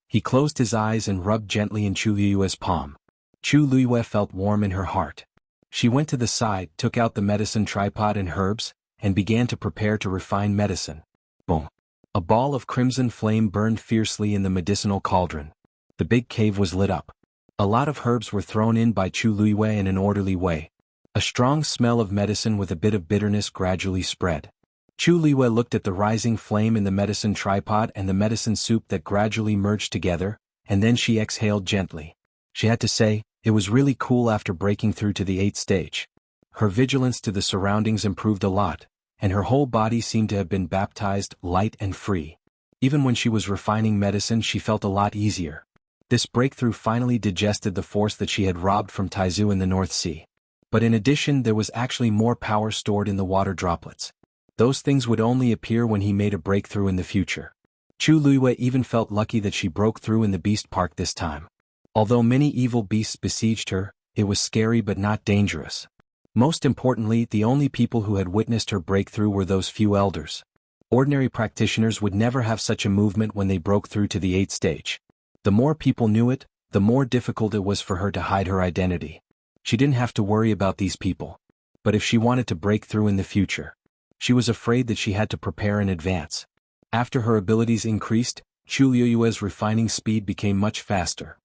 He closed his eyes and rubbed gently in Chu Luiyue's palm. Chu Luiyue felt warm in her heart. She went to the side, took out the medicine tripod and herbs, and began to prepare to refine medicine. Boom! A ball of crimson flame burned fiercely in the medicinal cauldron. The big cave was lit up. A lot of herbs were thrown in by Chu Luiyue in an orderly way. A strong smell of medicine with a bit of bitterness gradually spread. Chu Luiyue looked at the rising flame in the medicine tripod and the medicine soup that gradually merged together, and then she exhaled gently. She had to say, it was really cool after breaking through to the 8th stage. Her vigilance to the surroundings improved a lot, and her whole body seemed to have been baptized, light and free. Even when she was refining medicine, she felt a lot easier. This breakthrough finally digested the force that she had robbed from Taizu in the North Sea. But in addition, there was actually more power stored in the water droplets. Those things would only appear when he made a breakthrough in the future. Chu Luiyue even felt lucky that she broke through in the Beast Park this time. Although many evil beasts besieged her, it was scary but not dangerous. Most importantly, the only people who had witnessed her breakthrough were those few elders. Ordinary practitioners would never have such a movement when they broke through to the 8th stage. The more people knew it, the more difficult it was for her to hide her identity. She didn't have to worry about these people. But if she wanted to break through in the future, she was afraid that she had to prepare in advance. After her abilities increased, Chu Luiyue's refining speed became much faster.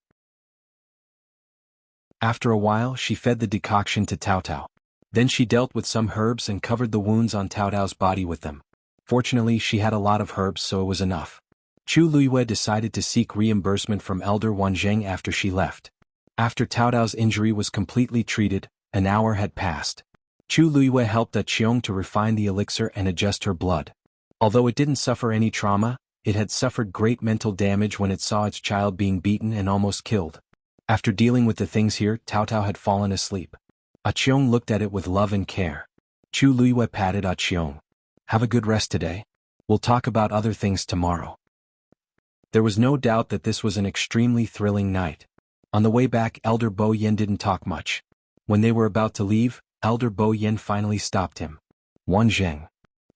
After a while, she fed the decoction to Tao Tao. Then she dealt with some herbs and covered the wounds on Tao Tao's body with them. Fortunately, she had a lot of herbs, so it was enough. Chu Luiyue decided to seek reimbursement from Elder Wanzheng after she left. After Tao Tao's injury was completely treated, an hour had passed. Chu Luiyue helped Qiong to refine the elixir and adjust her blood. Although it didn't suffer any trauma, it had suffered great mental damage when it saw its child being beaten and almost killed. After dealing with the things here, Tao Tao had fallen asleep. Qiong looked at it with love and care. Chu Luiyue patted Qiong. Have a good rest today. We'll talk about other things tomorrow. There was no doubt that this was an extremely thrilling night. On the way back, Elder Bo Yen didn't talk much. When they were about to leave, Elder Bo Yen finally stopped him. Wanzheng.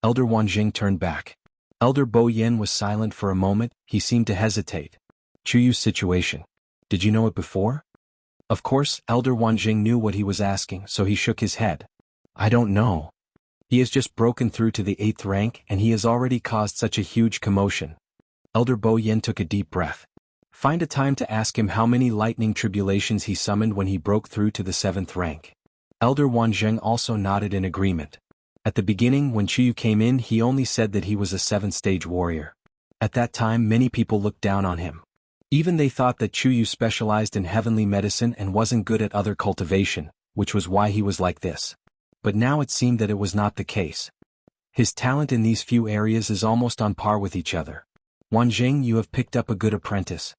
Elder Wanzheng turned back. Elder Bo Yen was silent for a moment. He seemed to hesitate. Chuyu's situation. Did you know it before? Of course, Elder Wanzheng knew what he was asking, so he shook his head. I don't know. He has just broken through to the 8th rank and he has already caused such a huge commotion. Elder Bo Yen took a deep breath. Find a time to ask him how many lightning tribulations he summoned when he broke through to the 7th rank. Elder Wanzheng also nodded in agreement. At the beginning, when Chuyu came in, he only said that he was a 7th-stage warrior. At that time, many people looked down on him. Even they thought that Chuyu specialized in heavenly medicine and wasn't good at other cultivation, which was why he was like this. But now it seemed that it was not the case. His talent in these few areas is almost on par with each other. Wanzheng, you have picked up a good apprentice.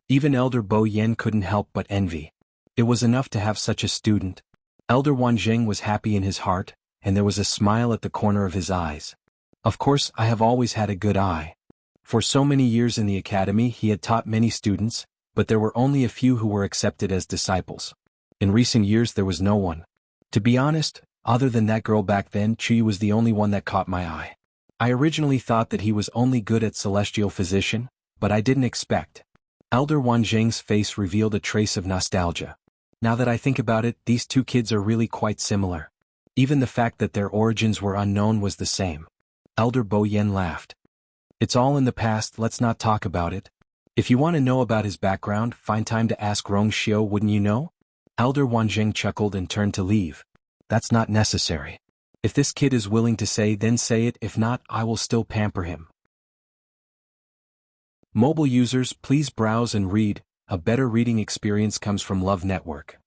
Even Elder Bo Yen couldn't help but envy. It was enough to have such a student. Elder Wanzheng was happy in his heart, and there was a smile at the corner of his eyes. Of course, I have always had a good eye. For so many years in the academy he had taught many students, but there were only a few who were accepted as disciples. In recent years there was no one. To be honest, other than that girl back then, Chuyu was the only one that caught my eye. I originally thought that he was only good at celestial physician, but I didn't expect. Elder Wanzheng's face revealed a trace of nostalgia. Now that I think about it, these two kids are really quite similar. Even the fact that their origins were unknown was the same. Elder Bo Yen laughed. It's all in the past, let's not talk about it. If you want to know about his background, find time to ask Rong Xiao, wouldn't you know? Elder Wanzheng chuckled and turned to leave. That's not necessary. If this kid is willing to say, then say it, if not, I will still pamper him. Mobile users, please browse and read. A better reading experience comes from Love Network.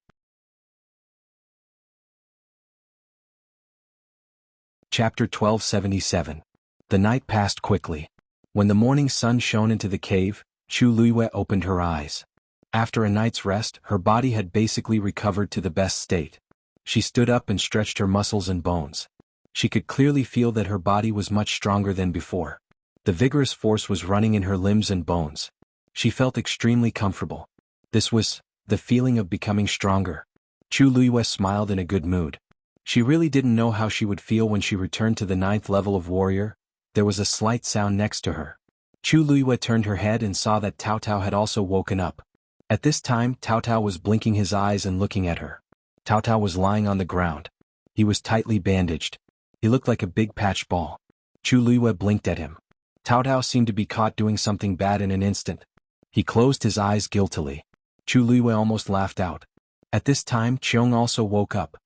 Chapter 1277. The night passed quickly. When the morning sun shone into the cave, Chu Luiyue opened her eyes. After a night's rest, her body had basically recovered to the best state. She stood up and stretched her muscles and bones. She could clearly feel that her body was much stronger than before. The vigorous force was running in her limbs and bones. She felt extremely comfortable. This was the feeling of becoming stronger. Chu Luiyue smiled in a good mood. She really didn't know how she would feel when she returned to the 9th level of warrior. There was a slight sound next to her. Chu Luiyue turned her head and saw that Tao Tao had also woken up. At this time, Tao Tao was blinking his eyes and looking at her. Tao Tao was lying on the ground. He was tightly bandaged. He looked like a big patched ball. Chu Luiyue blinked at him. Tao Tao seemed to be caught doing something bad in an instant. He closed his eyes guiltily. Chu Luiyue almost laughed out. At this time, Cheong also woke up.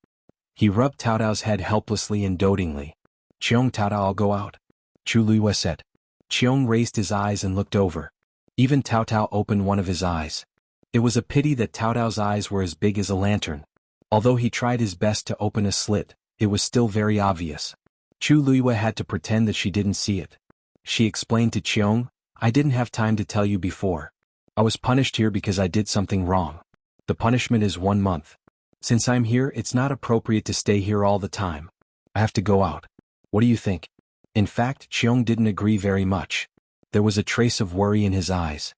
He rubbed Tao Tao's head helplessly and dotingly. Cheong, Tao Tao, I'll go out. Chu Luiyue said. Cheong raised his eyes and looked over. Even Tao Tao opened one of his eyes. It was a pity that Tao Tao's eyes were as big as a lantern. Although he tried his best to open a slit, it was still very obvious. Chu Luiyue had to pretend that she didn't see it. She explained to Cheong, I didn't have time to tell you before. I was punished here because I did something wrong. The punishment is 1 month. Since I'm here, it's not appropriate to stay here all the time. I have to go out. What do you think? In fact, Cheong didn't agree very much. There was a trace of worry in his eyes.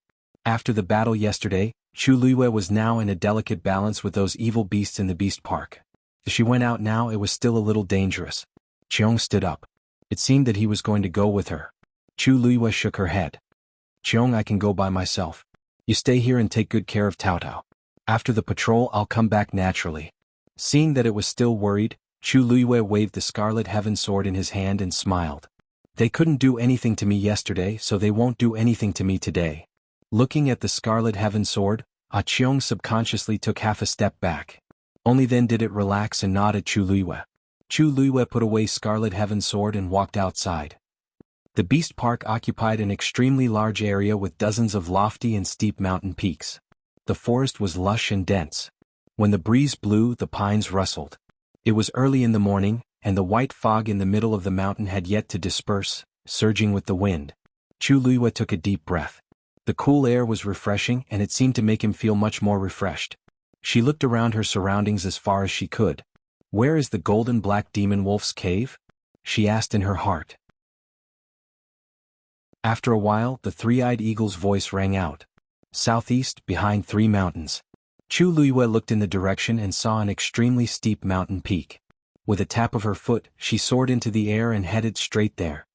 After the battle yesterday, Chu Luiyue was now in a delicate balance with those evil beasts in the beast park. If she went out now, it was still a little dangerous. Cheong stood up. It seemed that he was going to go with her. Chu Luiyue shook her head. Cheong, I can go by myself. You stay here and take good care of Tao Tao. After the patrol, I'll come back naturally. Seeing that it was still worried, Chu Luiyue waved the Scarlet Heaven Sword in his hand and smiled. They couldn't do anything to me yesterday, so they won't do anything to me today. Looking at the Scarlet Heaven Sword, Cheong subconsciously took half a step back. Only then did it relax and nod at Chu Luiyue. Chu Luiyue put away Scarlet Heaven Sword and walked outside. The Beast Park occupied an extremely large area with dozens of lofty and steep mountain peaks. The forest was lush and dense. When the breeze blew, the pines rustled. It was early in the morning, and the white fog in the middle of the mountain had yet to disperse, surging with the wind. Chu Luiyue took a deep breath. The cool air was refreshing and it seemed to make him feel much more refreshed. She looked around her surroundings as far as she could. Where is the golden black demon wolf's cave? She asked in her heart. After a while, the three-eyed eagle's voice rang out. Southeast, behind 3 mountains. Chu Luiyue looked in the direction and saw an extremely steep mountain peak. With a tap of her foot, she soared into the air and headed straight there.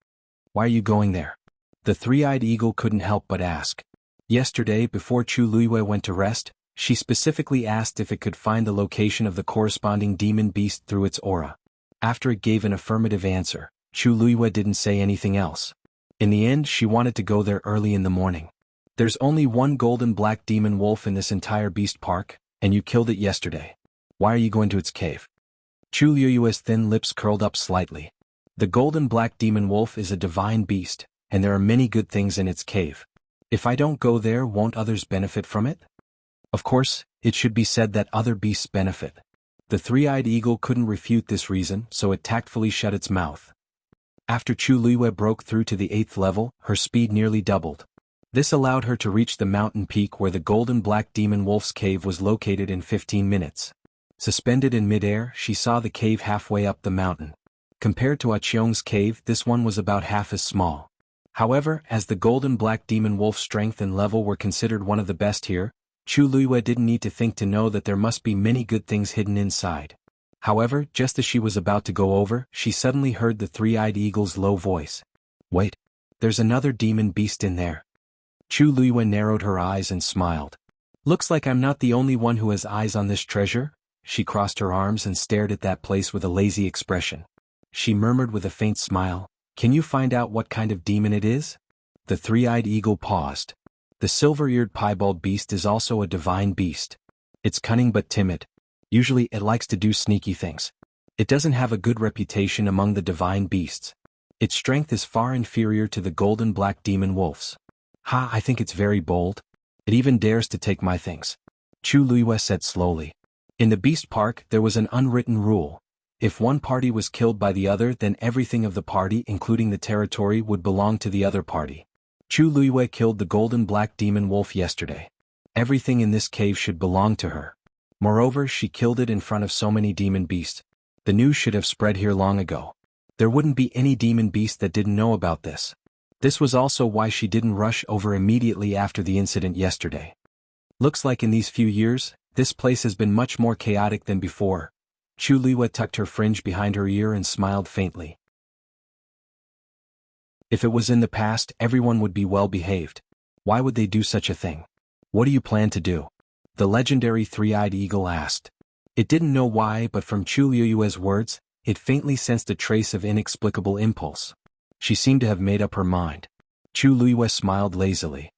Why are you going there? The three-eyed eagle couldn't help but ask. Yesterday, before Chu Luiyue went to rest, she specifically asked if it could find the location of the corresponding demon beast through its aura. After it gave an affirmative answer, Chu Luiyue didn't say anything else. In the end, she wanted to go there early in the morning. There's only one golden black demon wolf in this entire beast park, and you killed it yesterday. Why are you going to its cave? Chu Luiyue's thin lips curled up slightly. The golden black demon wolf is a divine beast, and there are many good things in its cave. If I don't go there, won't others benefit from it? Of course, it should be said that other beasts benefit. The three-eyed eagle couldn't refute this reason, so it tactfully shut its mouth. After Chu Luiyue broke through to the 8th level, her speed nearly doubled. This allowed her to reach the mountain peak where the golden black demon wolf's cave was located in 15 minutes. Suspended in midair, she saw the cave halfway up the mountain. Compared to Aqiong's cave, this one was about half as small. However, as the golden black demon wolf's strength and level were considered one of the best here, Chu Luiyue didn't need to think to know that there must be many good things hidden inside. However, just as she was about to go over, she suddenly heard the three-eyed eagle's low voice. Wait, there's another demon beast in there. Chu Luiyue narrowed her eyes and smiled. Looks like I'm not the only one who has eyes on this treasure. She crossed her arms and stared at that place with a lazy expression. She murmured with a faint smile, Can you find out what kind of demon it is? The three-eyed eagle paused. The silver-eared piebald beast is also a divine beast. It's cunning but timid. Usually it likes to do sneaky things. It doesn't have a good reputation among the divine beasts. Its strength is far inferior to the golden black demon wolf's. I think it's very bold. It even dares to take my things. Chu Luiyue said slowly. In the beast park, there was an unwritten rule. If one party was killed by the other, then everything of the party, including the territory, would belong to the other party. Chu Luiyue killed the golden black demon wolf yesterday. Everything in this cave should belong to her. Moreover, she killed it in front of so many demon beasts. The news should have spread here long ago. There wouldn't be any demon beast that didn't know about this. This was also why she didn't rush over immediately after the incident yesterday. Looks like in these few years, this place has been much more chaotic than before. Chu Luiyue tucked her fringe behind her ear and smiled faintly. If it was in the past, everyone would be well behaved. Why would they do such a thing? What do you plan to do? The legendary three-eyed eagle asked. It didn't know why, but from Chu Luiyue's words, it faintly sensed a trace of inexplicable impulse. She seemed to have made up her mind. Chu Luiyue smiled lazily.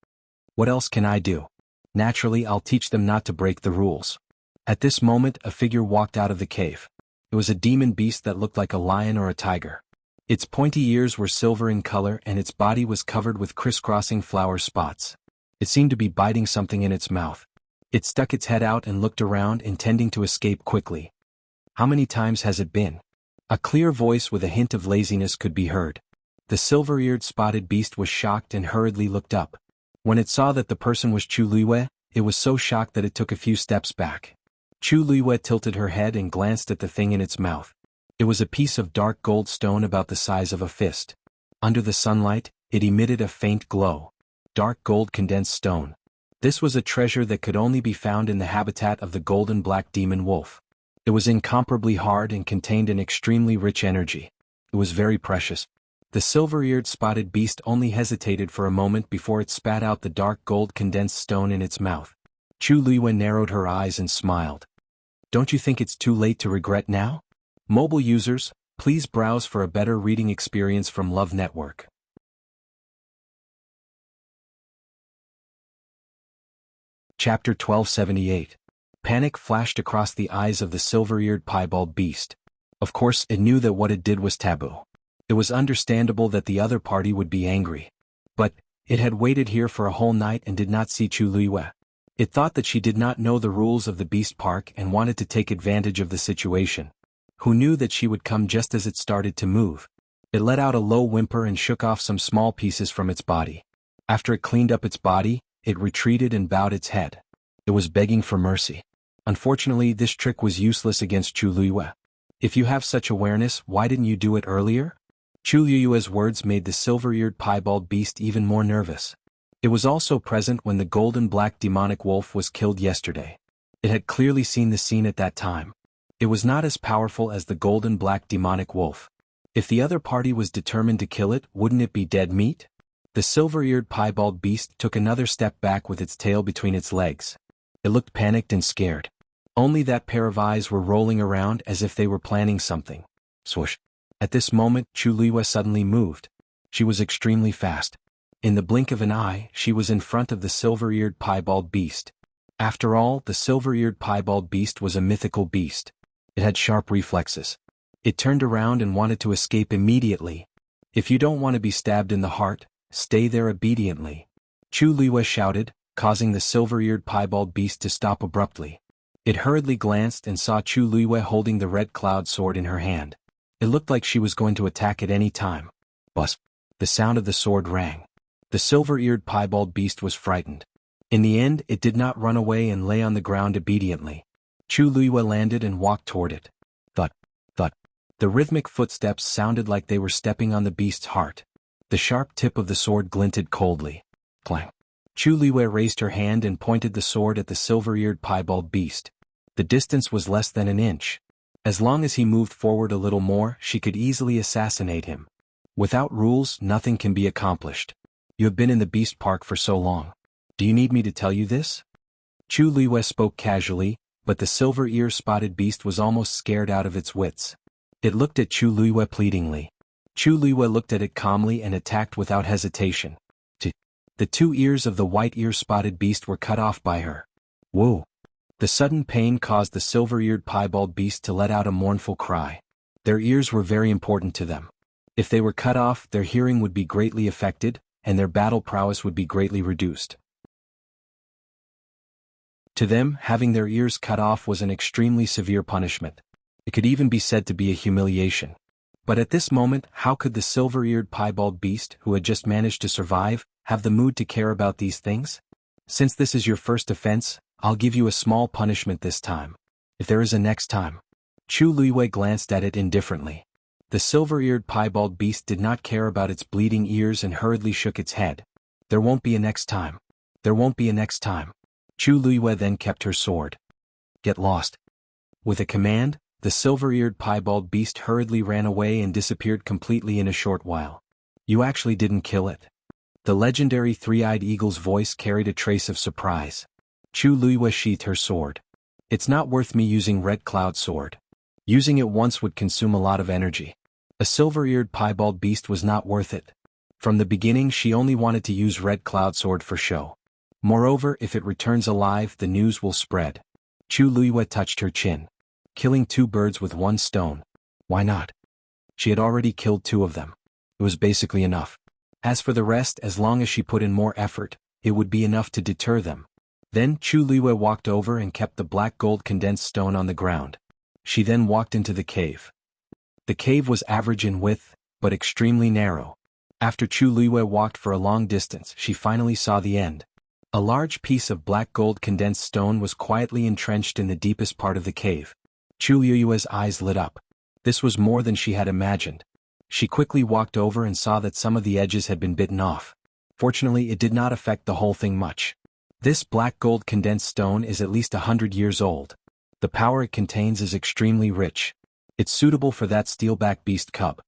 What else can I do? Naturally, I'll teach them not to break the rules. At this moment, a figure walked out of the cave. It was a demon beast that looked like a lion or a tiger. Its pointy ears were silver in color and its body was covered with crisscrossing flower spots. It seemed to be biting something in its mouth. It stuck its head out and looked around, intending to escape quickly. How many times has it been? A clear voice with a hint of laziness could be heard. The silver-eared spotted beast was shocked and hurriedly looked up. When it saw that the person was Chu Luiyue, it was so shocked that it took a few steps back. Chu Luiyue tilted her head and glanced at the thing in its mouth. It was a piece of dark gold stone about the size of a fist. Under the sunlight, it emitted a faint glow. Dark gold condensed stone. This was a treasure that could only be found in the habitat of the golden black demon wolf. It was incomparably hard and contained an extremely rich energy. It was very precious. The silver-eared spotted beast only hesitated for a moment before it spat out the dark gold condensed stone in its mouth. Chu Luiyue narrowed her eyes and smiled. Don't you think it's too late to regret now? Mobile users, please browse for a better reading experience from Love Network. Chapter 1278. Panic flashed across the eyes of the silver-eared piebald beast. Of course, it knew that what it did was taboo. It was understandable that the other party would be angry. But it had waited here for a whole night and did not see Chu Luiyue. It thought that she did not know the rules of the beast park and wanted to take advantage of the situation. Who knew that she would come just as it started to move? It let out a low whimper and shook off some small pieces from its body. After it cleaned up its body, it retreated and bowed its head. It was begging for mercy. Unfortunately, this trick was useless against Chu Luiyue. If you have such awareness, why didn't you do it earlier? Chu Liyue's words made the silver-eared piebald beast even more nervous. It was also present when the golden-black demonic wolf was killed yesterday. It had clearly seen the scene at that time. It was not as powerful as the golden-black demonic wolf. If the other party was determined to kill it, wouldn't it be dead meat? The silver-eared piebald beast took another step back with its tail between its legs. It looked panicked and scared. Only that pair of eyes were rolling around as if they were planning something. Swoosh. At this moment, Chu Liyue suddenly moved. She was extremely fast. In the blink of an eye, she was in front of the silver-eared piebald beast. After all, the silver-eared piebald beast was a mythical beast. It had sharp reflexes. It turned around and wanted to escape immediately. If you don't want to be stabbed in the heart, stay there obediently. Chu Liyue shouted, causing the silver-eared piebald beast to stop abruptly. It hurriedly glanced and saw Chu Liyue holding the red cloud sword in her hand. It looked like she was going to attack at any time. Buzz! The sound of the sword rang. The silver-eared piebald beast was frightened. In the end, it did not run away and lay on the ground obediently. Chu Liyue landed and walked toward it. Thud, thud. The rhythmic footsteps sounded like they were stepping on the beast's heart. The sharp tip of the sword glinted coldly. Clang. Chu Liyue raised her hand and pointed the sword at the silver-eared piebald beast. The distance was less than an inch. As long as he moved forward a little more, she could easily assassinate him. Without rules, nothing can be accomplished. You have been in the beast park for so long. Do you need me to tell you this? Chu Liyue spoke casually, but the silver-ear-spotted beast was almost scared out of its wits. It looked at Chu Liyue pleadingly. Chu Liyue looked at it calmly and attacked without hesitation. The two ears of the white-ear-spotted beast were cut off by her. Whoa! The sudden pain caused the silver-eared piebald beast to let out a mournful cry. Their ears were very important to them. If they were cut off, their hearing would be greatly affected, and their battle prowess would be greatly reduced. To them, having their ears cut off was an extremely severe punishment. It could even be said to be a humiliation. But at this moment, how could the silver-eared piebald beast, who had just managed to survive, have the mood to care about these things? Since this is your first offense, I'll give you a small punishment this time. If there is a next time. Chu Liyue glanced at it indifferently. The silver-eared piebald beast did not care about its bleeding ears and hurriedly shook its head. There won't be a next time. There won't be a next time. Chu Liyue then kept her sword. Get lost. With a command, the silver-eared piebald beast hurriedly ran away and disappeared completely in a short while. You actually didn't kill it. The legendary three-eyed eagle's voice carried a trace of surprise. Chu Liyue sheathed her sword. It's not worth me using Red Cloud Sword. Using it once would consume a lot of energy. A silver-eared piebald beast was not worth it. From the beginning she only wanted to use Red Cloud Sword for show. Moreover, if it returns alive, the news will spread. Chu Liyue touched her chin. Killing two birds with one stone. Why not? She had already killed two of them. It was basically enough. As for the rest, as long as she put in more effort, it would be enough to deter them. Then Chu Liyue walked over and kept the black gold condensed stone on the ground. She then walked into the cave. The cave was average in width, but extremely narrow. After Chu Liyue walked for a long distance, she finally saw the end. A large piece of black gold condensed stone was quietly entrenched in the deepest part of the cave. Chu Liyue's eyes lit up. This was more than she had imagined. She quickly walked over and saw that some of the edges had been bitten off. Fortunately, it did not affect the whole thing much. This black gold condensed stone is at least 100 years old. The power it contains is extremely rich. It's suitable for that steelback beast cub.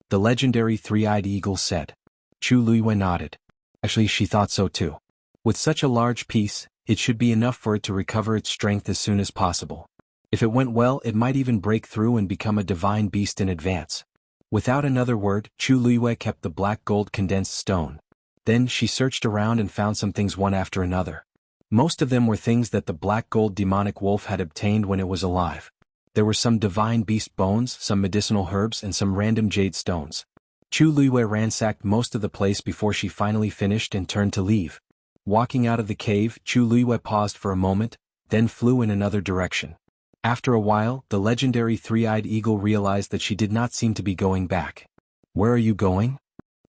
The legendary three-eyed eagle said. Chu Liyue nodded. Actually, she thought so too. With such a large piece, it should be enough for it to recover its strength as soon as possible. If it went well, it might even break through and become a divine beast in advance. Without another word, Chu Liyue kept the black gold condensed stone. Then she searched around and found some things one after another. Most of them were things that the black gold demonic wolf had obtained when it was alive. There were some divine beast bones, some medicinal herbs, and some random jade stones. Chu Liyue ransacked most of the place before she finally finished and turned to leave. Walking out of the cave, Chu Liyue paused for a moment, then flew in another direction. After a while, the legendary three-eyed eagle realized that she did not seem to be going back. Where are you going?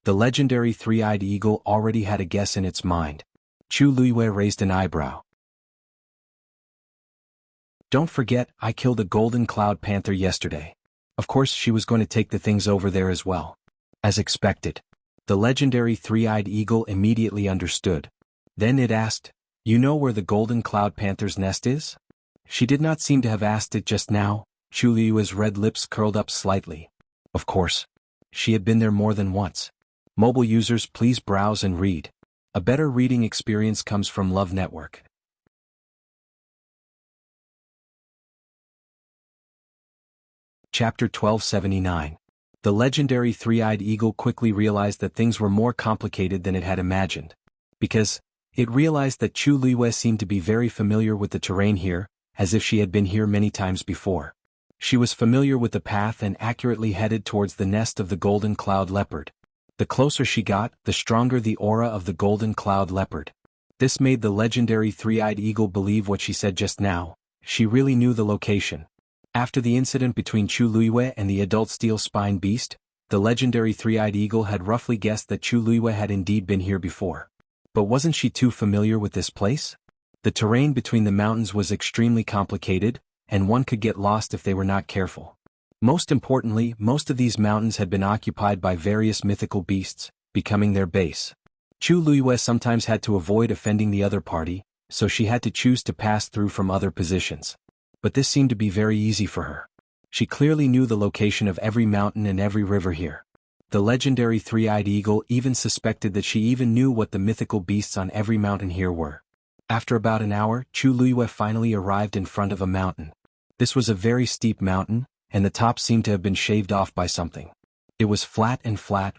The legendary three-eyed eagle already had a guess in its mind. Chu Liyue raised an eyebrow. Don't forget, I killed a golden cloud panther yesterday. Of course she was going to take the things over there as well. As expected. The legendary three-eyed eagle immediately understood. Then it asked, "You know where the golden cloud panther's nest is?" She did not seem to have asked it just now. Chu Liyue's red lips curled up slightly. Of course. She had been there more than once. Mobile users, please browse and read. A better reading experience comes from Love Network. Chapter 1279. The legendary three-eyed eagle quickly realized that things were more complicated than it had imagined. Because it realized that Chu Liyue seemed to be very familiar with the terrain here, as if she had been here many times before. She was familiar with the path and accurately headed towards the nest of the golden cloud leopard. The closer she got, the stronger the aura of the golden cloud leopard. This made the legendary three-eyed eagle believe what she said just now. She really knew the location. After the incident between Chu Liyue and the adult steel spine beast, the legendary three-eyed eagle had roughly guessed that Chu Liyue had indeed been here before. But wasn't she too familiar with this place? The terrain between the mountains was extremely complicated, and one could get lost if they were not careful. Most importantly, most of these mountains had been occupied by various mythical beasts, becoming their base. Chu Liyue sometimes had to avoid offending the other party, so she had to choose to pass through from other positions. But this seemed to be very easy for her. She clearly knew the location of every mountain and every river here. The legendary three-eyed eagle even suspected that she even knew what the mythical beasts on every mountain here were. After about an hour, Chu Liyue finally arrived in front of a mountain. This was a very steep mountain, and the top seemed to have been shaved off by something. It was flat,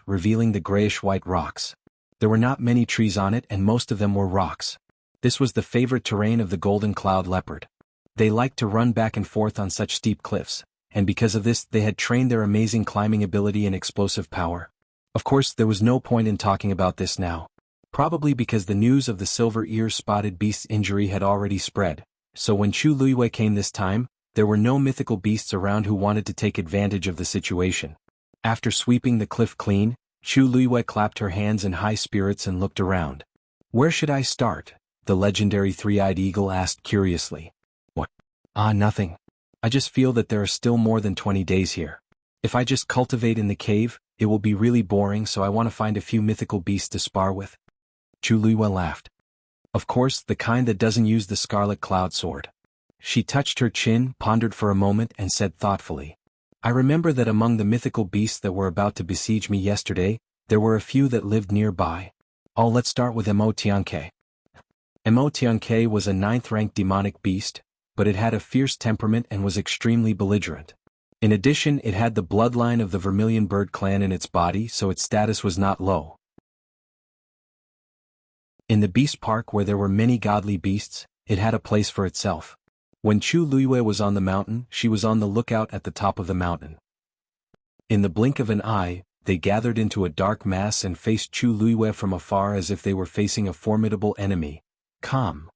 revealing the grayish-white rocks. There were not many trees on it, and most of them were rocks. This was the favorite terrain of the golden cloud leopard. They liked to run back and forth on such steep cliffs, and because of this they had trained their amazing climbing ability and explosive power. Of course, there was no point in talking about this now. Probably because the news of the silver ear-spotted beast's injury had already spread, so when Chu Liyue came this time, there were no mythical beasts around who wanted to take advantage of the situation. After sweeping the cliff clean, Chu Liyue clapped her hands in high spirits and looked around. "Where should I start?" the legendary three-eyed eagle asked curiously. "What? Nothing. I just feel that there are still more than 20 days here. If I just cultivate in the cave, it will be really boring, so I want to find a few mythical beasts to spar with." Chu Liyue laughed. "Of course, the kind that doesn't use the scarlet cloud sword." She touched her chin, pondered for a moment, and said thoughtfully, "I remember that among the mythical beasts that were about to besiege me yesterday, there were a few that lived nearby. Let's start with Enchanting. Enchanting was a 9th-ranked demonic beast, but it had a fierce temperament and was extremely belligerent. In addition, it had the bloodline of the Vermilion Bird clan in its body, so its status was not low. In the beast park where there were many godly beasts, it had a place for itself. When Chu Liyue was on the mountain, she was on the lookout at the top of the mountain. In the blink of an eye, they gathered into a dark mass and faced Chu Liyue from afar as if they were facing a formidable enemy. "Calm.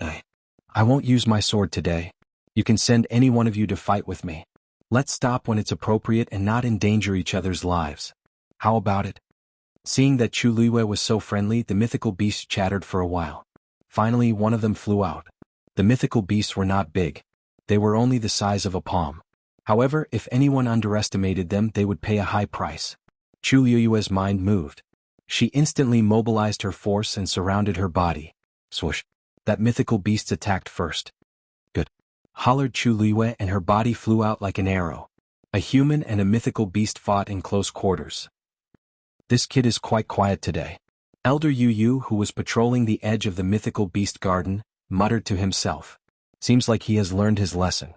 I won't use my sword today. You can send any one of you to fight with me. Let's stop when it's appropriate and not endanger each other's lives. How about it?" Seeing that Chu Liyue was so friendly, the mythical beasts chattered for a while. Finally, one of them flew out. The mythical beasts were not big. They were only the size of a palm. However, if anyone underestimated them, they would pay a high price. Chu Liyue's mind moved. She instantly mobilized her force and surrounded her body. Swoosh! That mythical beast attacked first. "Good!" hollered Chu Liyue, and her body flew out like an arrow. A human and a mythical beast fought in close quarters. "This kid is quite quiet today." Elder Yu, who was patrolling the edge of the mythical beast garden, muttered to himself. "Seems like he has learned his lesson.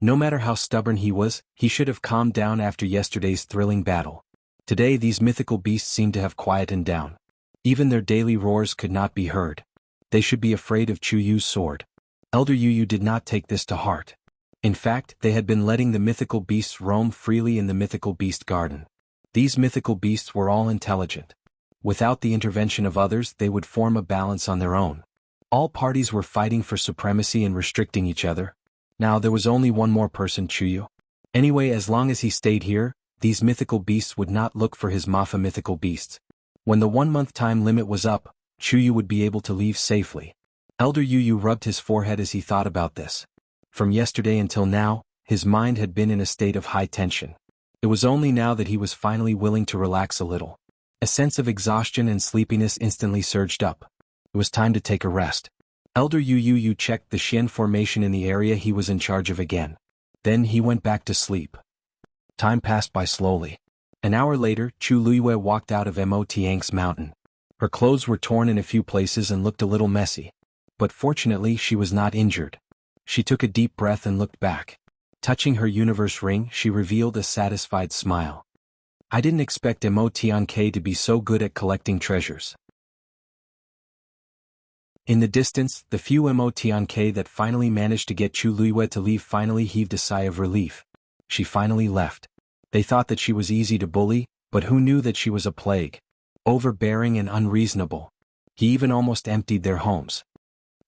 No matter how stubborn he was, he should have calmed down after yesterday's thrilling battle. Today these mythical beasts seemed to have quietened down. Even their daily roars could not be heard. They should be afraid of Chu Yu's sword." Elder Yu did not take this to heart. In fact, they had been letting the mythical beasts roam freely in the mythical beast garden. These mythical beasts were all intelligent. Without the intervention of others, they would form a balance on their own. All parties were fighting for supremacy and restricting each other. Now there was only one more person, Chu Yu. Anyway, as long as he stayed here, these mythical beasts would not look for his Mafa mythical beasts. When the 1-month time limit was up, Chu Yu would be able to leave safely. Elder Yu rubbed his forehead as he thought about this. From yesterday until now, his mind had been in a state of high tension. It was only now that he was finally willing to relax a little. A sense of exhaustion and sleepiness instantly surged up. It was time to take a rest. Elder Yu checked the Xian formation in the area he was in charge of again. Then he went back to sleep. Time passed by slowly. An hour later, Chu Luiyue walked out of Mo Tiang's mountain. Her clothes were torn in a few places and looked a little messy. But fortunately she was not injured. She took a deep breath and looked back. Touching her universe ring, she revealed a satisfied smile. I didn't expect Mo Tiang to be so good at collecting treasures. In the distance, the few Mo Tiang that finally managed to get Chu Luiyue to leave finally heaved a sigh of relief. She finally left. They thought that she was easy to bully, but who knew that she was a plague? Overbearing and unreasonable. He even almost emptied their homes.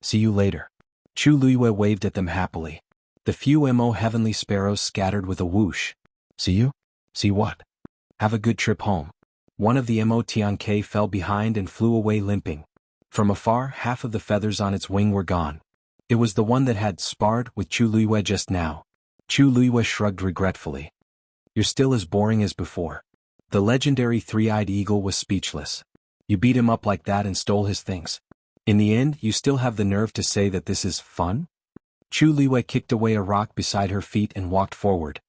See you later. Chu Luiyue waved at them happily. The few Mo heavenly sparrows scattered with a whoosh. See you? See what? Have a good trip home. One of the Mo Tiang fell behind and flew away limping. From afar, half of the feathers on its wing were gone. It was the one that had sparred with Chu Luiyue just now. Chu Luiyue shrugged regretfully. You're still as boring as before. The legendary three-eyed eagle was speechless. You beat him up like that and stole his things. In the end, you still have the nerve to say that this is fun? Chu Luiyue kicked away a rock beside her feet and walked forward.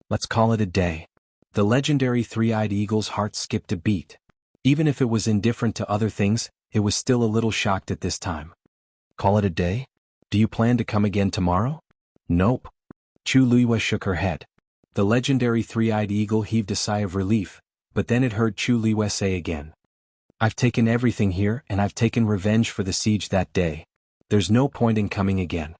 Let's call it a day. The legendary three-eyed eagle's heart skipped a beat. Even if it was indifferent to other things, it was still a little shocked at this time. Call it a day? Do you plan to come again tomorrow? Nope. Chu Luiyue shook her head. The legendary three-eyed eagle heaved a sigh of relief, but then it heard Chu Luiyue say again. I've taken everything here and I've taken revenge for the siege that day. There's no point in coming again.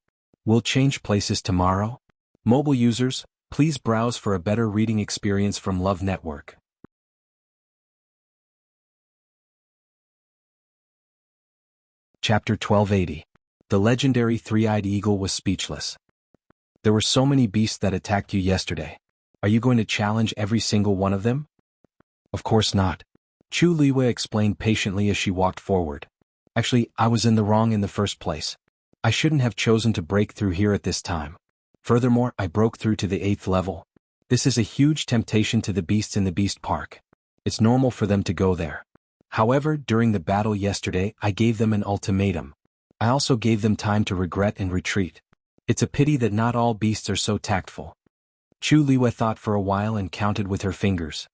We'll change places tomorrow. Mobile users, please browse for a better reading experience from Love Network. Chapter 1280. The legendary three-eyed eagle was speechless. There were so many beasts that attacked you yesterday. Are you going to challenge every single one of them? Of course not. Chu Luiyue explained patiently as she walked forward. Actually, I was in the wrong in the first place. I shouldn't have chosen to break through here at this time. Furthermore, I broke through to the 8th level. This is a huge temptation to the beasts in the Beast Park. It's normal for them to go there. However, during the battle yesterday, I gave them an ultimatum. I also gave them time to regret and retreat. It's a pity that not all beasts are so tactful. Chu Luiyue thought for a while and counted with her fingers.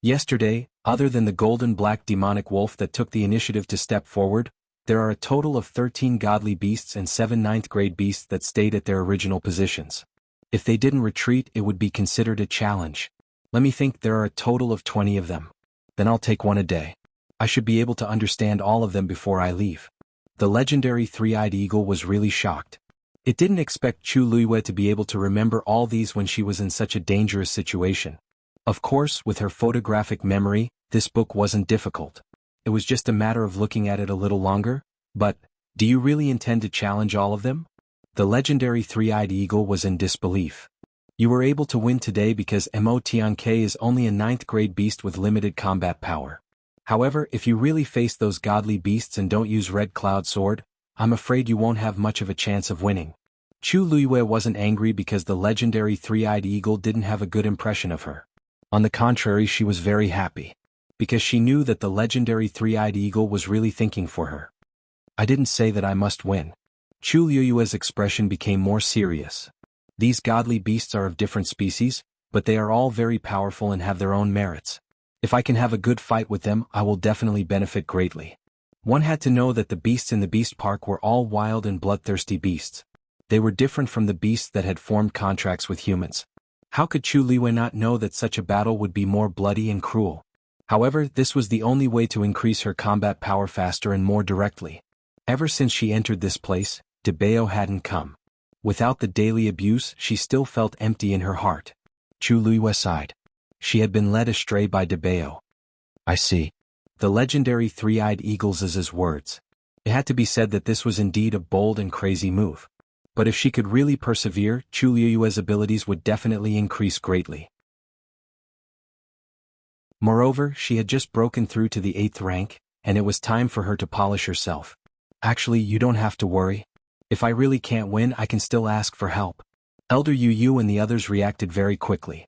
Yesterday, other than the golden-black demonic wolf that took the initiative to step forward, there are a total of 13 godly beasts and 7 ninth-grade beasts that stayed at their original positions. If they didn't retreat, it would be considered a challenge. Let me think, there are a total of 20 of them. Then I'll take one a day. I should be able to understand all of them before I leave. The legendary three-eyed eagle was really shocked. It didn't expect Chu Luiyue to be able to remember all these when she was in such a dangerous situation. Of course, with her photographic memory, this book wasn't difficult. It was just a matter of looking at it a little longer. But, do you really intend to challenge all of them? The legendary three-eyed eagle was in disbelief. You were able to win today because Mo Tiang is only a 9th grade beast with limited combat power. However, if you really face those godly beasts and don't use Red Cloud Sword, I'm afraid you won't have much of a chance of winning. Chu Luiyue wasn't angry because the legendary three-eyed eagle didn't have a good impression of her. On the contrary, she was very happy. Because she knew that the legendary three-eyed eagle was really thinking for her. I didn't say that I must win. Chu Luiyue's expression became more serious. These godly beasts are of different species, but they are all very powerful and have their own merits. If I can have a good fight with them, I will definitely benefit greatly. One had to know that the beasts in the Beast Park were all wild and bloodthirsty beasts. They were different from the beasts that had formed contracts with humans. How could Chu Luiyue not know that such a battle would be more bloody and cruel? However, this was the only way to increase her combat power faster and more directly. Ever since she entered this place, Debao hadn't come. Without the daily abuse, she still felt empty in her heart. Chu Luiyue sighed. She had been led astray by Debao. I see. The legendary three-eyed eagle's words. It had to be said that this was indeed a bold and crazy move. But if she could really persevere, Chu Luiyue's abilities would definitely increase greatly. Moreover, she had just broken through to the 8th rank, and it was time for her to polish herself. Actually, you don't have to worry. If I really can't win, I can still ask for help. Elder Yu and the others reacted very quickly.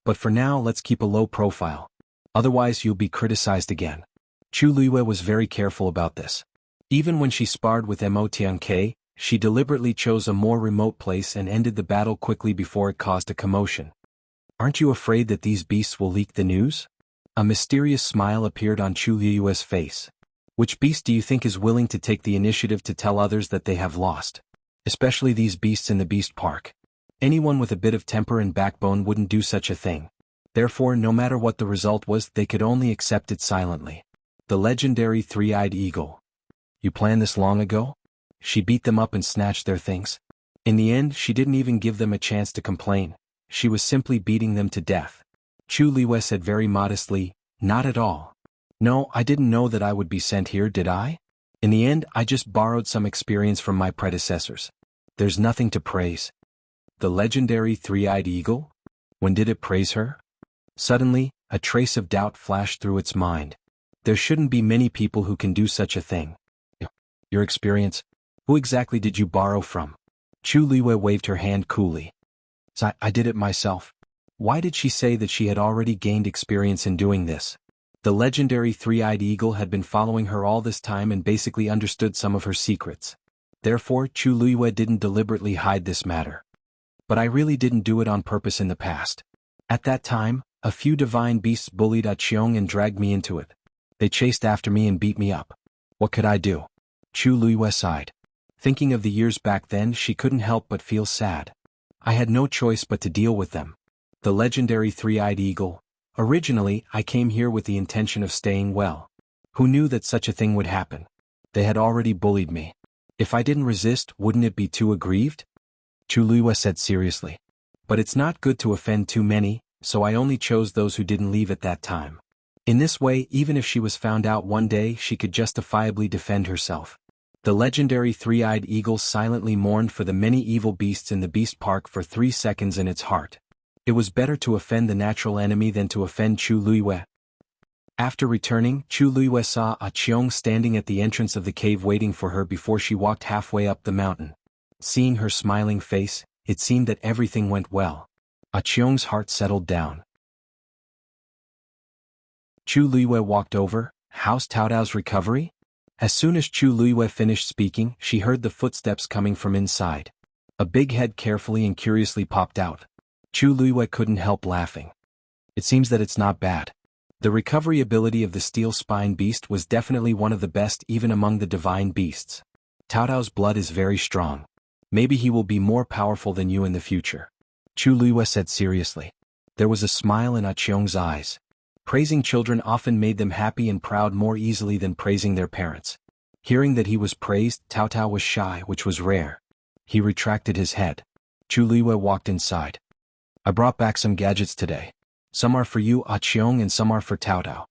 But for now let's keep a low profile. Otherwise you'll be criticized again. Chu Luiyue was very careful about this. Even when she sparred with Mo Tianke, she deliberately chose a more remote place and ended the battle quickly before it caused a commotion. Aren't you afraid that these beasts will leak the news? A mysterious smile appeared on Chu Luiyue's face. Which beast do you think is willing to take the initiative to tell others that they have lost? Especially these beasts in the Beast Park. Anyone with a bit of temper and backbone wouldn't do such a thing. Therefore, no matter what the result was, they could only accept it silently. The legendary three-eyed eagle. You planned this long ago? She beat them up and snatched their things. In the end, she didn't even give them a chance to complain. She was simply beating them to death. Chu Luiyue said very modestly, "Not at all. No, I didn't know that I would be sent here, did I? In the end, I just borrowed some experience from my predecessors. There's nothing to praise." The legendary three-eyed eagle? When did it praise her? Suddenly, a trace of doubt flashed through its mind. There shouldn't be many people who can do such a thing. Your experience? Who exactly did you borrow from? Chu Luiyue waved her hand coolly. I did it myself. Why did she say that she had already gained experience in doing this? The legendary three-eyed eagle had been following her all this time and basically understood some of her secrets. Therefore, Chu Luiyue didn't deliberately hide this matter. But I really didn't do it on purpose in the past. At that time, a few divine beasts bullied Aqiong and dragged me into it. They chased after me and beat me up. What could I do? Chu Luiyue sighed. Thinking of the years back then, she couldn't help but feel sad. I had no choice but to deal with them. The legendary three-eyed eagle. Originally, I came here with the intention of staying well. Who knew that such a thing would happen? They had already bullied me. If I didn't resist, wouldn't it be too aggrieved? Chu Luiyue said seriously. But it's not good to offend too many, so I only chose those who didn't leave at that time. In this way, even if she was found out one day, she could justifiably defend herself. The legendary three-eyed eagle silently mourned for the many evil beasts in the Beast Park for 3 seconds in its heart. It was better to offend the natural enemy than to offend Chu Luiyue. After returning, Chu Luiyue saw Aqiong standing at the entrance of the cave waiting for her before she walked halfway up the mountain. Seeing her smiling face, it seemed that everything went well. Aqiong's heart settled down. Chu Luiyue walked over. How's Taotao's recovery? As soon as Chu Luiyue finished speaking, she heard the footsteps coming from inside. A big head carefully and curiously popped out. Chu Luiyue couldn't help laughing. It seems that it's not bad. The recovery ability of the steel spine beast was definitely one of the best even among the divine beasts. Taotao's blood is very strong. Maybe he will be more powerful than you in the future. Chu Luiyue said seriously. There was a smile in Aqiong's eyes. Praising children often made them happy and proud more easily than praising their parents. Hearing that he was praised, Taotao was shy, which was rare. He retracted his head. Chu Luiyue walked inside. I brought back some gadgets today. Some are for you, Aqiong, and some are for Taotao.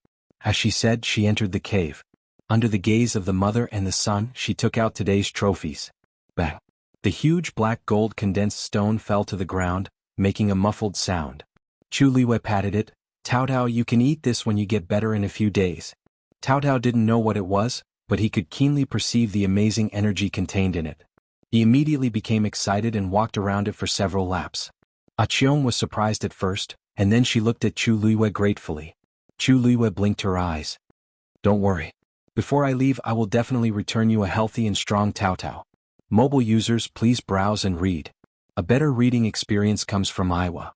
As she said, she entered the cave. Under the gaze of the mother and the son, she took out today's trophies. Bang! The huge black gold condensed stone fell to the ground, making a muffled sound. Chu Luiyue patted it. Taotao, you can eat this when you get better in a few days. Taotao didn't know what it was, but he could keenly perceive the amazing energy contained in it. He immediately became excited and walked around it for several laps. Aqiong was surprised at first, and then she looked at Chu Luiyue gratefully. Chu Luiyue blinked her eyes. Don't worry. Before I leave, I will definitely return you a healthy and strong Taotao. Mobile users, please browse and read. A better reading experience comes from Iowa.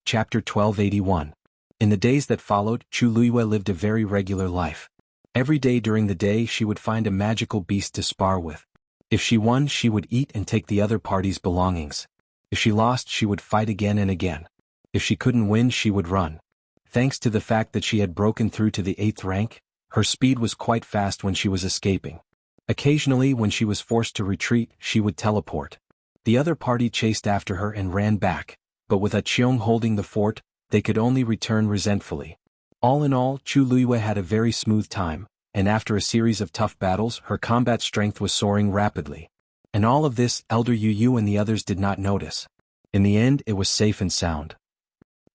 Chapter 1281. In the days that followed, Chu Luiyue lived a very regular life. Every day during the day she would find a magical beast to spar with. If she won, she would eat and take the other party's belongings. If she lost, she would fight again and again. If she couldn't win, she would run. Thanks to the fact that she had broken through to the 8th rank, her speed was quite fast when she was escaping. Occasionally, when she was forced to retreat, she would teleport. The other party chased after her and ran back, but with Aqiong holding the fort, they could only return resentfully. All in all, Chu Luiyue had a very smooth time, and after a series of tough battles, her combat strength was soaring rapidly. And all of this, Elder Yu and the others did not notice. In the end, it was safe and sound.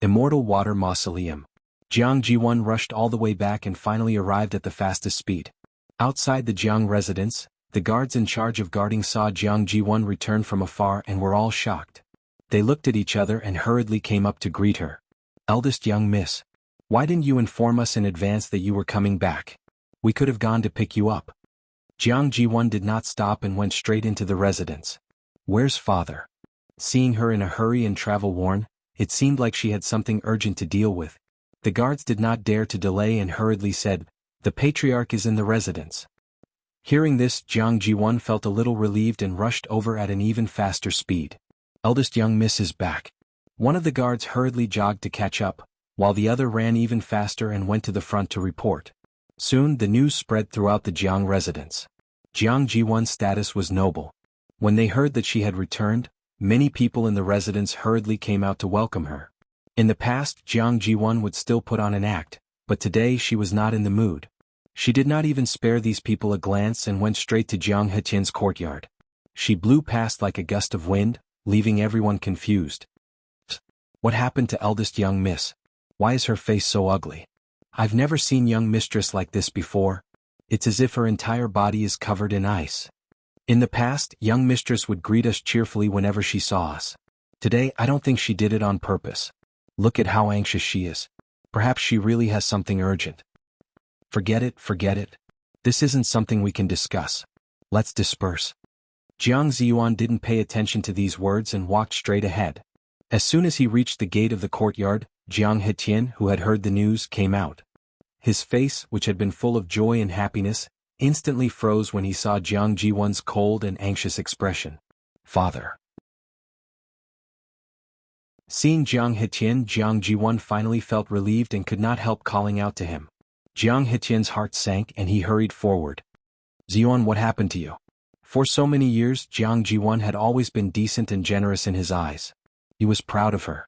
Immortal Water Mausoleum. Jiang Ji1 rushed all the way back and finally arrived at the fastest speed. Outside the Jiang residence, The guards in charge of guarding saw Jiang Ji-won return from afar and were all shocked. They looked at each other and hurriedly came up to greet her. "Eldest young miss. Why didn't you inform us in advance that you were coming back? We could have gone to pick you up." Jiang Ji-won did not stop and went straight into the residence. "Where's father?" Seeing her in a hurry and travel-worn, it seemed like she had something urgent to deal with. The guards did not dare to delay and hurriedly said, "The patriarch is in the residence." Hearing this, Jiang Ji-won felt a little relieved and rushed over at an even faster speed. "Eldest young miss is back." One of the guards hurriedly jogged to catch up, while the other ran even faster and went to the front to report. Soon the news spread throughout the Jiang residence. Jiang Ji-won's status was noble. When they heard that she had returned, many people in the residence hurriedly came out to welcome her. In the past, Jiang Ji-won would still put on an act, but today she was not in the mood. She did not even spare these people a glance and went straight to Jiang Hetian's courtyard. She blew past like a gust of wind, leaving everyone confused. "What happened to eldest young miss? Why is her face so ugly? I've never seen young mistress like this before. It's as if her entire body is covered in ice." In the past, young mistress would greet us cheerfully whenever she saw us. Today, I don't think she did it on purpose. Look at how anxious she is. Perhaps she really has something urgent. Forget it. This isn't something we can discuss. Let's disperse." Jiang Ziyuan didn't pay attention to these words and walked straight ahead. As soon as he reached the gate of the courtyard, Jiang Hetian, who had heard the news, came out. His face, which had been full of joy and happiness, instantly froze when he saw Jiang Ji-won's cold and anxious expression. "Father." Seeing Jiang Hetian, Jiang Ji-won finally felt relieved and could not help calling out to him. Jiang Hetian's heart sank and he hurried forward. "Ziyuan, what happened to you?" For so many years, Jiang Ji-won had always been decent and generous in his eyes. He was proud of her.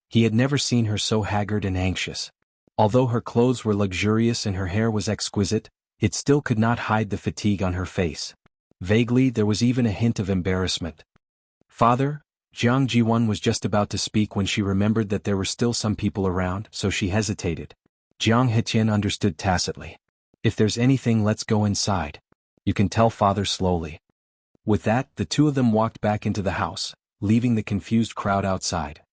He had never seen her so haggard and anxious. Although her clothes were luxurious and her hair was exquisite, it still could not hide the fatigue on her face. Vaguely, there was even a hint of embarrassment. "Father," Jiang Ji-won was just about to speak when she remembered that there were still some people around, so she hesitated. Jiang Hetian understood tacitly. "If there's anything, let's go inside. You can tell father slowly." With that, the two of them walked back into the house, leaving the confused crowd outside.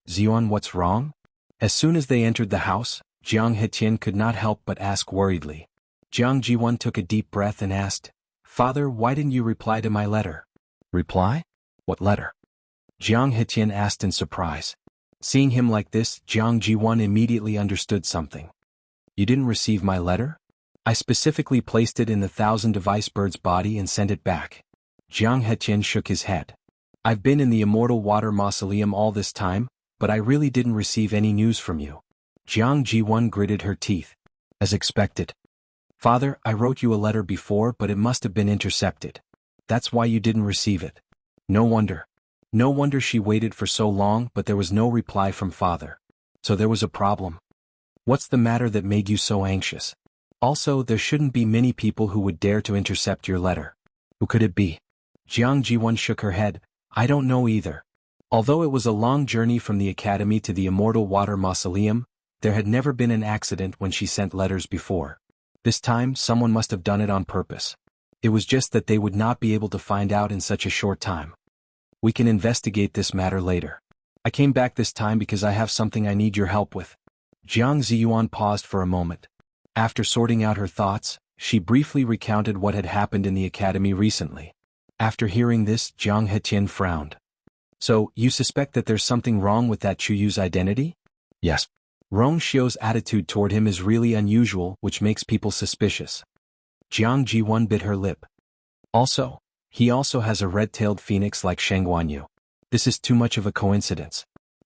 "Ziyuan, what's wrong?" As soon as they entered the house, Jiang Hetian could not help but ask worriedly. Jiang Ji-won took a deep breath and asked, "Father, why didn't you reply to my letter?" "Reply? What letter?" Jiang Hetian asked in surprise. Seeing him like this, Jiang Ji-won immediately understood something. "You didn't receive my letter? I specifically placed it in the 1,000 bird's body and sent it back." Jiang Hetian shook his head. "I've been in the Immortal Water Mausoleum all this time, but I really didn't receive any news from you." Jiang Ji-won gritted her teeth. "As expected. Father, I wrote you a letter before, but it must have been intercepted. That's why you didn't receive it." No wonder. No wonder she waited for so long, but there was no reply from father. So there was a problem. "What's the matter that made you so anxious? Also, there shouldn't be many people who would dare to intercept your letter. Who could it be?" Jiang Ji-won shook her head. "I don't know either." Although it was a long journey from the academy to the Immortal Water Mausoleum, there had never been an accident when she sent letters before. This time, someone must have done it on purpose. It was just that they would not be able to find out in such a short time. "We can investigate this matter later. I came back this time because I have something I need your help with." Jiang Ziyuan paused for a moment. After sorting out her thoughts, she briefly recounted what had happened in the academy recently. After hearing this, Jiang Hetian frowned. "So, you suspect that there's something wrong with that Chuyu's identity?" "Yes. Rong Xiu's attitude toward him is really unusual, which makes people suspicious." Jiang Ji-won bit her lip. He also has a red-tailed phoenix like Sheng Guanyu. This is too much of a coincidence."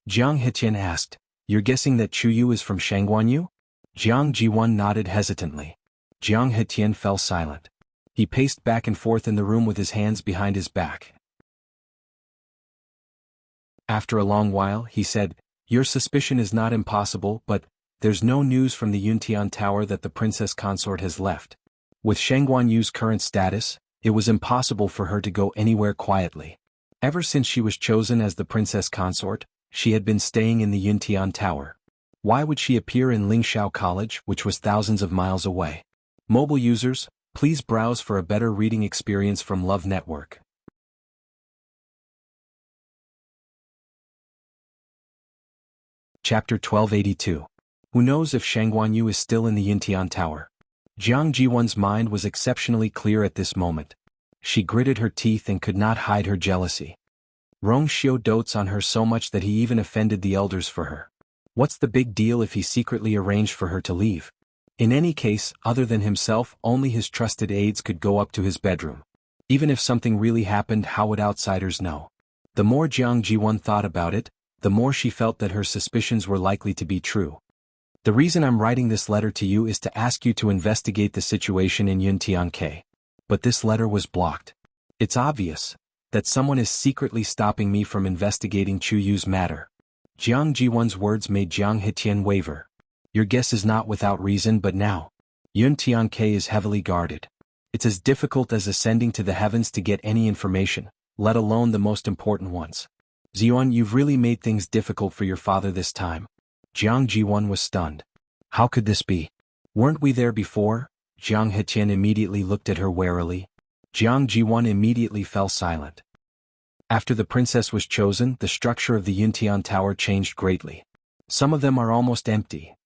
Jiang Hetian asked, "You're guessing that Chuyu is from Sheng Guanyu?" Jiang Ji-won nodded hesitantly. Jiang Hetian fell silent. He paced back and forth in the room with his hands behind his back. After a long while, he said, "Your suspicion is not impossible, but there's no news from the Yuntian Tower that the princess consort has left. With Sheng Guanyu's current status, it was impossible for her to go anywhere quietly. Ever since she was chosen as the princess consort, she had been staying in the Yuntian Tower. Why would she appear in Lingxiao College, which was thousands of miles away?" Mobile users, Please browse for a better reading experience from Love Network. Chapter 1282. Who knows if Shangguanyu is still in the Yintian Tower? Jiang Jiwon's mind was exceptionally clear at this moment. She gritted her teeth and could not hide her jealousy. Rong Xiu dotes on her so much that he even offended the elders for her. What's the big deal if he secretly arranged for her to leave? In any case, other than himself, only his trusted aides could go up to his bedroom. Even if something really happened, how would outsiders know? The more Jiang Jiwon thought about it, the more she felt that her suspicions were likely to be true. The reason I'm writing this letter to you is to ask you to investigate the situation in Yuntian. But this letter was blocked. It's obvious that someone is secretly stopping me from investigating Chu Yu's matter. Jiang Jiwon's words made Jiang Hetian waver. Your guess is not without reason, but now Yuntian is heavily guarded. It's as difficult as ascending to the heavens to get any information, let alone the most important ones. Ziyuan, you've really made things difficult for your father this time. Jiang Jiwon was stunned. How could this be? Weren't we there before? Jiang Hetian immediately looked at her warily. Jiang Jiwon immediately fell silent. After the princess was chosen, the structure of the Yuntian Tower changed greatly. Some of them are almost empty.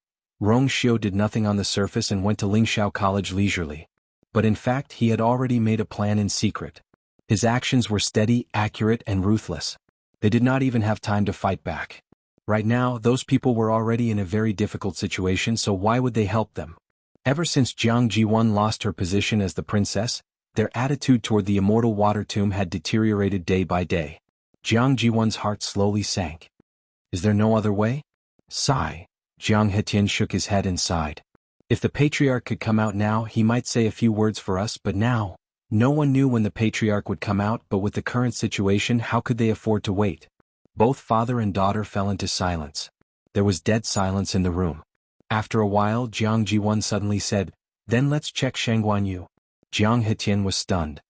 Rong Xiu did nothing on the surface and went to Lingxiao College leisurely. But in fact, he had already made a plan in secret. His actions were steady, accurate, and ruthless. They did not even have time to fight back. Right now, those people were already in a very difficult situation, so why would they help them? Ever since Jiang Jiwon lost her position as the princess, their attitude toward the immortal water tomb had deteriorated day by day. Jiang Jiwon's heart slowly sank. Is there no other way? Sigh. Jiang Hetian shook his head and sighed. If the patriarch could come out now, he might say a few words for us, but now, no one knew when the patriarch would come out, but with the current situation, how could they afford to wait? Both father and daughter fell into silence. There was dead silence in the room. After a while, Jiang Jiwon suddenly said, "Then let's check Shangguanyu." Jiang Hetian was stunned.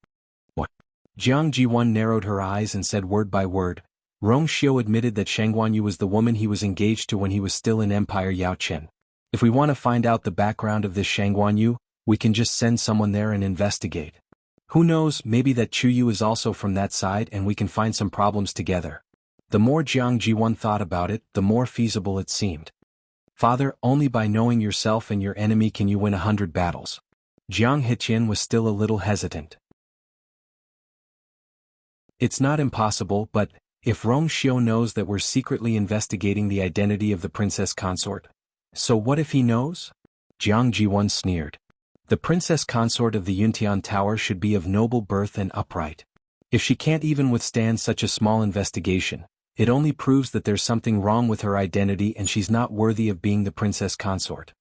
What? Jiang Jiwon narrowed her eyes and said word by word. Rong Xiu admitted that Shangguanyu was the woman he was engaged to when he was still in Empire Yaochen. If we want to find out the background of this Shangguanyu, we can just send someone there and investigate. Who knows, maybe that Chu Yu is also from that side and we can find some problems together. The more Jiang Jiwon thought about it, the more feasible it seemed. Father, only by knowing yourself and your enemy can you win 100 battles. Jiang Hetian was still a little hesitant. It's not impossible, but if Rong Xiu knows that we're secretly investigating the identity of the princess consort, so what if he knows? Jiang Jiwon sneered. The princess consort of the Yuntian Tower should be of noble birth and upright. If she can't even withstand such a small investigation, it only proves that there's something wrong with her identity and she's not worthy of being the princess consort.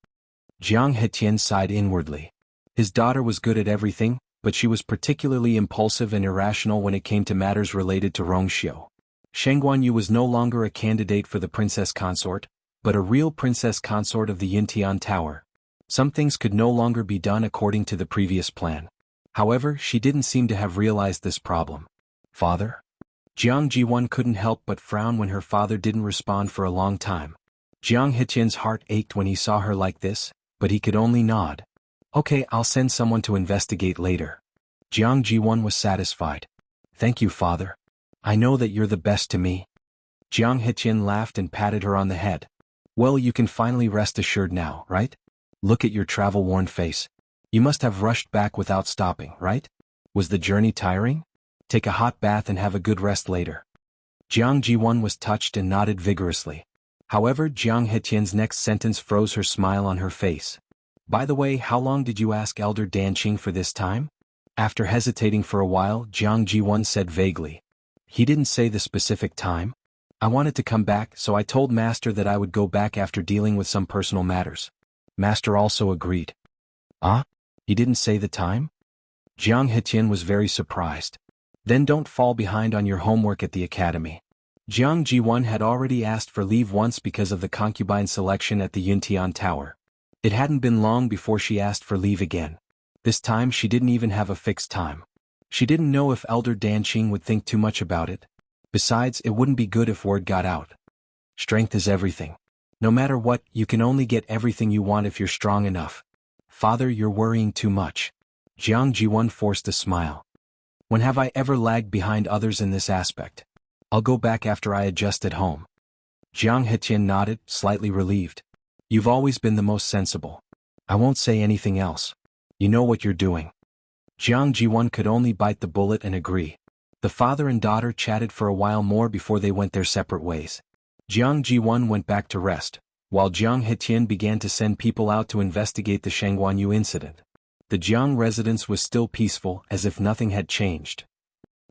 Jiang Hetian sighed inwardly. His daughter was good at everything, but she was particularly impulsive and irrational when it came to matters related to Rong Xiu. Shangguanyu was no longer a candidate for the princess consort, but a real princess consort of the Yuntian Tower. Some things could no longer be done according to the previous plan. However, she didn't seem to have realized this problem. Father? Jiang Jiwon couldn't help but frown when her father didn't respond for a long time. Jiang Hetian's heart ached when he saw her like this, but he could only nod. Okay, I'll send someone to investigate later. Jiang Jiwon was satisfied. Thank you, father. I know that you're the best to me. Jiang Hetian laughed and patted her on the head. Well, you can finally rest assured now, right? Look at your travel-worn face. You must have rushed back without stopping, right? Was the journey tiring? Take a hot bath and have a good rest later. Jiang Jiwon was touched and nodded vigorously. However, Jiang Hetian's next sentence froze her smile on her face. By the way, how long did you ask Elder Danqing for this time? After hesitating for a while, Jiang Jiwon said vaguely. He didn't say the specific time. I wanted to come back, so I told Master that I would go back after dealing with some personal matters. Master also agreed. Ah? He didn't say the time? Jiang Hetian was very surprised. Then don't fall behind on your homework at the academy. Jiang Jiwon had already asked for leave once because of the concubine selection at the Yuntian Tower. It hadn't been long before she asked for leave again. This time she didn't even have a fixed time. She didn't know if Elder Danqing would think too much about it. Besides, it wouldn't be good if word got out. Strength is everything. No matter what, you can only get everything you want if you're strong enough. Father, you're worrying too much. Jiang Jiwon forced a smile. When have I ever lagged behind others in this aspect? I'll go back after I adjust at home. Jiang Hetian nodded, slightly relieved. You've always been the most sensible. I won't say anything else. You know what you're doing. Jiang Jiwon could only bite the bullet and agree. The father and daughter chatted for a while more before they went their separate ways. Jiang Jiwon went back to rest, while Jiang Hetian began to send people out to investigate the Shangguanyu incident. The Jiang residence was still peaceful, as if nothing had changed.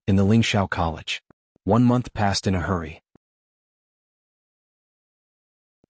In the Lingxiao College. 1 month passed in a hurry.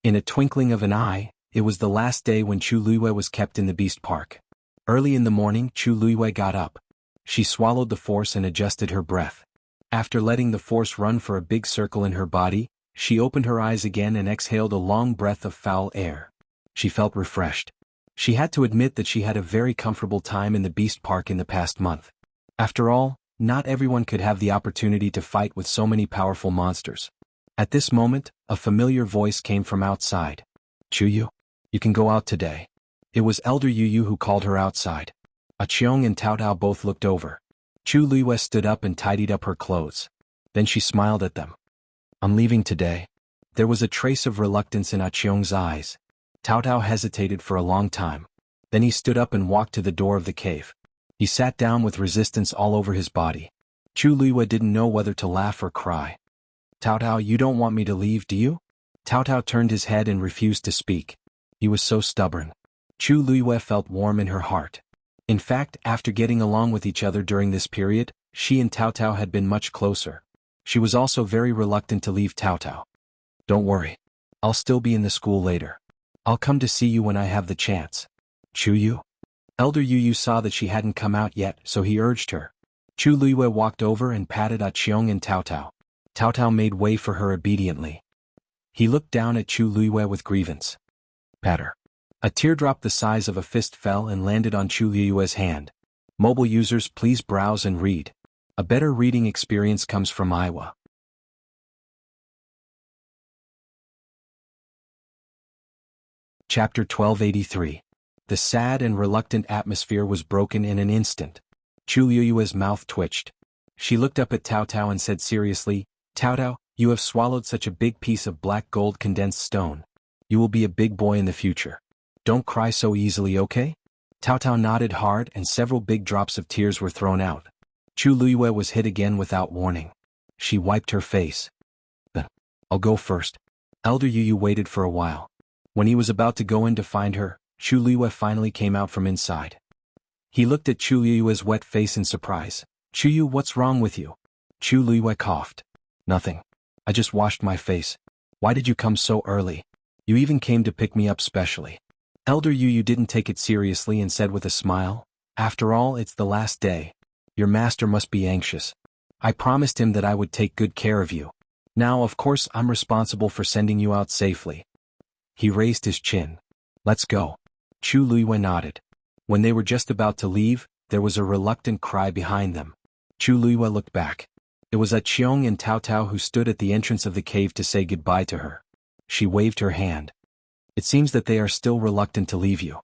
In a twinkling of an eye, it was the last day when Chu Luiyue was kept in the Beast Park. Early in the morning, Chu Luiyue got up. She swallowed the force and adjusted her breath. After letting the force run for a big circle in her body, she opened her eyes again and exhaled a long breath of foul air. She felt refreshed. She had to admit that she had a very comfortable time in the Beast Park in the past month. After all, not everyone could have the opportunity to fight with so many powerful monsters. At this moment, a familiar voice came from outside. Chuyu, you can go out today. It was Elder Yu who called her outside. Aqiong and Tao Tao both looked over. Chu Luiyue stood up and tidied up her clothes. Then she smiled at them. I'm leaving today. There was a trace of reluctance in Aqiong's eyes. Tao Tao hesitated for a long time. Then he stood up and walked to the door of the cave. He sat down with resistance all over his body. Chu Luiyue didn't know whether to laugh or cry. Tao Tao, you don't want me to leave, do you? Tao Tao turned his head and refused to speak. He was so stubborn. Chu Luiyue felt warm in her heart. In fact, after getting along with each other during this period, she and Tao Tao had been much closer. She was also very reluctant to leave Tao Tao. Don't worry. I'll still be in the school later. I'll come to see you when I have the chance. Chuyu? Elder Yu saw that she hadn't come out yet, so he urged her. Chu Luiyue walked over and patted Aqiong and Tao Tao. Tao Tao made way for her obediently. He looked down at Chu Luiyue with grievance. Patter. A teardrop the size of a fist fell and landed on Chu Luiyue's hand. Mobile users, please browse and read. A better reading experience comes from Iowa. Chapter 1283. The sad and reluctant atmosphere was broken in an instant. Chu Luiyue's mouth twitched. She looked up at Tao Tao and said seriously, Tao Tao, you have swallowed such a big piece of black gold condensed stone. You will be a big boy in the future. Don't cry so easily, okay? Tao Tao nodded hard and several big drops of tears were thrown out. Chu Luiyue was hit again without warning. She wiped her face. I'll go first. Elder Yu waited for a while. When he was about to go in to find her, Chu Luiyue finally came out from inside. He looked at Chu Luiyue's wet face in surprise. Chuyu, what's wrong with you? Chu Luiyue coughed. Nothing. I just washed my face. Why did you come so early? You even came to pick me up specially. Elder Yu didn't take it seriously and said with a smile, After all, it's the last day. Your master must be anxious. I promised him that I would take good care of you. Now, of course, I'm responsible for sending you out safely. He raised his chin. Let's go. Chu Luiyue nodded. When they were just about to leave, there was a reluctant cry behind them. Chu Luiyue looked back. It was Aqiong and Tao Tao who stood at the entrance of the cave to say goodbye to her. She waved her hand. It seems that they are still reluctant to leave you.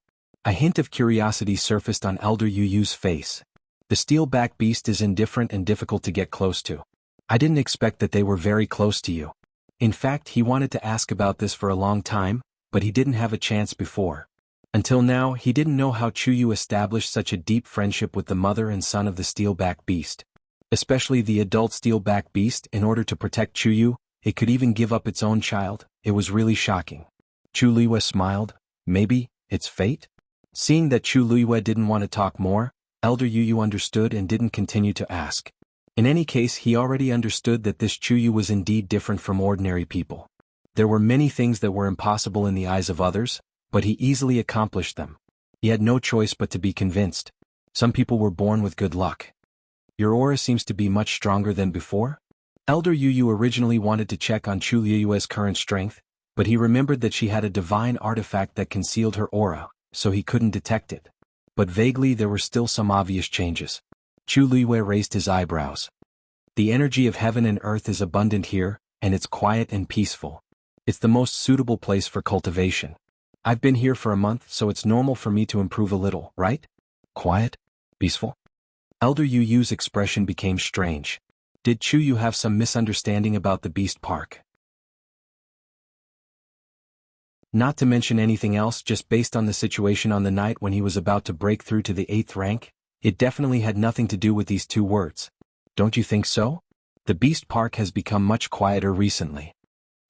A hint of curiosity surfaced on Elder Yu's face. The steel-back beast is indifferent and difficult to get close to. I didn't expect that they were very close to you. In fact, he wanted to ask about this for a long time, but he didn't have a chance before. Until now, he didn't know how Chuyu established such a deep friendship with the mother and son of the steel-back beast. Especially the adult steel-back beast, in order to protect Chuyu, it could even give up its own child. It was really shocking. Chu Luiyue smiled. Maybe, it's fate? Seeing that Chu Luiyue didn't want to talk more, Elder Yu understood and didn't continue to ask. In any case, he already understood that this Chuyu was indeed different from ordinary people. There were many things that were impossible in the eyes of others, but he easily accomplished them. He had no choice but to be convinced. Some people were born with good luck. Your aura seems to be much stronger than before? Elder Yu originally wanted to check on Chu Luiyue's current strength, but he remembered that she had a divine artifact that concealed her aura, so he couldn't detect it. But vaguely there were still some obvious changes. Chu Luiyue raised his eyebrows. The energy of heaven and earth is abundant here, and it's quiet and peaceful. It's the most suitable place for cultivation. I've been here for a month, so it's normal for me to improve a little, right? Quiet? Peaceful? Elder Yu Yu's expression became strange. Did Chu Yu have some misunderstanding about the Beast Park? Not to mention anything else, just based on the situation on the night when he was about to break through to the 8th rank, it definitely had nothing to do with these two words. Don't you think so? The Beast Park has become much quieter recently.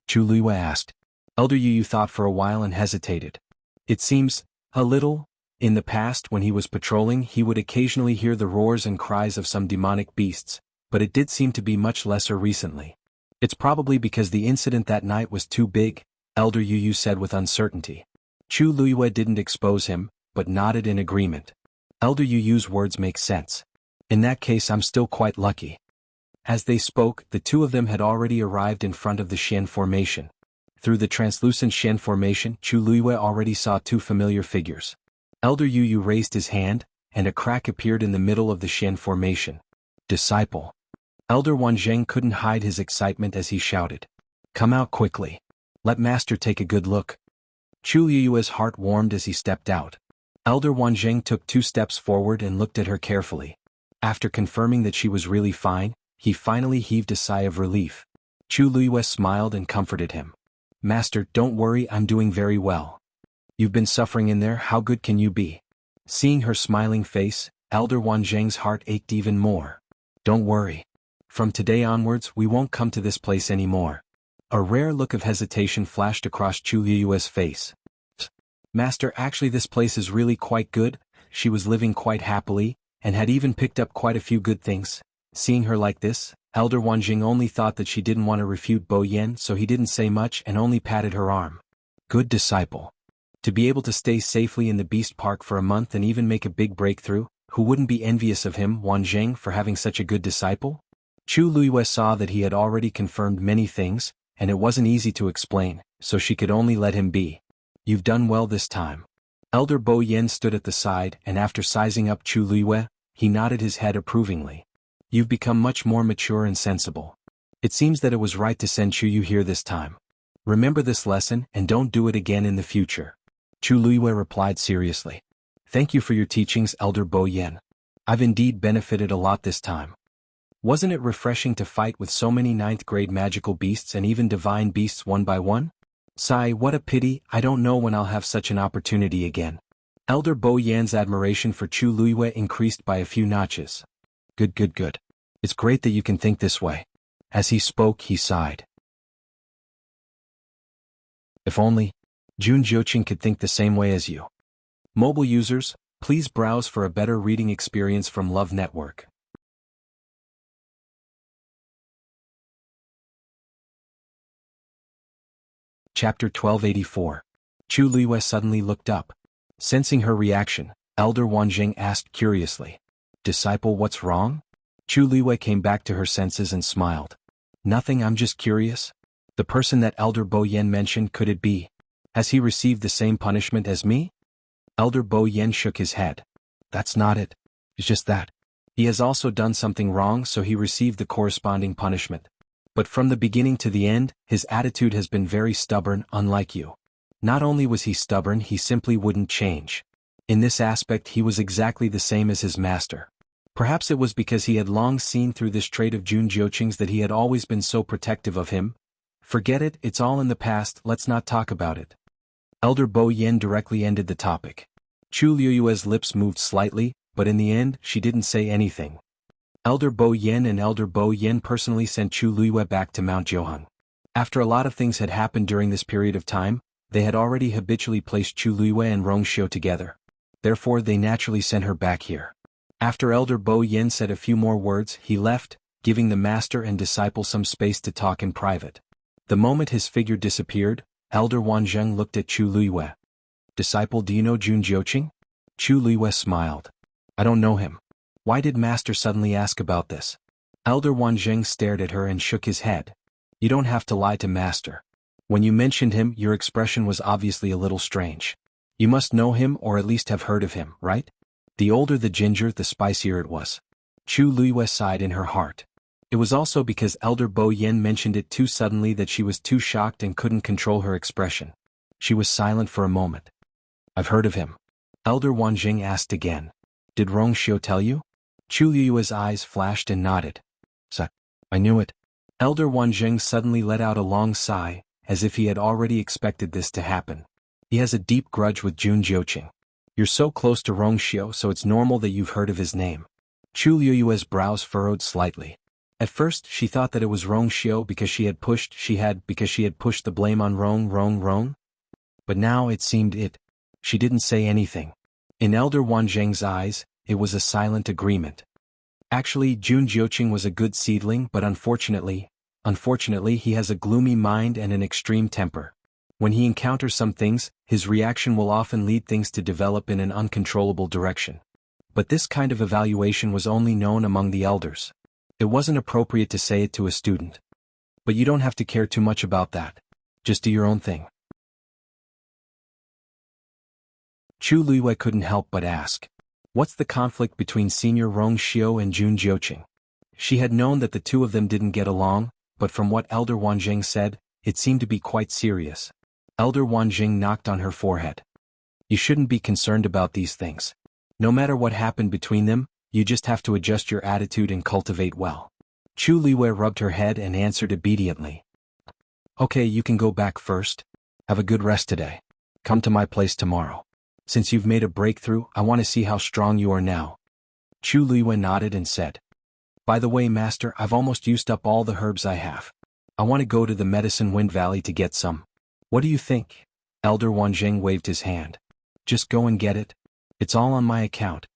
Chu Luiyue asked. Elder Yu Yu thought for a while and hesitated. It seems, a little. In the past when he was patrolling he would occasionally hear the roars and cries of some demonic beasts, but it did seem to be much lesser recently. It's probably because the incident that night was too big, Elder Yu Yu said with uncertainty. Chu Luiyue didn't expose him, but nodded in agreement. Elder Yu Yu's words make sense. In that case I'm still quite lucky. As they spoke, the two of them had already arrived in front of the Xian formation. Through the translucent Xian formation, Chu Luiyue already saw two familiar figures. Elder Yu Yu raised his hand, and a crack appeared in the middle of the Xian formation. Disciple. Elder Wanzheng couldn't hide his excitement as he shouted. Come out quickly. Let Master take a good look. Chu Liyue's heart warmed as he stepped out. Elder Wanzheng took 2 steps forward and looked at her carefully. After confirming that she was really fine, he finally heaved a sigh of relief. Chu Liyue smiled and comforted him. Master, don't worry, I'm doing very well. You've been suffering in there, how good can you be? Seeing her smiling face, Elder Wanzheng's heart ached even more. Don't worry. From today onwards we won't come to this place anymore. A rare look of hesitation flashed across Chu Liyue's face. Master, actually this place is really quite good. She was living quite happily, and had even picked up quite a few good things. Seeing her like this, Elder Wanzheng only thought that she didn't want to refute Bo Yan, so he didn't say much and only patted her arm. Good disciple. To be able to stay safely in the Beast Park for a month and even make a big breakthrough, who wouldn't be envious of him, Wanzheng, for having such a good disciple? Chu Liyue saw that he had already confirmed many things, and it wasn't easy to explain, so she could only let him be. You've done well this time. Elder Bo Yan stood at the side, and after sizing up Chu Liyue, he nodded his head approvingly. You've become much more mature and sensible. It seems that it was right to send Chu Yu here this time. Remember this lesson and don't do it again in the future. Chu Liyue replied seriously. Thank you for your teachings, Elder Bo Yan. I've indeed benefited a lot this time. Wasn't it refreshing to fight with so many 9th grade magical beasts and even divine beasts one by one? Sigh, what a pity, I don't know when I'll have such an opportunity again. Elder Bo Yan's admiration for Chu Liyue increased by a few notches. Good. It's great that you can think this way. As he spoke, he sighed. If only Jun Jiuqing could think the same way as you. Mobile users, please browse for a better reading experience from Love Network. Chapter 1284. Chu Liyue suddenly looked up. Sensing her reaction, Elder Wanzheng asked curiously. Disciple, what's wrong? Chu Liyue came back to her senses and smiled. Nothing, I'm just curious. The person that Elder Bo Yan mentioned, could it be? Has he received the same punishment as me? Elder Bo Yan shook his head. That's not it. It's just that he has also done something wrong, so he received the corresponding punishment. But from the beginning to the end, his attitude has been very stubborn, unlike you. Not only was he stubborn, he simply wouldn't change. In this aspect he was exactly the same as his master. Perhaps it was because he had long seen through this trait of Jun Jiuqing's that he had always been so protective of him. Forget it, it's all in the past, let's not talk about it. Elder Bo Yan directly ended the topic. Chu Liyue's lips moved slightly, but in the end, she didn't say anything. Elder Bo Yan and Elder Bo Yan personally sent Chu Liyue back to Mount Jiuheng. After a lot of things had happened during this period of time, they had already habitually placed Chu Liyue and Rongxiu together. Therefore they naturally sent her back here. After Elder Bo Yan said a few more words, he left, giving the master and disciple some space to talk in private. The moment his figure disappeared, Elder Wanzheng looked at Chu Liyue. Disciple, do you know Jun Jiuqing? Chu Liyue smiled. I don't know him. Why did Master suddenly ask about this? Elder Wanzheng stared at her and shook his head. You don't have to lie to Master. When you mentioned him, your expression was obviously a little strange. You must know him or at least have heard of him, right? The older the ginger, the spicier it was. Chu Liyue sighed in her heart. It was also because Elder Bo Yan mentioned it too suddenly that she was too shocked and couldn't control her expression. She was silent for a moment. I've heard of him. Elder Wanzheng asked again. Did Rong Xiu tell you? Chu Liyue's eyes flashed and nodded. I knew it. Elder Wanzheng suddenly let out a long sigh, as if he had already expected this to happen. He has a deep grudge with Jun Jiuqing. You're so close to Rong Xiu, so it's normal that you've heard of his name. Chu Liyue's brows furrowed slightly. At first she thought that it was Rong Xiu because she had pushed the blame on Rong. But now it seemed she didn't say anything. In Elder Wanzheng's eyes, it was a silent agreement. Actually, Jun Jiuqing was a good seedling, but unfortunately, he has a gloomy mind and an extreme temper. When he encounters some things, his reaction will often lead things to develop in an uncontrollable direction. But this kind of evaluation was only known among the elders. It wasn't appropriate to say it to a student. But you don't have to care too much about that. Just do your own thing. Chu Liyue couldn't help but ask, what's the conflict between Senior Rong Xiu and Jun Jiuqing? She had known that the two of them didn't get along, but from what Elder Wanzheng said, it seemed to be quite serious. Elder Wanzheng knocked on her forehead. You shouldn't be concerned about these things. No matter what happened between them, you just have to adjust your attitude and cultivate well. Chu Liyue rubbed her head and answered obediently. Okay, you can go back first. Have a good rest today. Come to my place tomorrow. Since you've made a breakthrough, I want to see how strong you are now. Chu Liyue nodded and said, by the way, Master, I've almost used up all the herbs I have. I want to go to the Medicine Wind Valley to get some. What do you think? Elder Wanzheng waved his hand. Just go and get it. It's all on my account.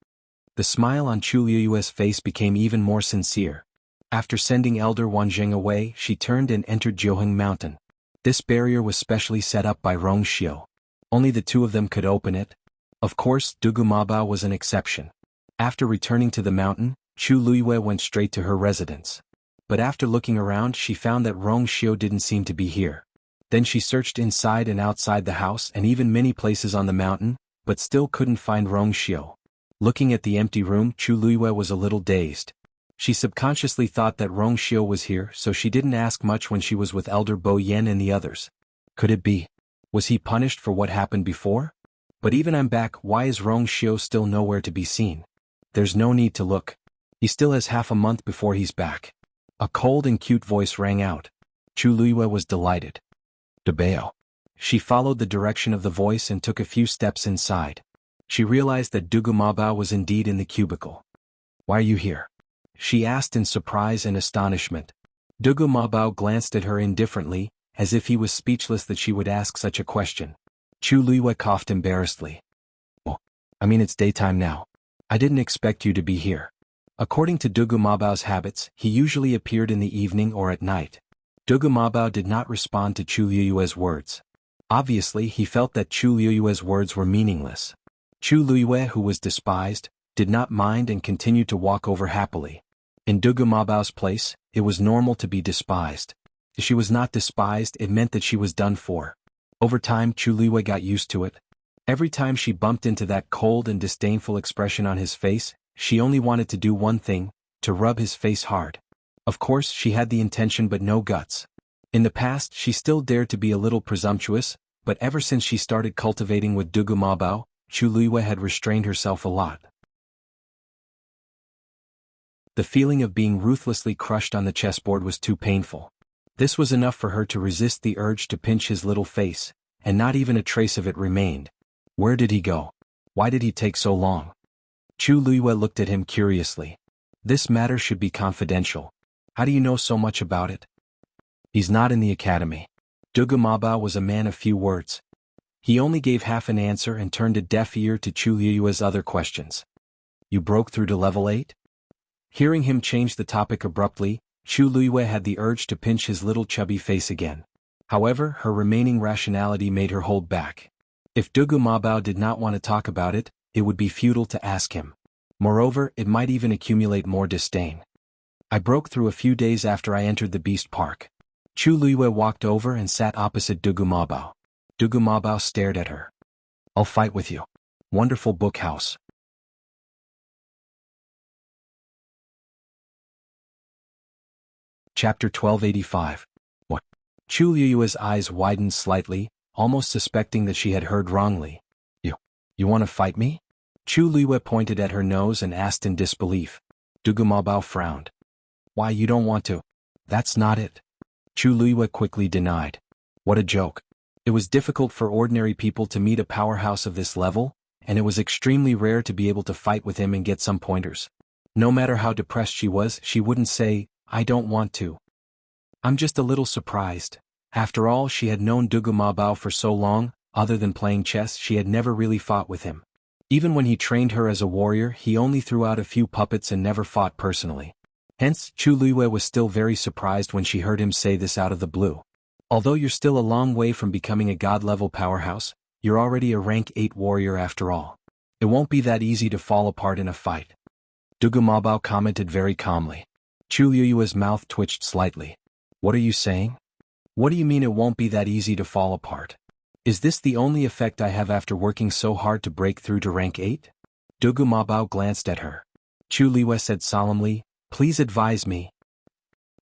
The smile on Chu Liyue's face became even more sincere. After sending Elder Wanzheng away, she turned and entered Jiuheng Mountain. This barrier was specially set up by Rong Xiu. Only the two of them could open it. Of course, Dugu Mabao was an exception. After returning to the mountain, Chu Liyue went straight to her residence. But after looking around, she found that Rong Xiu didn't seem to be here. Then she searched inside and outside the house and even many places on the mountain, but still couldn't find Rong Xiu. Looking at the empty room, Chu Liyue was a little dazed. She subconsciously thought that Rong Xiu was here, so she didn't ask much when she was with Elder Bo Yan and the others. Could it be? Was he punished for what happened before? But even I'm back, why is Rong Xiu still nowhere to be seen? There's no need to look. He still has half a month before he's back. A cold and cute voice rang out. Chu Liyue was delighted. Debao. She followed the direction of the voice and took a few steps inside. She realized that Dugu Mabao was indeed in the cubicle. Why are you here? She asked in surprise and astonishment. Dugu Mabao glanced at her indifferently, as if he was speechless that she would ask such a question. Chu Liyue coughed embarrassedly. Oh, it's daytime now. I didn't expect you to be here. According to Dugu Mabao's habits, he usually appeared in the evening or at night. Dugu Mabao did not respond to Chu Liyue's words. Obviously, he felt that Chu Liyue's words were meaningless. Chu Liyue, who was despised, did not mind and continued to walk over happily. In Dugu Mabao's place, it was normal to be despised. If she was not despised, it meant that she was done for. Over time, Chu Liyue got used to it. Every time she bumped into that cold and disdainful expression on his face, she only wanted to do one thing, to rub his face hard. Of course, she had the intention but no guts. In the past, she still dared to be a little presumptuous, but ever since she started cultivating with Dugu Mabao, Chu Liyue had restrained herself a lot. The feeling of being ruthlessly crushed on the chessboard was too painful. This was enough for her to resist the urge to pinch his little face, and not even a trace of it remained. Where did he go? Why did he take so long? Chu Liyue looked at him curiously. This matter should be confidential. How do you know so much about it? He's not in the academy. Dugu Mabao was a man of few words. He only gave half an answer and turned a deaf ear to Chu Liyue's other questions. You broke through to level 8? Hearing him change the topic abruptly, Chu Liyue had the urge to pinch his little chubby face again. However, her remaining rationality made her hold back. If Dugu Mabao did not want to talk about it, it would be futile to ask him. Moreover, it might even accumulate more disdain. I broke through a few days after I entered the Beast Park. Chu Liyue walked over and sat opposite Dugu Mabao. Dugu Mabao stared at her. I'll fight with you. Wonderful book house. Chapter 1285. What? Chu Liyue's eyes widened slightly, almost suspecting that she had heard wrongly. You want to fight me? Chu Liwei pointed at her nose and asked in disbelief. Dugu Mabao frowned. Why, you don't want to? That's not it. Chu Liwei quickly denied. What a joke. It was difficult for ordinary people to meet a powerhouse of this level, and it was extremely rare to be able to fight with him and get some pointers. No matter how depressed she was, she wouldn't say, I don't want to. I'm just a little surprised. After all, she had known Dugu Mabao for so long, other than playing chess, she had never really fought with him. Even when he trained her as a warrior, he only threw out a few puppets and never fought personally. Hence, Chu Liwei was still very surprised when she heard him say this out of the blue. Although you're still a long way from becoming a god-level powerhouse, you're already a rank 8 warrior after all. It won't be that easy to fall apart in a fight. Dugu Mabao commented very calmly. Chu Liwei's mouth twitched slightly. What are you saying? What do you mean it won't be that easy to fall apart? Is this the only effect I have after working so hard to break through to rank 8? Dugu Mabao glanced at her. Chu Liwei said solemnly, Please advise me.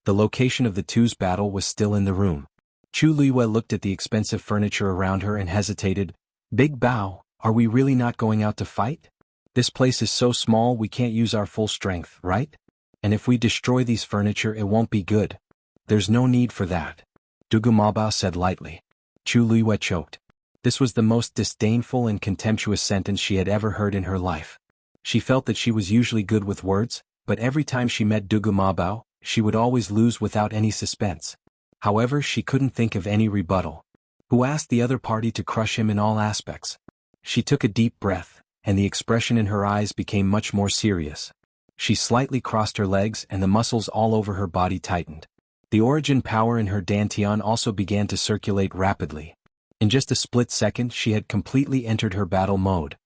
The location of the two's battle was still in the room. Chu Liwei looked at the expensive furniture around her and hesitated. Big Bao, are we really not going out to fight? This place is so small we can't use our full strength, right? And if we destroy these furniture it won't be good. There's no need for that. Dugu Mabao said lightly. Chu Liwei choked. This was the most disdainful and contemptuous sentence she had ever heard in her life. She felt that she was usually good with words, but every time she met Dugu Mabao, she would always lose without any suspense. However, she couldn't think of any rebuttal. Who asked the other party to crush him in all aspects? She took a deep breath, and the expression in her eyes became much more serious. She slightly crossed her legs and the muscles all over her body tightened. The origin power in her dantian also began to circulate rapidly. In just a split second she had completely entered her battle mode.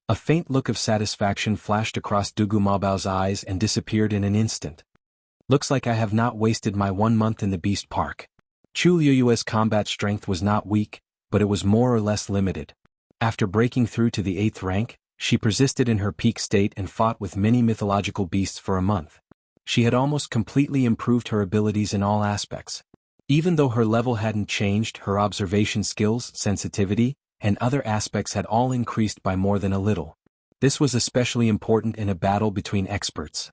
A faint look of satisfaction flashed across Dugu Mabao's eyes and disappeared in an instant. Looks like I have not wasted my 1 month in the Beast Park. Chu Liwei's combat strength was not weak, but it was more or less limited. After breaking through to the 8th rank, she persisted in her peak state and fought with many mythological beasts for a month. She had almost completely improved her abilities in all aspects. Even though her level hadn't changed, her observation skills, sensitivity, and other aspects had all increased by more than a little. This was especially important in a battle between experts.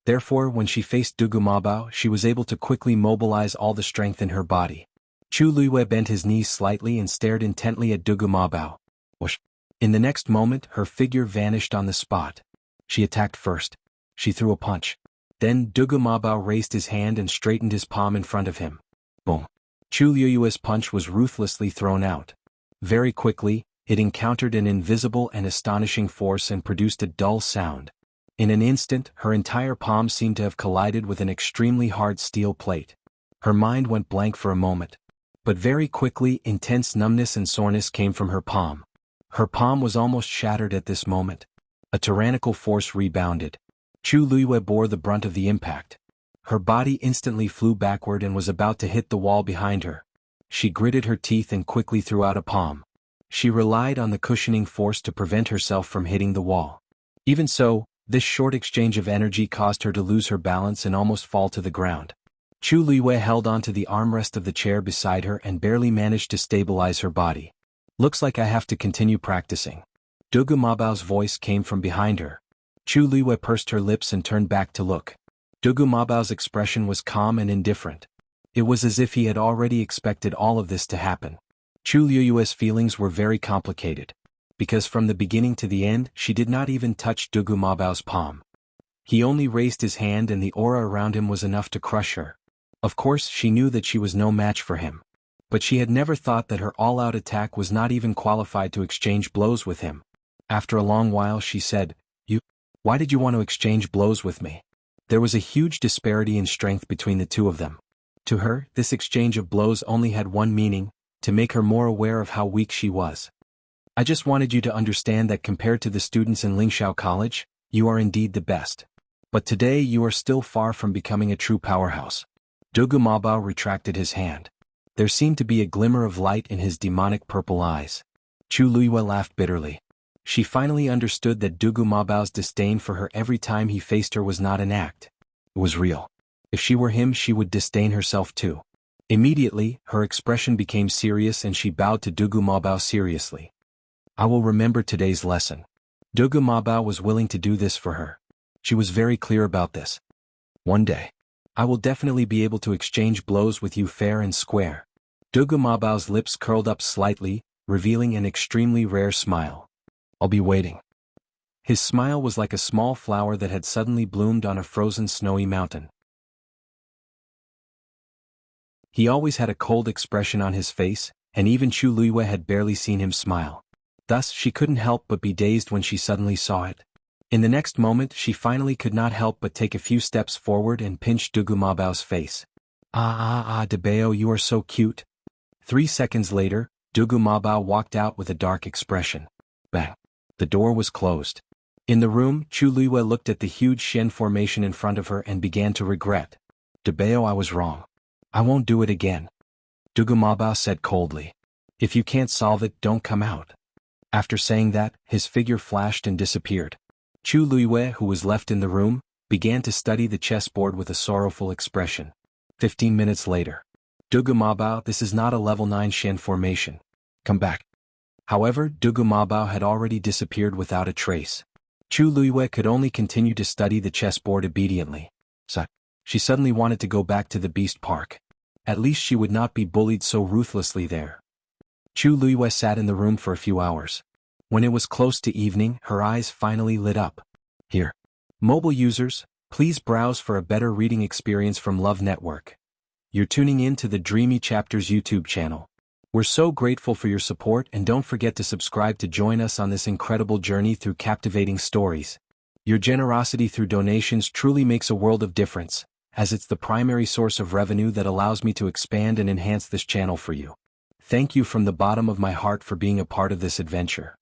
Therefore, when she faced Dugu Mabao, she was able to quickly mobilize all the strength in her body. Chu Liwei bent his knees slightly and stared intently at Dugu Mabao. Whoosh! In the next moment, her figure vanished on the spot. She attacked first. She threw a punch. Then Dugu Mabao raised his hand and straightened his palm in front of him. Boom! Chu Liwei's punch was ruthlessly thrown out. Very quickly, it encountered an invisible and astonishing force and produced a dull sound. In an instant, her entire palm seemed to have collided with an extremely hard steel plate. Her mind went blank for a moment. But very quickly, intense numbness and soreness came from her palm. Her palm was almost shattered at this moment. A tyrannical force rebounded. Chu Liwei bore the brunt of the impact. Her body instantly flew backward and was about to hit the wall behind her. She gritted her teeth and quickly threw out a palm. She relied on the cushioning force to prevent herself from hitting the wall. Even so, this short exchange of energy caused her to lose her balance and almost fall to the ground. Chu Liwei held onto the armrest of the chair beside her and barely managed to stabilize her body. Looks like I have to continue practicing. Dugu Mabao's voice came from behind her. Chu Liwei pursed her lips and turned back to look. Dugu Mabao's expression was calm and indifferent. It was as if he had already expected all of this to happen. Chu Liwei's feelings were very complicated. Because from the beginning to the end, she did not even touch Dugu Mabao's palm. He only raised his hand and the aura around him was enough to crush her. Of course, she knew that she was no match for him. But she had never thought that her all-out attack was not even qualified to exchange blows with him. After a long while she said, Why did you want to exchange blows with me? There was a huge disparity in strength between the two of them. To her, this exchange of blows only had one meaning, to make her more aware of how weak she was. I just wanted you to understand that compared to the students in Lingxiao College, you are indeed the best. But today you are still far from becoming a true powerhouse. Dugu Mabao retracted his hand. There seemed to be a glimmer of light in his demonic purple eyes. Chu Liwei laughed bitterly. She finally understood that Dugu Mabao's disdain for her every time he faced her was not an act. It was real. If she were him, she would disdain herself too. Immediately, her expression became serious and she bowed to Dugu Mabao seriously. I will remember today's lesson. Dugu Mabao was willing to do this for her. She was very clear about this. One day, I will definitely be able to exchange blows with you fair and square. Dugu Mabao's lips curled up slightly, revealing an extremely rare smile. I'll be waiting. His smile was like a small flower that had suddenly bloomed on a frozen snowy mountain. He always had a cold expression on his face, and even Chu Luiyue had barely seen him smile. Thus she couldn't help but be dazed when she suddenly saw it. In the next moment she finally could not help but take a few steps forward and pinch Dugu Mabao's face. Debeo, you are so cute. 3 seconds later, Dugu Mabao walked out with a dark expression. Bang! The door was closed. In the room, Chu Luiyue looked at the huge Shen formation in front of her and began to regret. Debeo, I was wrong. I won't do it again. Dugu Mabao said coldly. If you can't solve it, don't come out. After saying that, his figure flashed and disappeared. Chu Luiyue, who was left in the room, began to study the chessboard with a sorrowful expression. 15 minutes later. Dugu Mabao, this is not a level 9 Shen formation. Come back. However, Dugu Mabao had already disappeared without a trace. Chu Luiyue could only continue to study the chessboard obediently. She suddenly wanted to go back to the Beast Park. At least she would not be bullied so ruthlessly there. Chu Luiyue sat in the room for a few hours. When it was close to evening, her eyes finally lit up. Here. Mobile users, please browse for a better reading experience from Love Network. You're tuning in to the Dreamy Chapters YouTube channel. We're so grateful for your support, and don't forget to subscribe to join us on this incredible journey through captivating stories. Your generosity through donations truly makes a world of difference, as it's the primary source of revenue that allows me to expand and enhance this channel for you. Thank you from the bottom of my heart for being a part of this adventure.